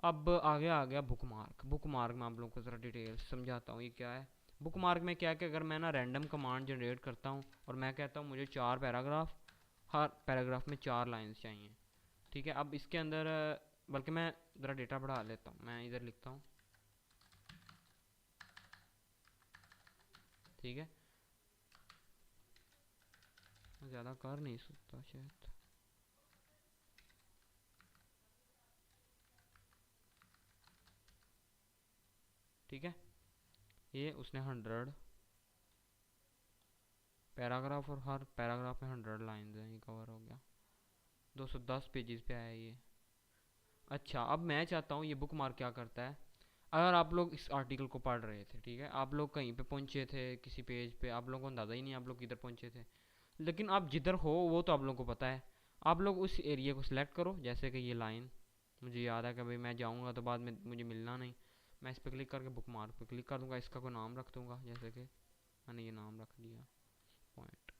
Speaker 1: अब आगे आ गया बुक मार्क। बुक मार्क में आप लोगों को ज़रा डिटेल समझाता हूँ ये क्या है। बुक मार्क में क्या है कि अगर मैं ना रैंडम कमांड जनरेट करता हूँ और मैं कहता हूँ मुझे 4 पैराग्राफ, हर पैराग्राफ में 4 लाइन्स चाहिए, ठीक है। अब इसके अंदर बल्कि मैं ज़रा डेटा बढ़ा लेता हूँ, मैं इधर लिखता हूँ, ठीक है। ज़्यादा कर नहीं सकता शायद, ठीक है। ये उसने 100 पैराग्राफ और हर पैराग्राफ में 100 लाइन्स हैं, ये कवर हो गया। 210 पेजेस पे आया ये। अच्छा, अब मैं चाहता हूँ ये बुक मार्क क्या करता है। अगर आप लोग इस आर्टिकल को पढ़ रहे थे, ठीक है, आप लोग कहीं पे पहुंचे थे किसी पेज पे, आप लोगों को अंदाज़ा ही नहीं आप लोग किधर पहुंचे थे, लेकिन आप जिधर हो वो तो आप लोगों को पता है। आप लोग उस एरिया को सिलेक्ट करो, जैसे कि ये लाइन मुझे याद है कि भाई मैं जाऊंगा तो बाद में मुझे मिलना नहीं। मैं इस पर क्लिक करके बुक मार्क पे क्लिक कर दूंगा, इसका कोई नाम रख दूंगा, जैसे कि मैंने ये नाम रख दिया, पॉइंट।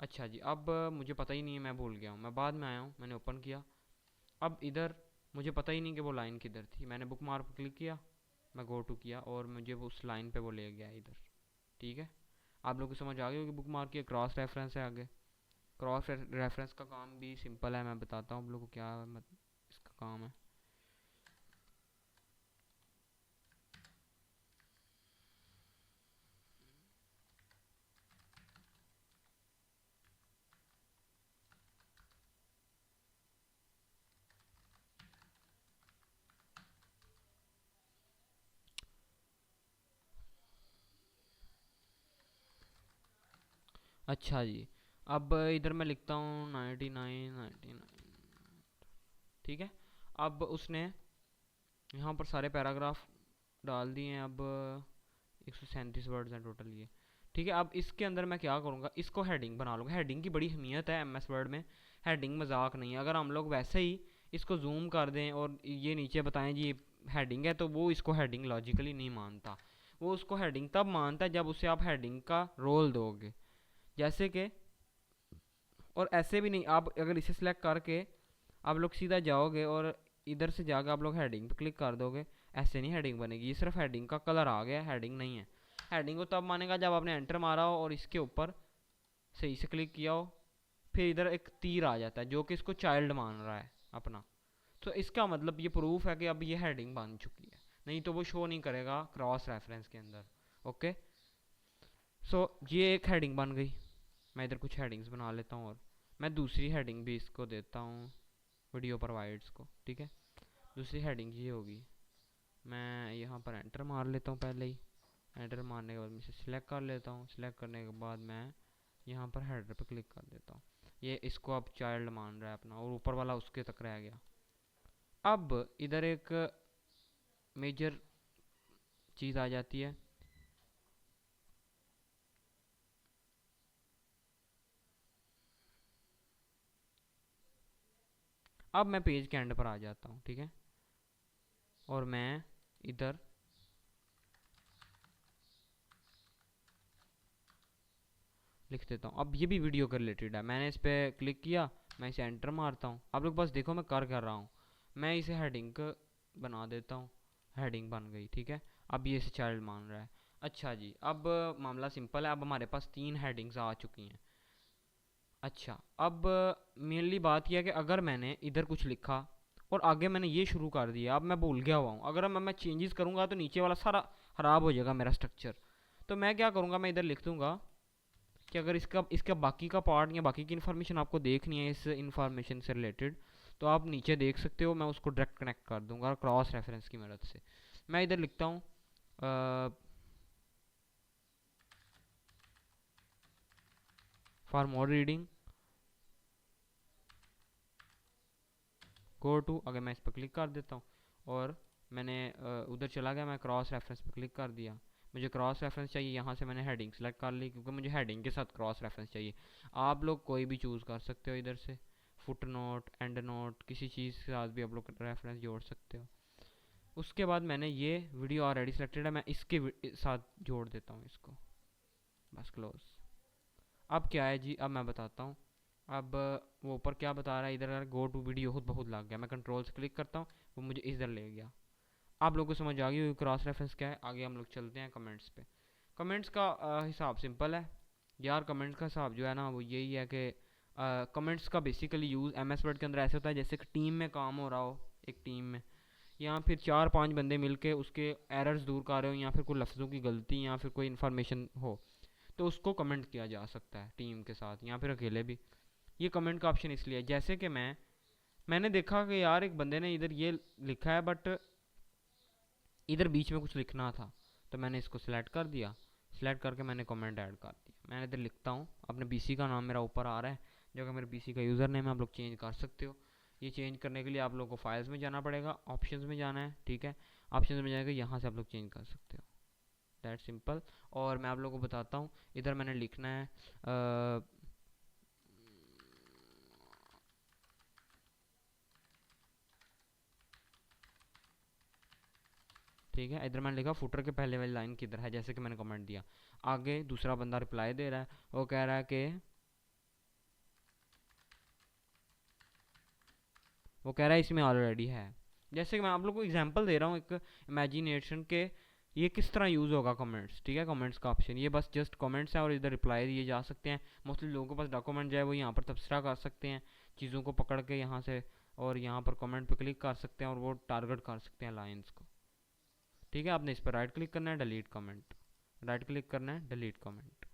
Speaker 1: अच्छा जी, अब मुझे पता ही नहीं है, मैं भूल गया हूँ, मैं बाद में आया हूँ, मैंने ओपन किया। अब इधर मुझे पता ही नहीं कि वो लाइन किधर थी। मैंने बुक मार्क पर क्लिक किया, मैं गो टू किया और मुझे वो उस लाइन पे वो ले गया इधर। ठीक है, आप लोग को समझ आ गई होगी बुक मार्क की क्रॉस रेफरेंस है आगे। क्रॉस रेफरेंस का काम भी सिंपल है, मैं बताता हूँ आप लोग को क्या इसका काम है। अच्छा जी, अब इधर मैं लिखता हूँ 99 99। ठीक है, अब उसने यहाँ पर सारे पैराग्राफ डाल दिए हैं। अब 137 वर्ड्स हैं टोटल ये। ठीक है, अब इसके अंदर मैं क्या करूँगा, इसको हेडिंग बना लूँगा। हेडिंग की बड़ी अहमियत है एमएस वर्ड में, हेडिंग मजाक नहीं है। अगर हम लोग वैसे ही इसको जूम कर दें और ये नीचे बताएं जी हेडिंग है, तो वो इसको हेडिंग लॉजिकली नहीं मानता। वो उसको हेडिंग तब मानता है जब उसे आप हेडिंग का रोल दोगे, जैसे कि। और ऐसे भी नहीं, आप अगर इसे सिलेक्ट करके आप लोग सीधा जाओगे और इधर से जाकर आप लोग हेडिंग पे क्लिक कर दोगे, ऐसे नहीं हेडिंग बनेगी। ये सिर्फ हेडिंग का कलर आ गया, हेडिंग नहीं है। हेडिंग को तब मानेगा जब आपने एंटर मारा हो और इसके ऊपर सही से क्लिक किया हो, फिर इधर एक तीर आ जाता है जो कि इसको चाइल्ड मान रहा है अपना। तो इसका मतलब ये प्रूफ है कि अब ये हेडिंग बन चुकी है, नहीं तो वो शो नहीं करेगा क्रॉस रेफरेंस के अंदर। ओके, सो ये एक हेडिंग बन गई। मैं इधर कुछ हेडिंग्स बना लेता हूँ और मैं दूसरी हेडिंग भी इसको देता हूँ वीडियो प्रोवाइड्स को। ठीक है, दूसरी हेडिंग ये होगी। मैं यहाँ पर एंटर मार लेता हूँ पहले ही। एंटर मारने के बाद मैं इसे सिलेक्ट कर लेता हूँ। सिलेक्ट करने के बाद मैं यहाँ पर हेडर पर क्लिक कर देता हूँ। ये इसको अब चाइल्ड मान रहा है अपना, और ऊपर वाला उसके तक रह गया। अब इधर एक मेजर चीज़ आ जाती है। अब मैं पेज के एंड पर आ जाता हूँ। ठीक है, और मैं इधर लिख देता हूँ। अब ये भी वीडियो के रिलेटेड है, मैंने इस पर क्लिक किया, मैं इसे एंटर मारता हूँ। आप लोग बस देखो मैं कर रहा हूँ। मैं इसे हेडिंग बना देता हूँ, हेडिंग बन गई। ठीक है, अब ये इसे चाइल्ड मान रहा है। अच्छा जी, अब मामला सिंपल है। अब हमारे पास 3 हेडिंग्स आ चुकी हैं। अच्छा, अब मेनली बात यह है कि अगर मैंने इधर कुछ लिखा और आगे मैंने ये शुरू कर दिया, अब मैं भूल गया हुआ हूँ। अगर मैं चेंजेस करूँगा तो नीचे वाला सारा ख़राब हो जाएगा मेरा स्ट्रक्चर। तो मैं क्या करूँगा, मैं इधर लिख दूँगा कि अगर इसका इसका बाकी का पार्ट या बाकी की इन्फॉर्मेशन आपको देखनी है इस इन्फॉर्मेशन से रिलेटेड, तो आप नीचे देख सकते हो। मैं उसको डायरेक्ट कनेक्ट कर दूंगा क्रॉस रेफरेंस की मदद से। मैं इधर लिखता हूँ for more reading go to. अगर मैं इस पर क्लिक कर देता हूँ और मैंने उधर चला गया, मैं क्रॉस रेफरेंस पर क्लिक कर दिया। मुझे क्रॉस रेफरेंस चाहिए, यहाँ से मैंने हेडिंग सेलेक्ट कर ली क्योंकि मुझे हेडिंग के साथ क्रॉस रेफरेंस चाहिए। आप लोग कोई भी चूज़ कर सकते हो इधर से, फुट नोट, एंड नोट, किसी चीज़ के साथ भी आप लोग रेफरेंस जोड़ सकते हो। उसके बाद मैंने ये वीडियो ऑलरेडी सिलेक्टेड है, मैं इसके साथ जोड़ देता हूँ इसको, बस क्लोज। अब क्या है जी, अब मैं बताता हूँ। अब वो ऊपर क्या बता रहा है, इधर गो टू वीडियो खुद बहुत लग गया। मैं कंट्रोल से क्लिक करता हूँ, वो मुझे इधर ले गया। आप लोगों को समझ आ गई क्रॉस रेफरेंस क्या है। आगे हम लोग चलते हैं कमेंट्स पे। कमेंट्स का हिसाब सिंपल है यार। कमेंट्स का हिसाब जो है ना वो यही है कि कमेंट्स का basically use M S word के अंदर ऐसे होता है जैसे कि टीम में काम हो रहा हो, एक टीम में, या फिर 4-5 बंदे मिलके उसके एरर्स दूर कर रहे हो, या फिर कोई लफ्ज़ों की गलती या फिर कोई इन्फॉर्मेशन हो, तो उसको कमेंट किया जा सकता है टीम के साथ या फिर अकेले भी। ये कमेंट का ऑप्शन इसलिए है, जैसे कि मैंने देखा कि यार एक बंदे ने इधर ये लिखा है बट इधर बीच में कुछ लिखना था, तो मैंने इसको सिलेक्ट कर दिया। सिलेक्ट करके मैंने कमेंट ऐड कर दिया। मैंने इधर लिखता हूँ, अपने पीसी का नाम मेरा ऊपर आ रहा है, जो कि मेरे पीसी का यूज़र नेम है। आप लोग चेंज कर सकते हो। ये चेंज करने के लिए आप लोगों को फाइल्स में जाना पड़ेगा, ऑप्शंस में जाना है। ठीक है, ऑप्शंस में जाकर यहाँ से आप लोग चेंज कर सकते हो, दैट सिंपल। और मैं आप लोगों को बताता हूँ, इधर मैंने लिखना है ठीक है, इधर मैंने लिखा फुटर के पहले वाली लाइन किधर है, जैसे कि मैंने कमेंट दिया। आगे दूसरा बंदा रिप्लाई दे रहा है, वो कह रहा है कि इसमें ऑलरेडी है। जैसे कि मैं आप लोग को एग्जांपल दे रहा हूँ एक इमेजिनेशन के ये किस तरह यूज़ होगा कमेंट्स, ठीक है। कमेंट्स का ऑप्शन ये बस जस्ट कमेंट्स है और इधर रिप्लाई दिए जा सकते हैं। मोस्टली लोगों के पास डॉक्यूमेंट जो है वो यहाँ पर तबसरा कर सकते हैं चीज़ों को पकड़ के यहाँ से, और यहाँ पर कमेंट पे क्लिक कर सकते हैं और वो टारगेट कर सकते हैं लाइन्स को, ठीक है। आपने इस पर राइट क्लिक करना है, डिलीट कमेंट, राइट क्लिक करना है, डिलीट कमेंट।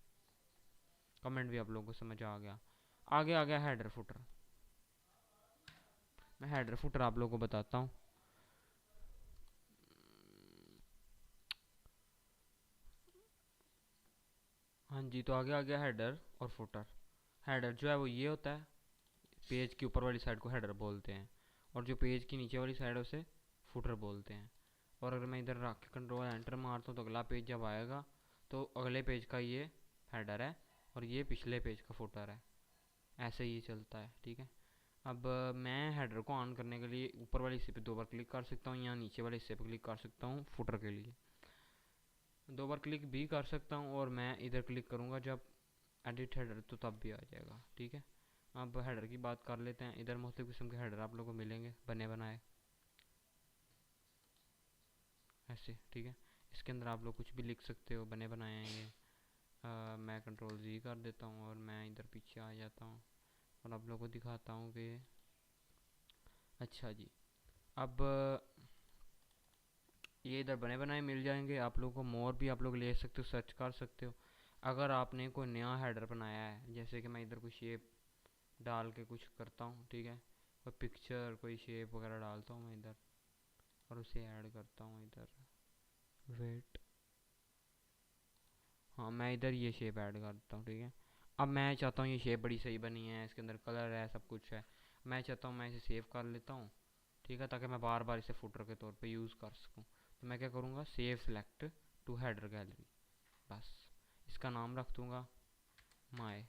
Speaker 1: कमेंट भी आप लोगों को समझ आ गया। आगे आ गया हेडर फुटर। मैं हेडर फुटर आप लोगों को बताता हूँ। हाँ जी, तो आगे आ गया हेडर और फुटर। हेडर जो है वो ये होता है, पेज की ऊपर वाली साइड को हेडर बोलते हैं, और जो पेज की नीचे वाली साइड है उसे फुटर बोलते हैं। और अगर मैं इधर रख के कंट्रोल एंटर मारता हूँ तो अगला पेज जब आएगा तो अगले पेज का ये हेडर है और ये पिछले पेज का फुटर है, ऐसे ही चलता है, ठीक है। अब मैं हेडर को ऑन करने के लिए ऊपर वाले हिस्से पे 2 बार क्लिक कर सकता हूँ या नीचे वाले हिस्से पे क्लिक कर सकता हूँ। फुटर के लिए 2 बार क्लिक भी कर सकता हूँ, और मैं इधर क्लिक करूँगा जब एडिट हेडर तो तब भी आ जाएगा, ठीक है। अब हेडर की बात कर लेते हैं। इधर मुख्तलिफ किस्म के हेडर आप लोगों को मिलेंगे बने बनाए ऐसे, ठीक है। इसके अंदर आप लोग कुछ भी लिख सकते हो, बने बनाए हैं ये। मैं कंट्रोल जी कर देता हूँ और मैं इधर पीछे आ जाता हूँ और आप लोगों को दिखाता हूँ कि अच्छा जी, अब ये इधर बने बनाए मिल जाएंगे आप लोगों को। मोर भी आप लोग ले सकते हो, सर्च कर सकते हो। अगर आपने कोई नया हेडर बनाया है, जैसे कि मैं इधर कोई शेप डाल के कुछ करता हूँ, ठीक है, कोई पिक्चर कोई शेप वगैरह डालता हूँ मैं इधर और उसे ऐड करता हूँ इधर, वेट, हाँ मैं इधर ये शेप ऐड करता हूँ, ठीक है। अब मैं चाहता हूँ ये शेप बड़ी सही बनी है, इसके अंदर कलर है, सब कुछ है। मैं चाहता हूँ मैं इसे सेव कर लेता हूँ, ठीक है, ताकि मैं बार बार इसे फुटर के तौर पे यूज़ कर सकूँ। तो मैं क्या करूँगा, save select to header gallery, बस इसका नाम रख दूँगा माय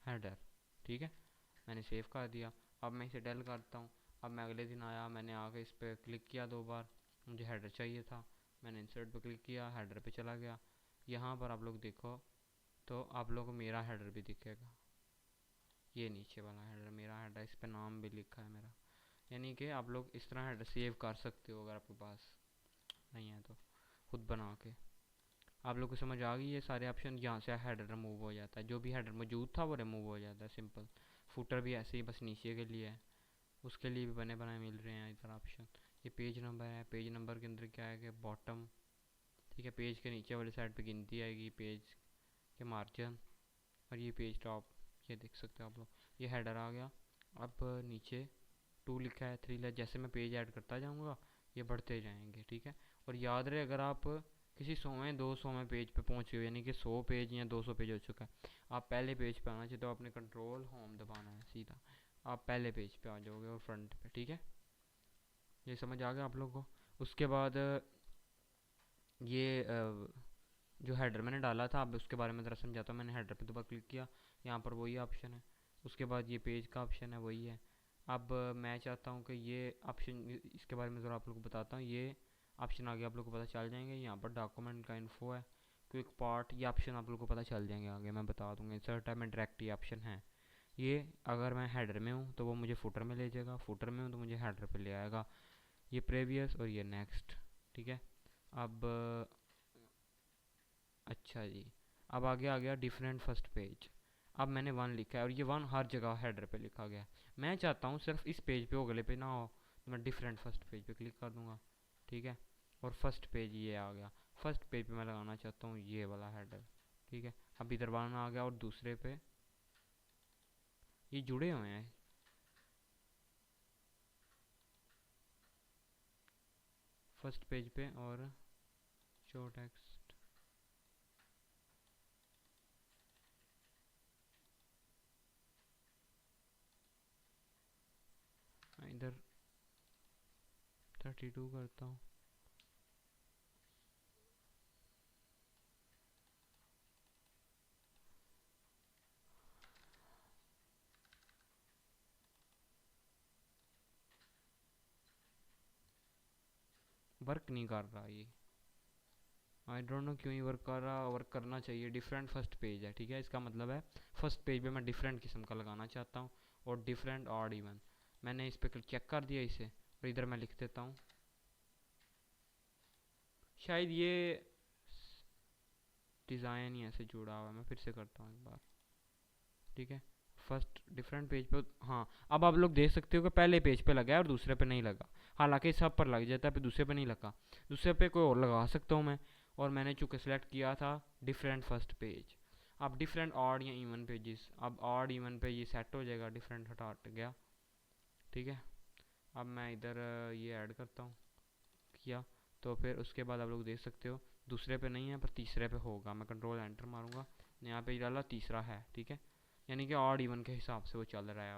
Speaker 1: हेडर, ठीक है। मैंने सेव कर दिया। अब मैं इसे डेल करता हूँ। अब मैं अगले दिन आया, मैंने आके इस पर क्लिक किया 2 बार, मुझे हेडर चाहिए था, मैंने इंसर्ट पे क्लिक किया, हेडर पे चला गया। यहाँ पर आप लोग देखो तो आप लोगों को मेरा हेडर भी दिखेगा, ये नीचे वाला हेडर मेरा हेडर, इस पर नाम भी लिखा है मेरा। यानी कि आप लोग इस तरह हेडर सेव कर सकते हो अगर आपके पास नहीं है तो, खुद बना के। आप लोग को समझ आ गई ये सारे ऑप्शन। यहाँ से हेडर रिमूव हो जाता है, जो भी हेडर मौजूद था वो रिमूव हो जाता है, सिंपल। फुटर भी ऐसे ही बस नीचे के लिए है, उसके लिए भी बने बनाए मिल रहे हैं इधर ऑप्शन। ये पेज नंबर है, पेज नंबर के अंदर क्या है कि बॉटम, ठीक है, पेज के नीचे वाली साइड पे गिनती आएगी, पेज के मार्जिन, और ये पेज टॉप, ये देख सकते हो आप लोग। ये हेडर आ गया। अब नीचे 2 लिखा है, 3 जैसे मैं पेज ऐड करता जाऊँगा ये बढ़ते जाएंगे, ठीक है। और याद रहे अगर आप किसी 100वें 200वें पेज पे पहुँच गए, यानी कि 100 पेज या 200 पेज हो चुका है, आप पहले पेज पे आना चाहिए, तो आपने कंट्रोल होम दबाना है सीधा, आप पहले पेज पे आ जाओगे और फ्रंट पे, ठीक है। ये समझ आ गया आप लोगों को। उसके बाद ये जो हेडर मैंने डाला था, अब उसके बारे में ज़रा समझाता हूँ। मैंने हेडर पे दोबारा क्लिक किया, यहाँ पर वही ऑप्शन है। उसके बाद ये पेज का ऑप्शन है, वही है। अब मैं चाहता हूँ कि ये ऑप्शन, इसके बारे में ज़रा आप लोग को बताता हूँ। ये ऑप्शन आगे आप लोग को पता चल जाएंगे। यहाँ पर डॉक्यूमेंट का इन्फो है, क्विक पार्ट, ये ऑप्शन आप लोग को पता चल जाएंगे आगे, मैं बता दूँगा। इंसर्ट टाइम में डायरेक्ट ये ऑप्शन है। ये अगर मैं हेडर में हूँ तो वो मुझे फुटर में ले जाएगा, फुटर में हूँ तो मुझे हेडर पे ले आएगा। ये प्रीवियस और ये नेक्स्ट, ठीक है। अब अच्छा जी, अब आगे आ गया डिफरेंट फर्स्ट पेज। अब मैंने 1 लिखा है और ये 1 हर जगह हेडर पे लिखा गया है। मैं चाहता हूँ सिर्फ इस पेज पे हो, अगले पे ना हो, तो मैं डिफरेंट फर्स्ट पेज पे क्लिक कर दूंगा, ठीक है। और फर्स्ट पेज ये आ गया। फर्स्ट पेज पे मैं लगाना चाहता हूँ ये वाला हेडर, ठीक है। अब इधर 1 आ गया और दूसरे पे ये जुड़े हुए हैं, फर्स्ट पेज पे और शो टेक्स्ट, मैं इधर 32 करता हूँ। वर्क नहीं कर रहा ये, आई डोंट नो क्यों ही वर्क कर रहा। वर्क करना चाहिए। डिफरेंट फर्स्ट पेज है, ठीक है, इसका मतलब है फर्स्ट पेज पे मैं डिफरेंट किस्म का लगाना चाहता हूँ और डिफरेंट ऑड इवन। मैंने इस पर चेक कर दिया इसे, और इधर मैं लिख देता हूँ। शायद ये डिज़ाइन ही ऐसे जुड़ा हुआ है, मैं फिर से करता हूँ एक बार, ठीक है। फर्स्ट डिफरेंट पेज पे, हाँ अब आप लोग देख सकते हो कि पहले पेज पे लगा है और दूसरे पे नहीं लगा। हालांकि सब पर लग जाता है, पे दूसरे पे नहीं लगा। दूसरे पे कोई और लगा सकता हूँ मैं, और मैंने चूँकि सेलेक्ट किया था डिफरेंट फर्स्ट पेज। अब डिफरेंट ऑड या इवन पेजेस, अब ऑड इवन पे ये सेट हो जाएगा, डिफरेंट हट गया, ठीक है। अब मैं इधर ये ऐड करता हूँ, किया, तो फिर उसके बाद आप लोग देख सकते हो दूसरे पे नहीं है पर तीसरे पे होगा। मैं कंट्रोल एंटर मारूंगा, यहाँ पे डाला तीसरा है, ठीक है। यानी कि ऑड इवन के हिसाब से वो चल रहा है।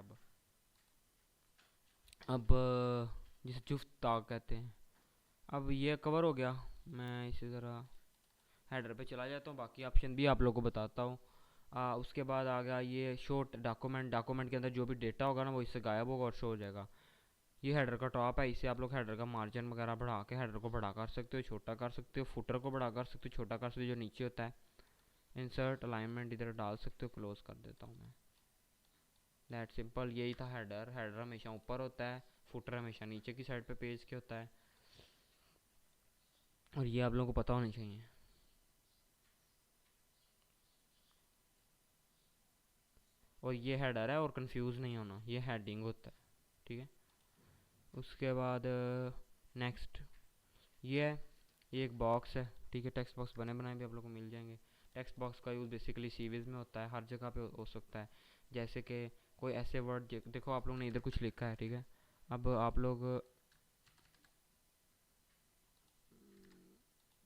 Speaker 1: अब जिसे जुफ्त ताक कहते हैं। अब ये कवर हो गया। मैं इसी तरह हेडर पे चला जाता हूँ, बाकी ऑप्शन भी आप लोगों को बताता हूँ। उसके बाद आ गया ये शॉर्ट डॉक्यूमेंट। डॉक्यूमेंट के अंदर जो भी डेटा होगा ना वो इससे गायब होगा और शो हो जाएगा। ये हेडर का टॉप है, इसे आप लोग हेडर का मार्जिन वगैरह बढ़ा के हेडर को बड़ा कर सकते हो, छोटा कर सकते हो। फुटर को बड़ा कर सकते हो, छोटा कर सकते हो, जो नीचे होता है। इंसर्ट अलाइनमेंट इधर डाल सकते हो। क्लोज कर देता हूँ मैं। दैट सिंपल, यही था हेडर। हेडर हमेशा ऊपर होता है, फुटर हमेशा नीचे की साइड पे पेज के होता है, और ये आप लोगों को पता होना चाहिए। और ये हेडर है, और कंफ्यूज नहीं होना, ये हेडिंग होता है, ठीक है। उसके बाद नेक्स्ट ये है, ये एक बॉक्स है, ठीक है। टेक्स्ट बॉक्स बने बनाए भी आप लोगों को मिल जाएंगे। टेक्स्ट बॉक्स का यूज़ बेसिकली सीवीज में होता है, हर जगह पे हो सकता है। जैसे कि कोई ऐसे वर्ड, देखो आप लोग ने इधर कुछ लिखा है, ठीक है। अब आप लोग,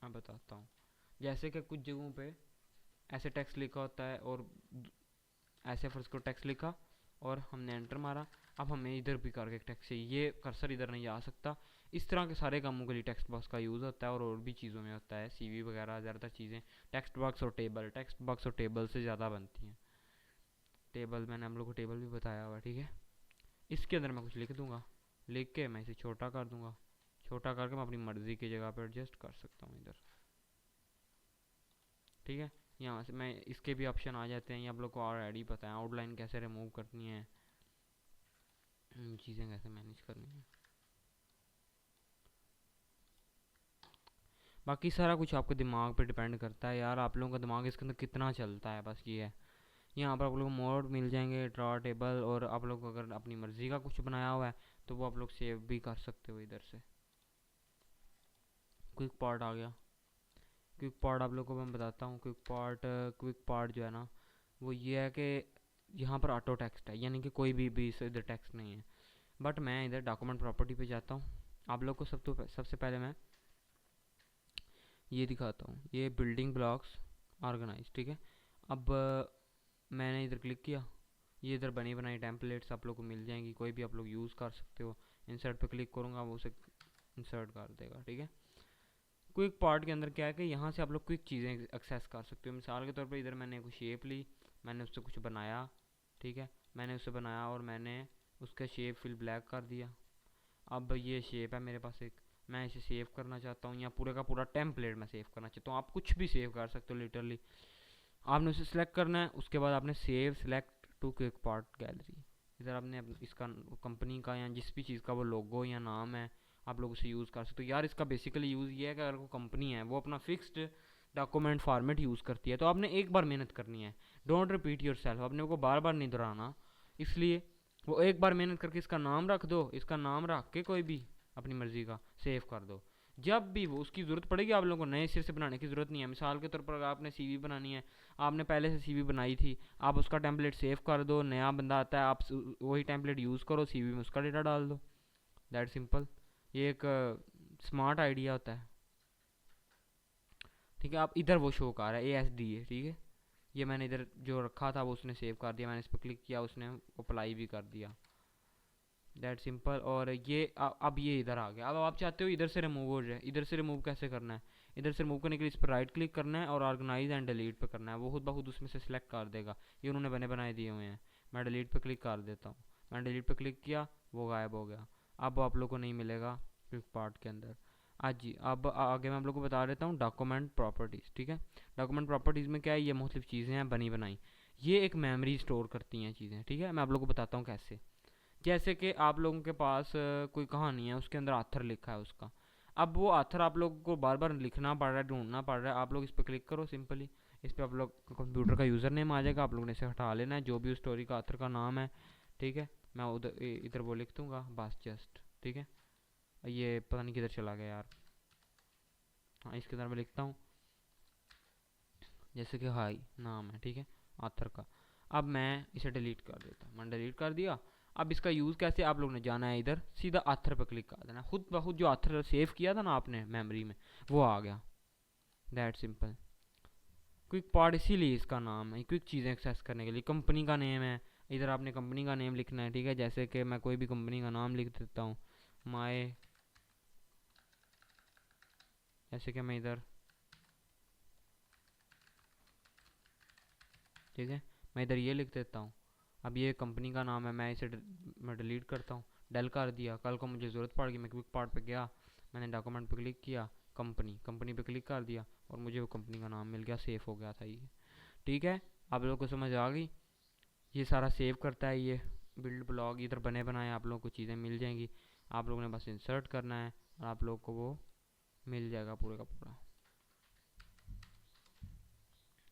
Speaker 1: मैं बताता हूँ, जैसे कि कुछ जगहों पे ऐसे टेक्स्ट लिखा होता है, और ऐसे फर्स्ट को टेक्स्ट लिखा और हमने एंटर मारा। अब हमें इधर भी करके टेक्स्ट चाहिए, ये कर्सर इधर नहीं आ सकता। इस तरह के सारे कामों के लिए टेक्स्ट बॉक्स का यूज़ होता है, और भी चीज़ों में होता है, सीवी वगैरह ज़्यादातर चीज़ें टेक्स्ट बॉक्स और टेबल, टेक्स्ट बॉक्स और टेबल से ज़्यादा बनती हैं। टेबल मैंने हम लोग को टेबल भी बताया हुआ, ठीक है। इसके अंदर मैं कुछ लिख दूंगा, लिख के मैं इसे छोटा कर दूंगा। छोटा करके मैं अपनी मर्ज़ी की जगह पर एडजस्ट कर सकता हूँ इधर, ठीक है। यहाँ से मैं, इसके भी ऑप्शन आ जाते हैं, ये आप लोग को ऑलरेडी पता है। आउटलाइन कैसे रिमूव करनी है, चीज़ें कैसे मैनेज करनी है, बाकी सारा कुछ आपके दिमाग पे डिपेंड करता है यार। आप लोगों का दिमाग इसके अंदर कितना चलता है, बस ये है। यहाँ पर आप लोग को मोड मिल जाएंगे, ड्रॉ टेबल, और आप लोग अगर अपनी मर्ज़ी का कुछ बनाया हुआ है तो वो आप लोग सेव भी कर सकते हो इधर से। क्विक पार्ट आ गया। क्विक पार्ट आप लोग को मैं बताता हूँ। क्विक पार्ट जो है ना, वो ये है कि यहाँ पर ऑटो टेक्स्ट है, यानी कि कोई भी इधर टेक्स्ट नहीं है। बट मैं इधर डॉक्यूमेंट प्रॉपर्टी पे जाता हूँ। आप लोग को सबसे पहले मैं ये दिखाता हूँ, ये बिल्डिंग ब्लॉक्स ऑर्गेनाइज, ठीक है। अब मैंने इधर क्लिक किया, ये इधर बनी बनाई टेम्पलेट्स आप लोग को मिल जाएंगी, कोई भी आप लोग यूज़ कर सकते हो। इंसर्ट पे क्लिक करूँगा, वो उसे इंसर्ट कर देगा, ठीक है। क्विक पार्ट के अंदर क्या है कि यहाँ से आप लोग क्विक चीज़ें एक्सेस कर सकते हो। मिसाल के तौर पे इधर मैंने कुछ शेप ली, मैंने उससे कुछ बनाया, ठीक है। मैंने उससे बनाया और मैंने उसका शेप फिल ब्लैक कर दिया। अब ये शेप है मेरे पास एक, मैं इसे सेव करना चाहता हूँ, या पूरे का पूरा टेम्पलेट मैं सेव करना चाहता हूँ। आप कुछ भी सेव कर सकते हो लिटरली। आपने उसे सिलेक्ट करना है, उसके बाद आपने save select to quick part gallery. इधर आपने इसका कंपनी का या जिस भी चीज़ का वो लोगो या नाम है, आप लोग उसे यूज़ कर सकते हो। यार इसका बेसिकली यूज़ ये है कि अगर कोई कंपनी है वो अपना फिक्स्ड डॉक्यूमेंट फॉर्मेट यूज़ करती है, तो आपने एक बार मेहनत करनी है। डोंट रिपीट योर सेल्फ, अपने को बार बार नहीं दोहराना। इसलिए वो एक बार मेहनत करके इसका नाम रख दो, इसका नाम रख के कोई भी अपनी मर्ज़ी का सेव कर दो। जब भी वो उसकी ज़रूरत पड़ेगी, आप लोगों को नए सिर से बनाने की ज़रूरत नहीं है। मिसाल के तौर पर अगर आपने सीवी बनानी है, आपने पहले से सीवी बनाई थी, आप उसका टेम्पलेट सेव कर दो, नया बंदा आता है, आप वही टेम्पलेट यूज़ करो, सीवी में उसका डेटा डाल दो। दैट सिंपल, ये एक स्मार्ट आइडिया होता है, ठीक है। आप इधर वो शो कर रहा है ASD है, ठीक है। ये मैंने इधर जो रखा था वो उसने सेव कर दिया, मैंने इस पर क्लिक किया, उसने अप्लाई भी कर दिया। That simple. और ये अब ये इधर आ गया। अब आप चाहते हो इधर से रिमूव हो जाए, इधर से रिमूव कैसे करना है? इधर से रिमूव करने के लिए इस पर राइट क्लिक करना है और ऑर्गेनाइज एंड डिलीट पे करना है, वो खुद ब खुद उसमें से सिलेक्ट कर देगा। ये उन्होंने बने बनाए दिए हुए हैं। मैं डिलीट पे क्लिक कर देता हूँ, मैंने डिलीट पे क्लिक किया, वो गायब हो गया। अब आप लोग को नहीं मिलेगा क्विक पार्ट के अंदर। आज जी, अब आगे मैं आप लोग को बता देता हूँ डॉक्यूमेंट प्रॉपर्टीज़, ठीक है। डॉक्यूमेंट प्रॉपर्टीज़ में क्या है, ये मुख्तलिफ चीज़ें हैं बनी बनाई, ये एक मेमोरी स्टोर करती हैं चीज़ें, ठीक है। मैं आप लोग को बताता हूँ कैसे। जैसे कि आप लोगों के पास कोई कहानी है, उसके अंदर आथर लिखा है उसका, अब वो आथर आप लोगों को बार बार लिखना पड़ रहा है, ढूंढना पड़ रहा है। आप लोग इस पर क्लिक करो सिंपली, इस पर आप लोग कंप्यूटर का यूज़र नेम आ जाएगा, आप लोगों ने इसे हटा लेना है, जो भी उस स्टोरी का आथर का नाम है, ठीक है। मैं उधर इधर वो लिख दूंगा बस जस्ट, ठीक है। ये पता नहीं किधर चला गया यार। हाँ, इसके अंदर मैं लिखता हूँ जैसे कि हाई नाम है, ठीक है, आथर का। अब मैं इसे डिलीट कर देता हूँ, मैंने डिलीट कर दिया। अब इसका यूज़ कैसे, आप लोगों ने जाना है इधर, सीधा आथर पर क्लिक कर देना, खुद ब खुद जो आथर सेव किया था ना आपने मेमोरी में, वो आ गया। That simple. क्विक पार्ट इसीलिए इसका नाम है, क्विक चीज़ें एक्सेस करने के लिए। कंपनी का नेम है, इधर आपने कंपनी का नेम लिखना है, ठीक है। जैसे कि मैं कोई भी कंपनी का नाम लिख देता हूँ, माए, जैसे कि मैं इधर, ठीक है, मैं इधर ये लिख देता हूँ। अब ये कंपनी का नाम है, मैं इसे मैं डिलीट करता हूँ, डेल कर दिया। कल को मुझे ज़रूरत पड़ गई, मैं क्विक पार्ट पे गया, मैंने डॉक्यूमेंट पे क्लिक किया, कंपनी कंपनी पे क्लिक कर दिया, और मुझे वो कंपनी का नाम मिल गया, सेव हो गया था ये, ठीक है। आप लोगों को समझ आ गई। ये सारा सेव करता है ये बिल्ड ब्लॉग, इधर बने बनाए आप लोगों को चीज़ें मिल जाएंगी, आप लोगों ने बस इंसर्ट करना है और आप लोगों को वो मिल जाएगा पूरे का पूरा।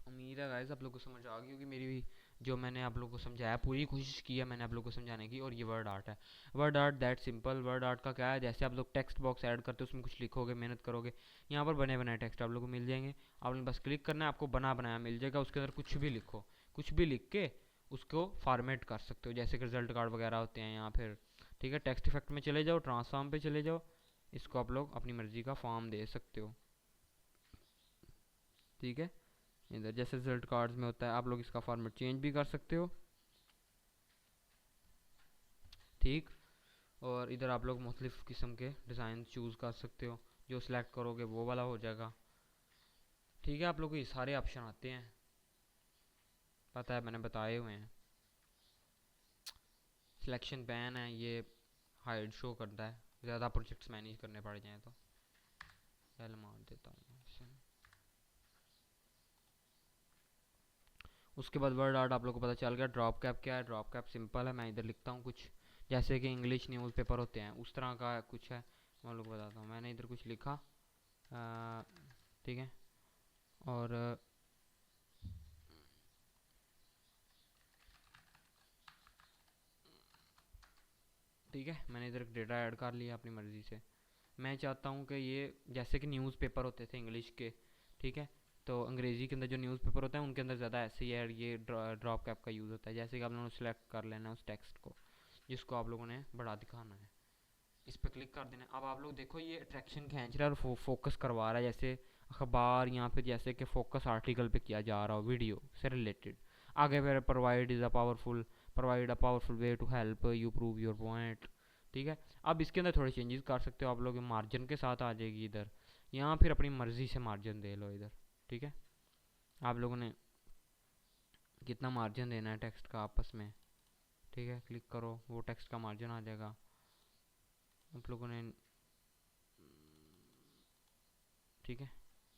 Speaker 1: उम्मीद है गाइस आप लोगों को समझ आ गई होगी मेरी भी, जो मैंने आप लोगों को समझाया, पूरी कोशिश की है मैंने आप लोगों को समझाने की। और ये वर्ड आर्ट है, word art that simple. Word art का क्या है, जैसे आप लोग टेक्स्ट बॉक्स ऐड करते हो, उसमें कुछ लिखोगे, मेहनत करोगे, यहाँ पर बने बनाए टेक्स्ट आप लोगों को मिल जाएंगे। आपने बस क्लिक करना है, आपको बना बनाया मिल जाएगा, उसके अंदर कुछ भी लिखो, कुछ भी लिख के उसको फॉर्मेट कर सकते हो, जैसे कि रिजल्ट कार्ड वगैरह होते हैं, या फिर, ठीक है, टेक्स्ट इफेक्ट में चले जाओ, ट्रांसफॉर्म पे चले जाओ, इसको आप लोग अपनी मर्जी का फॉर्म दे सकते हो, ठीक है। इधर जैसे रिजल्ट कार्ड्स में होता है, आप लोग इसका फॉर्मेट चेंज भी कर सकते हो, ठीक। और इधर आप लोग मुख्तलिफ़ किस्म के डिज़ाइन चूज़ कर सकते हो, जो सिलेक्ट करोगे वो वाला हो जाएगा, ठीक है। आप लोग को ये सारे ऑप्शन आते हैं, पता है, मैंने बताए हुए हैं। सिलेक्शन पैन है, ये हाइड शो करता है, ज़्यादा प्रोजेक्ट्स मैनेज करने पड़ जाएँ तो। पहले मार देता हूँ इसे। उसके बाद वर्ड आर्ट आप लोग को पता चल गया। ड्रॉप कैप क्या है, ड्रॉप कैप सिंपल है, मैं इधर लिखता हूँ कुछ, जैसे कि इंग्लिश न्यूज़पेपर होते हैं उस तरह का कुछ है, मैं लोग बताता हूँ। मैंने इधर कुछ लिखा, ठीक है, और ठीक है, मैंने इधर डेटा ऐड कर लिया अपनी मर्ज़ी से। मैं चाहता हूँ कि ये जैसे कि न्यूज़पेपर होते थे इंग्लिश के, ठीक है, तो अंग्रेज़ी के अंदर जो न्यूज़पेपर होता है उनके अंदर ज़्यादा ऐसे ही है, ये ड्रॉप कैप का यूज़ होता है। जैसे कि आप लोगों ने सेलेक्ट कर लेना है उस टेक्स्ट को जिसको आप लोगों ने बड़ा दिखाना है, इस पर क्लिक कर देना। अब आप लोग देखो ये अट्रैक्शन खींच रहा है और फोकस करवा रहा है, जैसे अखबार या फिर जैसे कि फोकस आर्टिकल पे किया जा रहा हो वीडियो से रिलेटेड। आगे फिर provide a powerful way to help you prove your point, ठीक है। अब इसके अंदर थोड़े चेंजेस कर सकते हो आप लोग, मार्जिन के साथ आ जाएगी इधर, यहाँ फिर अपनी मर्ज़ी से मार्जिन दे लो इधर, ठीक है। आप लोगों ने कितना मार्जिन देना है टेक्स्ट का आपस में, ठीक है, क्लिक करो, वो टेक्स्ट का मार्जिन आ जाएगा। आप लोगों ने, ठीक है,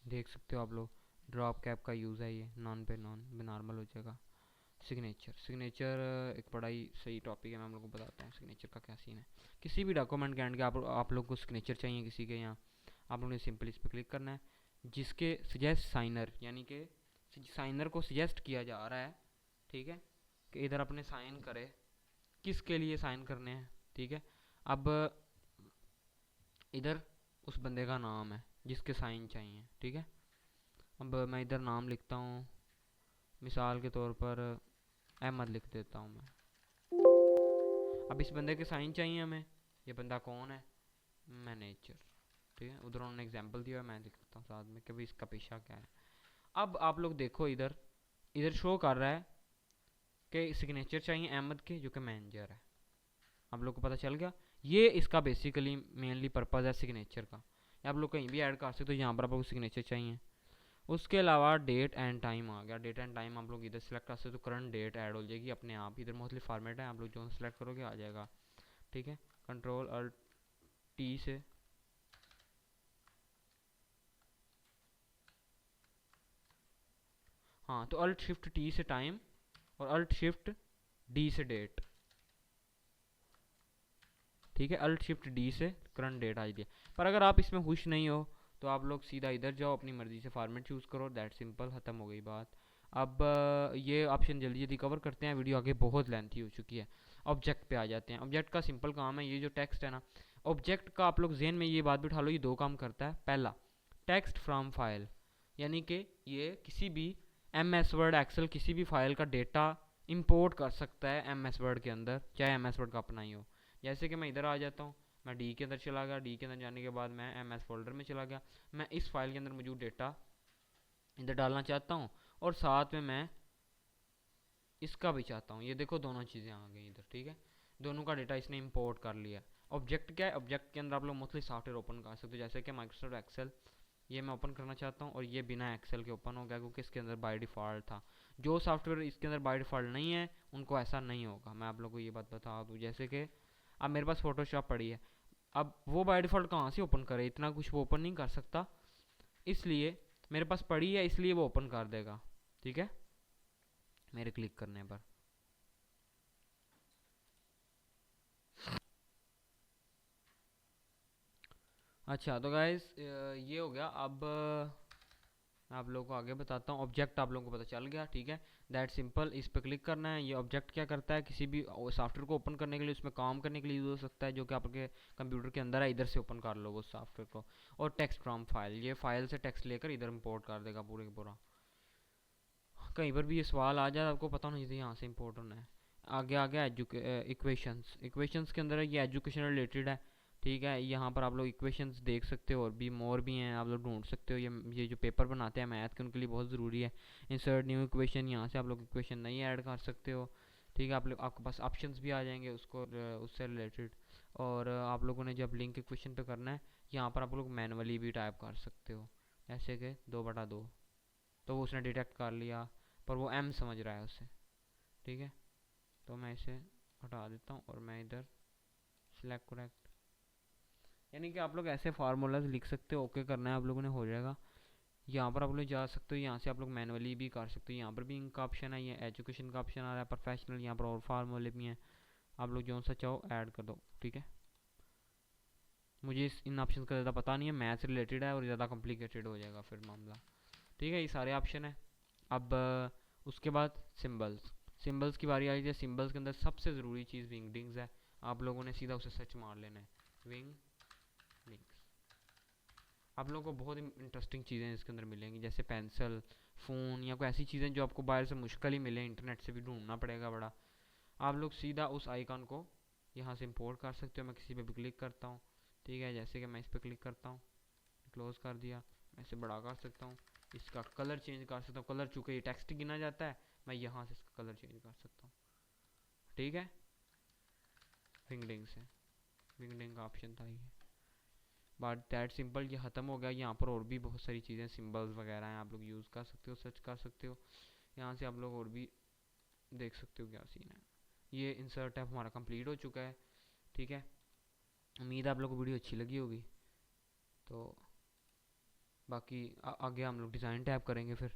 Speaker 1: देख सकते हो आप लोग, ड्रॉप कैप का यूज़ है ये, नॉन पे नॉन नॉर्मल हो जाएगा। सिग्नेचर, सिग्नेचर एक बड़ा ही सही टॉपिक है, मैं आप लोगों को बताता हूँ सिग्नेचर का क्या सीन है। किसी भी डॉक्यूमेंट के एंड के आप लोग को सिग्नेचर चाहिए किसी के, यहाँ आप लोगों ने सिंपल इस पर क्लिक करना है, जिसके सजेस्ट साइनर, यानी कि साइनर को सजेस्ट किया जा रहा है, ठीक है, कि इधर अपने साइन करे, किसके लिए साइन करने हैं, ठीक है। अब इधर उस बंदे का नाम है जिसके साइन चाहिए, ठीक है। अब मैं इधर नाम लिखता हूँ, मिसाल के तौर पर अहमद लिख देता हूँ मैं। अब इस बंदे के साइन चाहिए हमें, ये बंदा कौन है, मैनेजर, ठीक है। उधर उन्होंने एग्जांपल दिया है, मैं लिखता हूँ साथ में कि भाई इसका पेशा क्या है। अब आप लोग देखो इधर, इधर शो कर रहा है कि सिग्नेचर चाहिए अहमद के, जो कि मैनेजर है। आप लोग को पता चल गया, ये इसका बेसिकली मेनली पर्पज़ है सिग्नेचर का। आप लोग कहीं भी ऐड कर सकते हो, यहाँ पर आपको सिग्नेचर चाहिए। उसके अलावा डेट एंड टाइम आ गया, डेट एंड टाइम आप लोग इधर सेलेक्ट कर सकते हो, तो करंट डेट ऐड हो जाएगी अपने आप। इधर मोस्टली फॉर्मेट है, आप लोग जो सेलेक्ट करोगे आ जाएगा, ठीक है। कंट्रोल अल्ट टी से, हाँ, तो अल्ट शिफ्ट टी से टाइम और अल्ट शिफ्ट डी से डेट, ठीक है, अल्ट शिफ्ट डी से करंट डेट आ दिया। पर अगर आप इसमें खुश नहीं हो तो आप लोग सीधा इधर जाओ, अपनी मर्ज़ी से फॉर्मेट चूज़ करो, दैट सिंपल, ख़त्म हो गई बात। अब ये ऑप्शन जल्दी जल्दी कवर करते हैं, वीडियो आगे बहुत लेंथी हो चुकी है। ऑब्जेक्ट पे आ जाते हैं। ऑब्जेक्ट का सिंपल काम है, ये जो टेक्स्ट है ना, ऑब्जेक्ट का आप लोग जेन में ये बात बिठा लो, ये दो काम करता है। पहला, टेक्स्ट फ्रॉम फाइल, यानी कि ये किसी भी एम एस वर्ड एक्सेल किसी भी फाइल का डेटा इंपोर्ट कर सकता है एम एस वर्ड के अंदर, चाहे एम एस वर्ड का अपना ही हो। जैसे कि मैं इधर आ जाता हूँ, मैं डी के अंदर चला गया, डी के अंदर जाने के बाद मैं एम एस फोल्डर में चला गया, मैं इस फाइल के अंदर मौजूद डेटा इधर डालना चाहता हूँ और साथ में मैं इसका भी चाहता हूँ। ये देखो दोनों चीज़ें आ गई इधर, ठीक है, दोनों का डेटा इसने इंपोर्ट कर लिया। ऑब्जेक्ट क्या है, ऑब्जेक्ट के अंदर आप लोग मुख्तलिफ सॉफ्टवेयर ओपन कर सकते हो, जैसे कि माइक्रोसॉफ्ट एक्सेल, ये मैं ओपन करना चाहता हूँ और ये बिना एक्सेल के ओपन हो गया क्योंकि इसके अंदर बाय डिफ़ॉल्ट था। जो सॉफ्टवेयर इसके अंदर बाय डिफ़ॉल्ट नहीं है उनको ऐसा नहीं होगा, मैं आप लोगों को ये बात बता दूँ। जैसे कि अब मेरे पास फोटोशॉप पड़ी है, अब वो बाय डिफ़ॉल्ट कहाँ से ओपन करे, इतना कुछ वो ओपन नहीं कर सकता, इसलिए मेरे पास पड़ी है, इसलिए वो ओपन कर देगा, ठीक है, मेरे क्लिक करने पर। अच्छा तो गाइस ये हो गया। अब मैं आप लोगों को आगे बताता हूँ। ऑब्जेक्ट आप लोगों को पता चल गया, ठीक है, दैट सिंपल। इस पर क्लिक करना है। ये ऑब्जेक्ट क्या करता है, किसी भी सॉफ्टवेयर को ओपन करने के लिए, उसमें काम करने के लिए यूज़ हो सकता है, जो कि आपके कंप्यूटर के अंदर है, इधर से ओपन कर लो वो सॉफ्टवेयर को। और टेक्स्ट फ्रॉम फाइल, ये फाइल से टेक्स्ट लेकर इधर इंपोर्ट कर देगा पूरे का पूरा। कहीं पर भी ये सवाल आ जाए आपको पता नहीं चाहिए यहाँ से इंपोर्ट होना है। आगे आ गया इक्वेशंस। इक्वेशंस के अंदर ये एजुकेशन रिलेटेड है, ठीक है। यहाँ पर आप लोग इक्वेशंस देख सकते हो और भी मोर भी हैं, आप लोग ढूंढ सकते हो। ये जो पेपर बनाते हैं मैथ के, उनके लिए बहुत ज़रूरी है। इंसर्ट न्यू इक्वेशन, यहाँ से आप लोग इक्वेशन नई ऐड कर सकते हो, ठीक है। आप लोग, आपके पास ऑप्शंस भी आ जाएंगे उसको उससे रिलेटेड। और आप लोगों ने जब लिंक इक्वेशन पे करना है, यहाँ पर आप लोग मैनुअली भी टाइप कर सकते हो, ऐसे कि 2/2, तो वो उसने डिटेक्ट कर लिया, पर वो m समझ रहा है उससे, ठीक है। तो मैं इसे हटा देता हूँ और मैं इधर सिलेक्ट करेक्ट, यानी कि आप लोग ऐसे फार्मूलाज लिख सकते हो। ओके करना है आप लोगों ने, हो जाएगा। यहाँ पर आप लोग जा सकते हो, यहाँ से आप लोग मैनुअली भी कर सकते हो। यहाँ पर भी इनका ऑप्शन है, ये एजुकेशन का ऑप्शन आ रहा है, प्रोफेशनल, यहाँ पर और फार्मूले भी हैं, आप लोग जो सा चाहो ऐड कर दो, ठीक है। मुझे इन ऑप्शन का ज़्यादा पता नहीं है, मैथ से रिलेटेड है और ज़्यादा कॉम्प्लिकेटेड हो जाएगा फिर मामला, ठीक है। ये सारे ऑप्शन है। अब उसके बाद सिंबल्स। सिंबल्स की बारी आई है। सिंबल्स के अंदर सबसे ज़रूरी चीज़ विंगडिंग्स है, आप लोगों ने सीधा उसे सर्च मार लेना है, विंगडिंग्स। आप लोगों को बहुत इंटरेस्टिंग चीज़ें इसके अंदर मिलेंगी, जैसे पेंसिल, फ़ोन, या कोई ऐसी चीज़ें जो आपको बाहर से मुश्किल ही मिले, इंटरनेट से भी ढूंढना पड़ेगा बड़ा। आप लोग सीधा उस आइकन को यहाँ से इंपोर्ट कर सकते हो। मैं किसी पे भी क्लिक करता हूँ, ठीक है, जैसे कि मैं इस पर क्लिक करता हूँ, क्लोज़ कर दिया। मैं इसे बड़ा कर सकता हूँ, इसका कलर चेंज कर सकता हूँ। कलर चूँकि ये टेक्स्ट गिना जाता है, मैं यहाँ से इसका कलर चेंज कर सकता हूँ, ठीक है। विंगडिंग से, विंगडिंग का ऑप्शन था ये। बट दैट सिंपल, ये ख़त्म हो गया। यहाँ पर और भी बहुत सारी चीज़ें, सिंबल्स वगैरह हैं, आप लोग यूज़ कर सकते हो, सर्च कर सकते हो। यहाँ से आप लोग और भी देख सकते हो क्या सीन है। ये इंसर्ट टैब हमारा कंप्लीट हो चुका है, ठीक है। उम्मीद है आप लोग को वीडियो अच्छी लगी होगी। तो बाकी आगे हम लोग डिज़ाइन टैब करेंगे फिर।